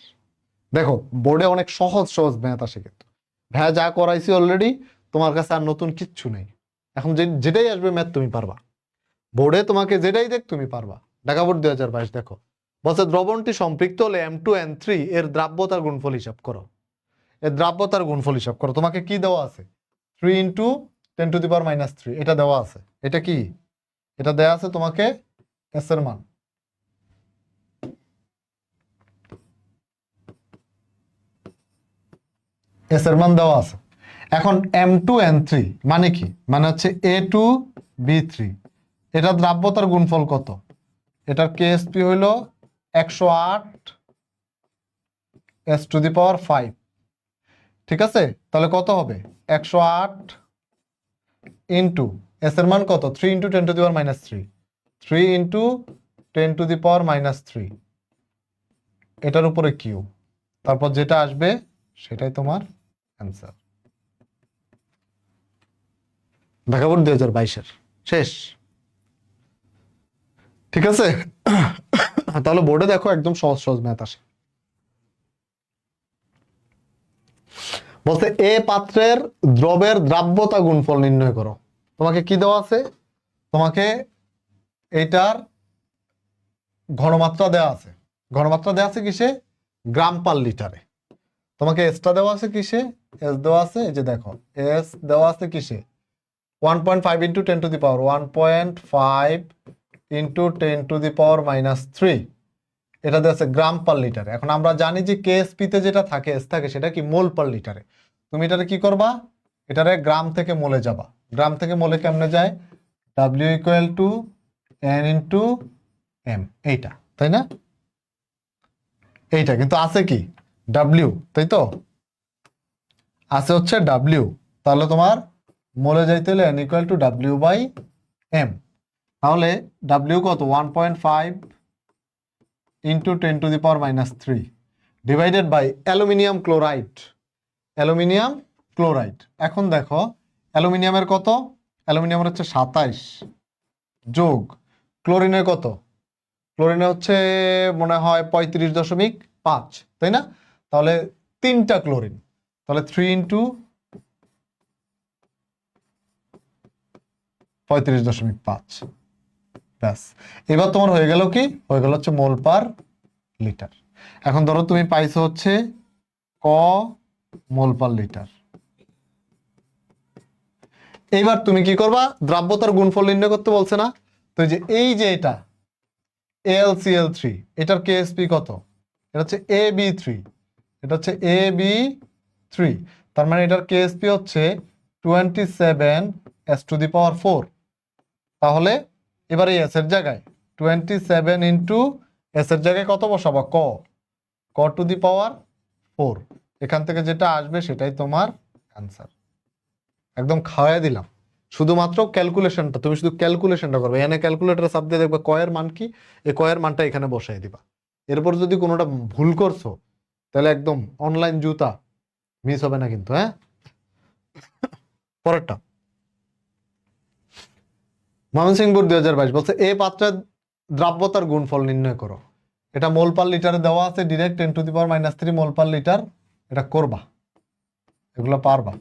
দেখো বোর্ডে অনেক সহজ সহজ ম্যাথ আসে, কিন্তু ভাইয়া যা করাইছি অলরেডি, তোমার কাছে আর নতুন কিচ্ছু নেই। এখন যেটাই আসবে ম্যাথ তুমি পারবা, বোর্ডে তোমাকে যেটাই দেখ তুমি পারবা। ঢাকা বোর্ড 2022 দেখো বলছে দ্রবণটি সম্পৃক্ত হলে M2N3 এর দ্রাব্যতার গুণফল হিসাব করো। এর দ্রাব্যতার গুণফল হিসাব করো। তোমাকে কি দেওয়া আছে? 3 ইন্টু 10 টু দি পাওয়ার -3, এটা দেওয়া আছে। এটা কি? এটা দেওয়া আছে তোমাকে S এর মান। S এর মান দেওয়া আছে। এখন M2N3 মানে কি? মানে হচ্ছে A2B3, এটা দ্রাব্যতার গুণফল কত? এটার KSP হইল 108 S টু দি পাওয়ার 5। ঠিক আছে, তাহলে কত হবে? 108 ইন্টু S এর মান কত? 3 into 10 to the power -3, 3 into 10 to the power -3, এটার উপরে কিউ, তারপর যেটা আসবে সেটাই তোমার অ্যান্সার। ঢাকা বোর্ড 2022-এর শেষ। ঠিক আছে, তাহলে বোর্ডে দেখো একদম সহজ সহজ ম্যাথ আসে। বলতে এ পাত্রের দ্রবের দ্রাব্যতা গুণফল নির্ণয় করো। তোমাকে কি দেওয়া আছে? তোমাকে এইটার ঘনমাত্রা দেওয়া আছে। ঘনমাত্রা দেওয়া আছে কিসে? গ্রাম পার লিটারে। তোমাকে এসটা দেওয়া আছে কিসে? এস দেওয়া আছে, এই যে দেখো এস দেওয়া আছে কিসে? 1.5 into 10 to the power 1.5 into 10 to the power -3, এটা দেওয়া আছে গ্রাম পার লিটারে। এখন আমরা জানি যে KSP তে যেটা থাকে এস থাকে সেটা কি? মোল পার লিটারে। তুমি এটারে কি করবা? এটারে গ্রাম থেকে মোলে যাবা। গ্রাম থেকে মোলে কেমনে যায়? W equal to N into M, এইটা, তাই না? এইটা কিন্তু আছে কি? W, তাই তো? আছে হচ্ছে W, তাহলে তোমার মোলে যাইতে হলে N equal to W by M। তাহলে W কত? 1.5 into 10 to the power -3 divided by aluminium chloride. Aluminium chloride, এখন দেখো অ্যালুমিনিয়ামের কত? অ্যালুমিনিয়ামের হচ্ছে 27 যোগ ক্লোরিনের কত, ক্লোরিনে হচ্ছে মনে হয় 35.5, তাই না? তাহলে 3টা ক্লোরিন, তাহলে 3 ইন্টু 35.5, ব্যাস। এবার তোমার হয়ে গেল কি, হয়ে গেল হচ্ছে মোল পার লিটার। এখন ধরো তুমি পাইছো হচ্ছে ক মোল পার লিটার। এইবার তুমি কি করবা, দ্রাব্যতার গুণফল নির্ণয় করতে বলছে না? তো এই যে এটা AlCl3, এটার কেএসপি কত? এটা হচ্ছে AB3, এটা হচ্ছে AB3, তার মানে এটার কেএসপি হচ্ছে 27 s⁴। তাহলে এবার এই এস এর জায়গায় 27 ইন্টু এস এর জায়গায় কত বসাবা, ক⁴ এখান থেকে যেটা আসবে সেটাই তোমার অ্যান্সার। একদম খাওয়াই দিলাম। শুধুমাত্র ক্যালকুলেশনটা, তুমি শুধু ক্যালকুলেশনটা করবে, এখানে ক্যালকুলেটর চাপ দিয়ে দেখবে কয়ের মান কি, এই কয়ের মানটা এখানে বসাই দিবা। এরপর যদি কোনোটা ভুল করছো তাহলে একদম অনলাইন জুতা, মিস হবে না কিন্তু, হ্যাঁ। পরেরটা ময়মনসিংহ বোর্ড 2022 বলছে এ পাত্রের দ্রাব্যতার গুণফল নির্ণয় করো। এটা মোল পার লিটারে দেওয়া আছে, ডিরেক্ট 10⁻³ মোল পার লিটার। এটা করবা, এগুলো পারবা।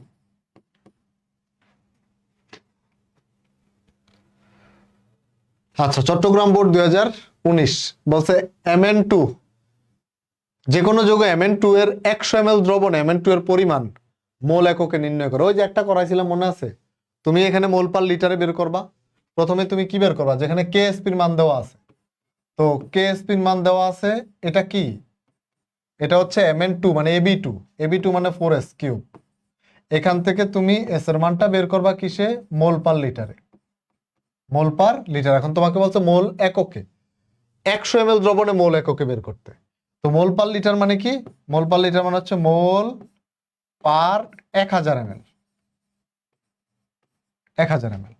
আচ্ছা, চট্টগ্রাম বোর্ড 2019 বলছে Mn2, যে কোনো যৌগ Mn2 এর 100 ml দ্রবণ Mn2 এর পরিমাণ মোল এককে নির্ণয় করো। ওই যে একটা করাইছিলাম মনে আছে, তুমি এখানে মোল পার লিটারে বের করবা। প্রথমে তুমি কি বের করবা, যেখানে কেএসপির মান দেওয়া আছে, তো কেএসপির মান দেওয়া আছে, এটা কি, এটা হচ্ছে Mn2 মানে AB2 মানে 4s³। এখান থেকে তুমি এস এর মানটা বের করবা কিসে, মোল পার লিটারে, মোল পার লিটার। এখন তোমাকে বলছে মোল এককে, 100 ml দ্রবণে মোল এককে বের করতে। তো মোল পার লিটার মানে কি, মোল পার লিটার মানে হচ্ছে মোল পার 1000 ml, 1000 ml।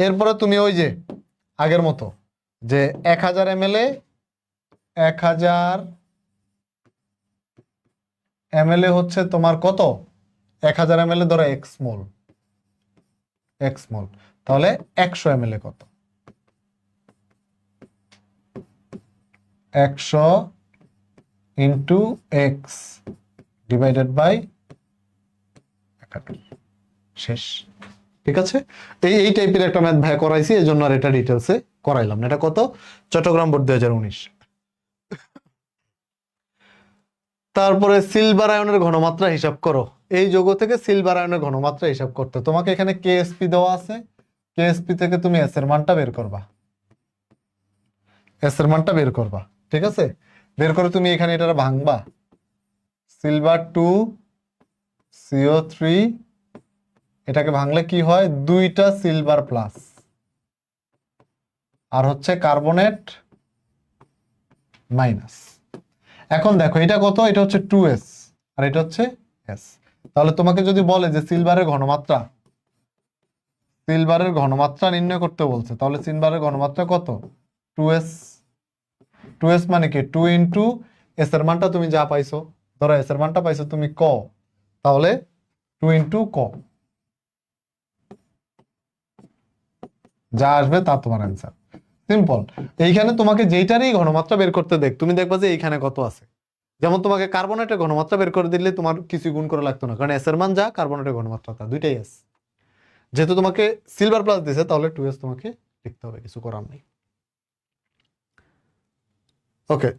এরপরে তুমি ওই যে আগের মতো যে 1000 ml এ 1000 ml হচ্ছে তোমার কত, 1000 ml ধরো x মোল, তাহলে 100 ml কত, 100 ইন্টু এক্স ডিভাইডেড বাই 1000, শেষ। ঠিক আছে, এই টাইপের একটা ম্যাথ ভাই করাইছি, এই জন্য আর এটা ডিটেলসে করাইলাম না। এটা কত, চট্টগ্রাম বোর্ড 2019। তারপরে সিলভার আয়নের ঘনমাত্রা হিসাব করো। এই যৌগ থেকে সিলভার আয়নের ঘনমাত্রা হিসাব করতে তোমাকে এখানে কেএসপি দেওয়া আছে, কেএসপি থেকে তুমি এস এর মানটা বের করবা, এস এর মানটা বের করবা। ঠিক আছে, বের করে তুমি এখানে এটা ভাঙবা, সিলভার 2 CO3, এটাকে ভাঙলে কি হয়, 2টা সিলভার প্লাস, আর হচ্ছে কার্বনেট মাইনাস। এখন দেখো এটা কত, এটা হচ্ছে 2s আর এটা হচ্ছে s। তাহলে তোমাকে যদি বলে যে সিলভারের ঘনমাত্রা নির্ণয় করতে বলছে, তাহলে সিলভারের ঘনমাত্রা কত, 2s। 2s মানে কি, 2 ইন্টু এস এর মানটা তুমি যা পাইছো, ধরো এস এর মানটা পাইছো তুমি তাহলে 2 ইন্টু যা আসবে তা তোমার অ্যান্সার। সিম্পল। এইখানে তোমাকে যেইটারই ঘনমাত্রা বের করতে তুমি দেখবা যে এইখানে কত আছে। যেমন তোমাকে কার্বনেটের ঘনমাত্রা বের করে দিলে তোমার কিছু গুণ করা লাগতো না, কারণ এস এর মান যা, কার্বনেটের ঘনমাত্রা তা, দুইটাই এস। যেহেতু তোমাকে সিলভার প্লাস দিছে, তাহলে 2s তোমাকে লিখতে হবে, কিছু করার নেই। ওকে,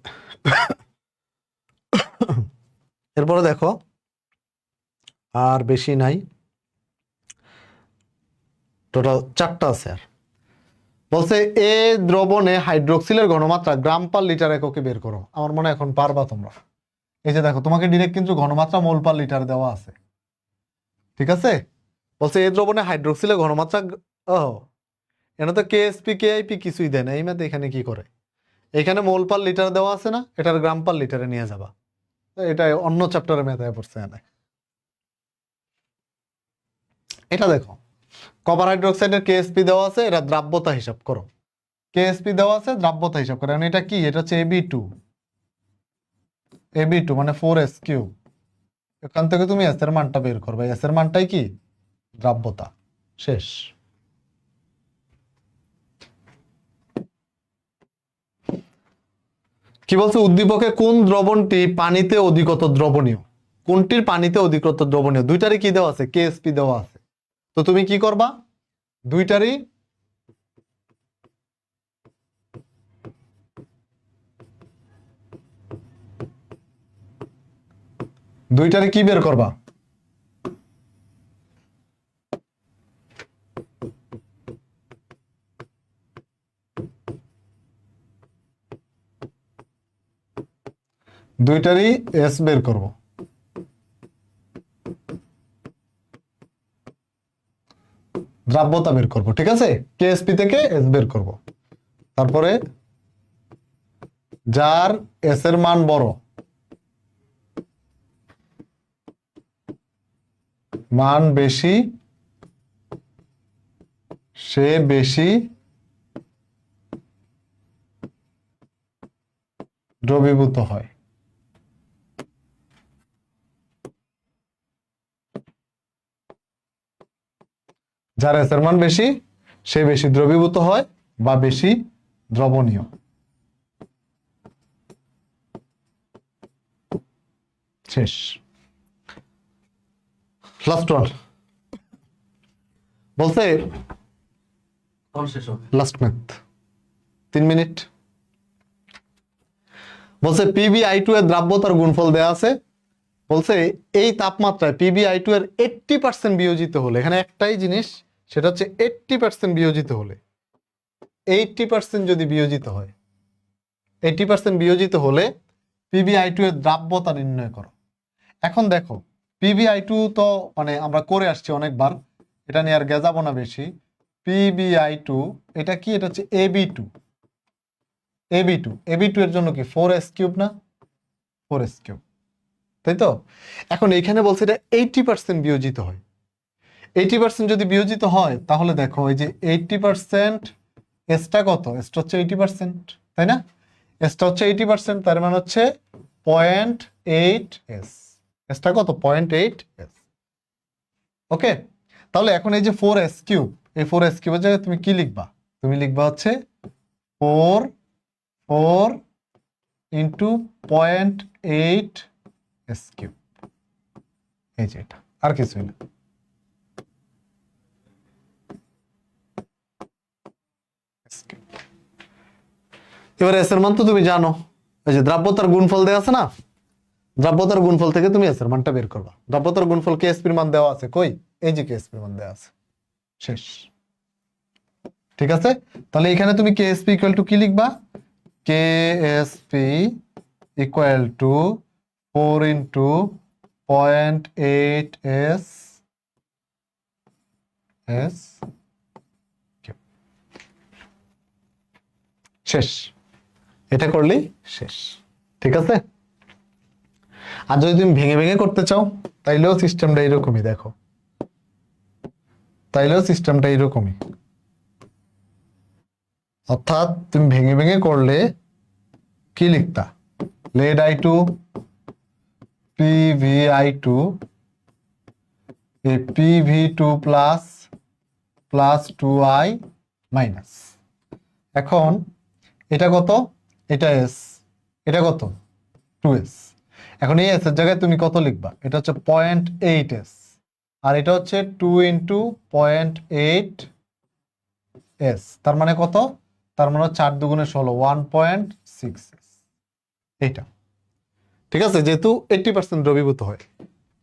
এরপরে দেখো আর বেশি নাই, টোটাল 4টা আছে। আর বলছে এ দ্রবণে হাইড্রোক্সিলের ঘনমাত্রা গ্রাম পার লিটার এককে বের করো। আমার মনে হয় এখন পারবা তোমরা। এই যে দেখো, তোমাকে ডিরেক্ট কিন্তু ঘনমাত্রা মোল পার লিটার দেওয়া আছে। ঠিক আছে, বলছে এ দ্রবণে হাইড্রোক্সিলের ঘনমাত্রা, এটা তো কেএসপি কেআইপি কিছুই দেয় না। এই ম্যাথ এখানে কি করে, এখানে মোল পার লিটার দেওয়া আছে না, এটার গ্রাম পার লিটারে নিয়ে যাবা। এটা অন্য চ্যাপ্টারে ম্যাথে পড়ছে না। এটা দেখো, কপার হাইড্রোক্সাইডের কেএসপি দেওয়া আছে, এটা দ্রাব্যতা হিসাব করো। কেএসপি দেওয়া আছে, দ্রাব্যতা হিসাব করো। এটা কি, এটা হচ্ছে AB2 মানে 4s³। এখান থেকে তুমি এস এর মানটা বের করবে, এস এর মানটাই কি, দ্রাব্যতা, শেষ। কি বলছে, উদ্দীপকে কোন দ্রবণটি পানিতে অধিকতর দ্রবণীয়? কোনটির পানিতে অধিকতর দ্রবণীয়? দুইটারই কি দেওয়া আছে? কেএসপি দেওয়া আছে। তো তুমি কি করবা? দুইটারই কি বের করবা? দুইটারই এস বের করব। দ্রাব্যতা বের করব, ঠিক আছে? কেএসপি থেকে এস বের করব। তারপরে যার এস এর মান বড়, মান বেশি, সে বেশি দ্রবীভূত হয়। যার এস এর মান বেশি, সে বেশি দ্রবীভূত হয় বা বেশি দ্রবণীয়। শেষ। লাস্ট ওয়ান বলছে, কখন শেষ হবে? Last math 3 minute. বলছে PbI2 এর দ্রাব্যতার গুণফল দেয়া আছে। বলছে এই তাপমাত্রায় PbI2 এর 80% বিয়োজিত হলে, এখানে একটাই জিনিস, সেটা হচ্ছে 80% বিয়োজিত হলে, 80% যদি বিয়োজিত হয়, 80% বিয়োজিত হলে PbI2 এর দ্রাব্যতা নির্ণয় করো। এখন দেখো PbI2 তো মানে আমরা করে আসছি অনেকবার, এটা নিয়ে আর গেজাবো না বেশি। PbI2 এটা কি? এটা হচ্ছে AB2 এর জন্য কি 4s³ না? 4s³, তাই তো? এখন এখানে বলছে এটা 80% বিয়োজিত হয়। 80% যদি বিয়োজিত হয় তাহলে দেখো এই যে 80%, এসটা কত? এসটা হচ্ছে 80%, তাই না? এসটা হচ্ছে 80%, তার মানে হচ্ছে 0.8s। এসটা কত? 0.8s। ওকে, তাহলে এখন এই যে 4s³, এই 4s³ এর জায়গায় তুমি কি লিখবা? তুমি লিখবা হচ্ছে 4 ইন্টু 0.8s³। এই যে এটা, আর কিছুই না। এবার এস এর মান তো তুমি জানো, এই যে দ্রাব্যতার গুণফল দেওয়া আছে না, দ্রাব্যতার গুণফল থেকে তুমি এস এর মানটা বের করবা। দ্রাব্যতার গুণফল কেএসপির মান দেওয়া আছে, কই? এই যে কেএসপির মান দেওয়া আছে। শেষ। ঠিক আছে, তাহলে এখানে তুমি কেএসপি ইকুয়াল টু কি লিখবা? KSP equal two 4 into 0.8s শেষ। এটা করলেই শেষ, ঠিক আছে? আর যদি তুমি ভেঙে ভেঙে করতে চাও তাইলেও সিস্টেমটা এরকমই, দেখো, তাইলেও সিস্টেমটা এরকমই। অর্থাৎ তুমি ভেঙে ভেঙে করলে কি লিখতা? Lead I2 PvI2 PV2 plus 2i minus. এখন এটা কত? এটা এস, এটা কত? 2s। এখন এই এস এর জায়গায় তুমি কত লিখবা? এটা হচ্ছে 0.8s, আর এটা হচ্ছে 2 ইন্টু 0.8s, তার মানে কত? তার মানে 4 দুগুণে 16, 1.6s। এইটা ঠিক আছে, যেহেতু 80% দ্রবীভূত হয়,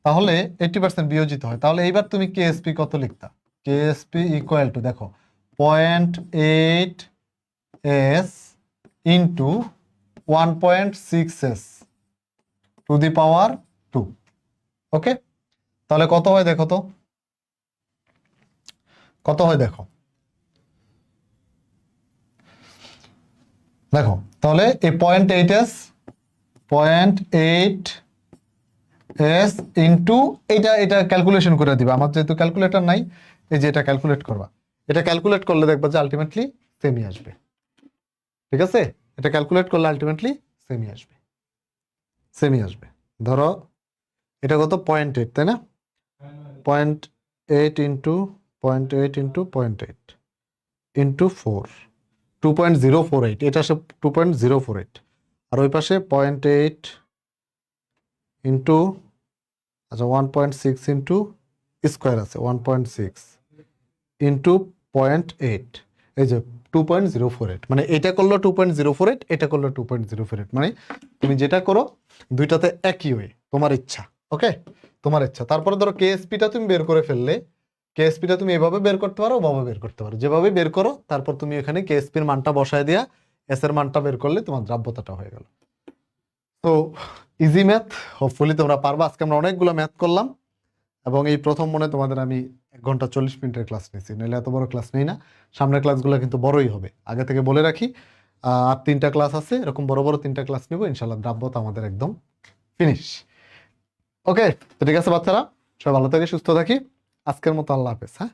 তাহলে 80% বিয়োজিত হয়, তাহলে এইবার তুমি কেএসপি কত লিখতা? কেএসপি ইকুয়াল টু দেখো 0.8s into 1.6s two the power 2। ওকে, তাহলে কত হয় দেখো তো, কত হয় দেখো, দেখো তাহলে এই 0.8s ইন্টু এটা ক্যালকুলেশন করে দিবা। আমার যেহেতু ক্যালকুলেটর নাই, এই যে এটা ক্যালকুলেট করবা। এটা ক্যালকুলেট করলে দেখবা যে আলটিমেটলি সেমই আসবে, ঠিক আছে? এটা ক্যালকুলেট করলে আলটিমেটলি সেমই আসবে, সেমই আসবে। ধরো এটা কত? 0.8, তাই না? 0.8 ইন্টু 0.8 ইন্টু 0.8 ইন্টু 4, 2.048, এটা আসে 2.048। আর ওই পাশে 0.8 ইন্টু, আচ্ছা 1.6 ইন্টু স্কোয়ার আছে 1.6 ইন্টু 0.8, এই যে 2.048, মানে এটা করলো 2.048, এটা করলো 2.048, মানে তুমি যেটা করো দুইটাতে একই ওয়ে, তোমার ইচ্ছা। ওকে, তোমার ইচ্ছা। তারপরে ধরো কেএসপিটা তুমি বের করে ফেললে, কেএসপিটা তুমি এভাবে বের করতে পারো, ওভাবে বের করতে পারো, যেভাবে বের করো তারপর তুমি এখানে কেএসপির মানটা বসায় দিয়া এস এর মানটা বের করলে তোমার দ্রাব্যতাটা হয়ে গেল। তো ইজি ম্যাথ, হোপফুলি তোমরা পারবা। আজকে আমরা অনেকগুলো ম্যাথ করলাম এবং এই প্রথম মনে তোমাদের আমি 1 ঘন্টা 40 মিনিটের ক্লাস নিয়েছি, নাহলে এত বড় ক্লাস নেই না। সামনের ক্লাসগুলো কিন্তু বড়ই হবে, আগে থেকে বলে রাখি। আর 3টা ক্লাস আছে, এরকম বড় বড় 3টা ক্লাস নিব ইনশাল্লাহ, দ্রাব্যতা আমাদের একদম ফিনিশ। ওকে, তো ঠিক আছে বাচ্চারা, সবাই ভালো থাকি, সুস্থ থাকি। আজকের মতো আল্লাহ হাফেজ। হ্যাঁ।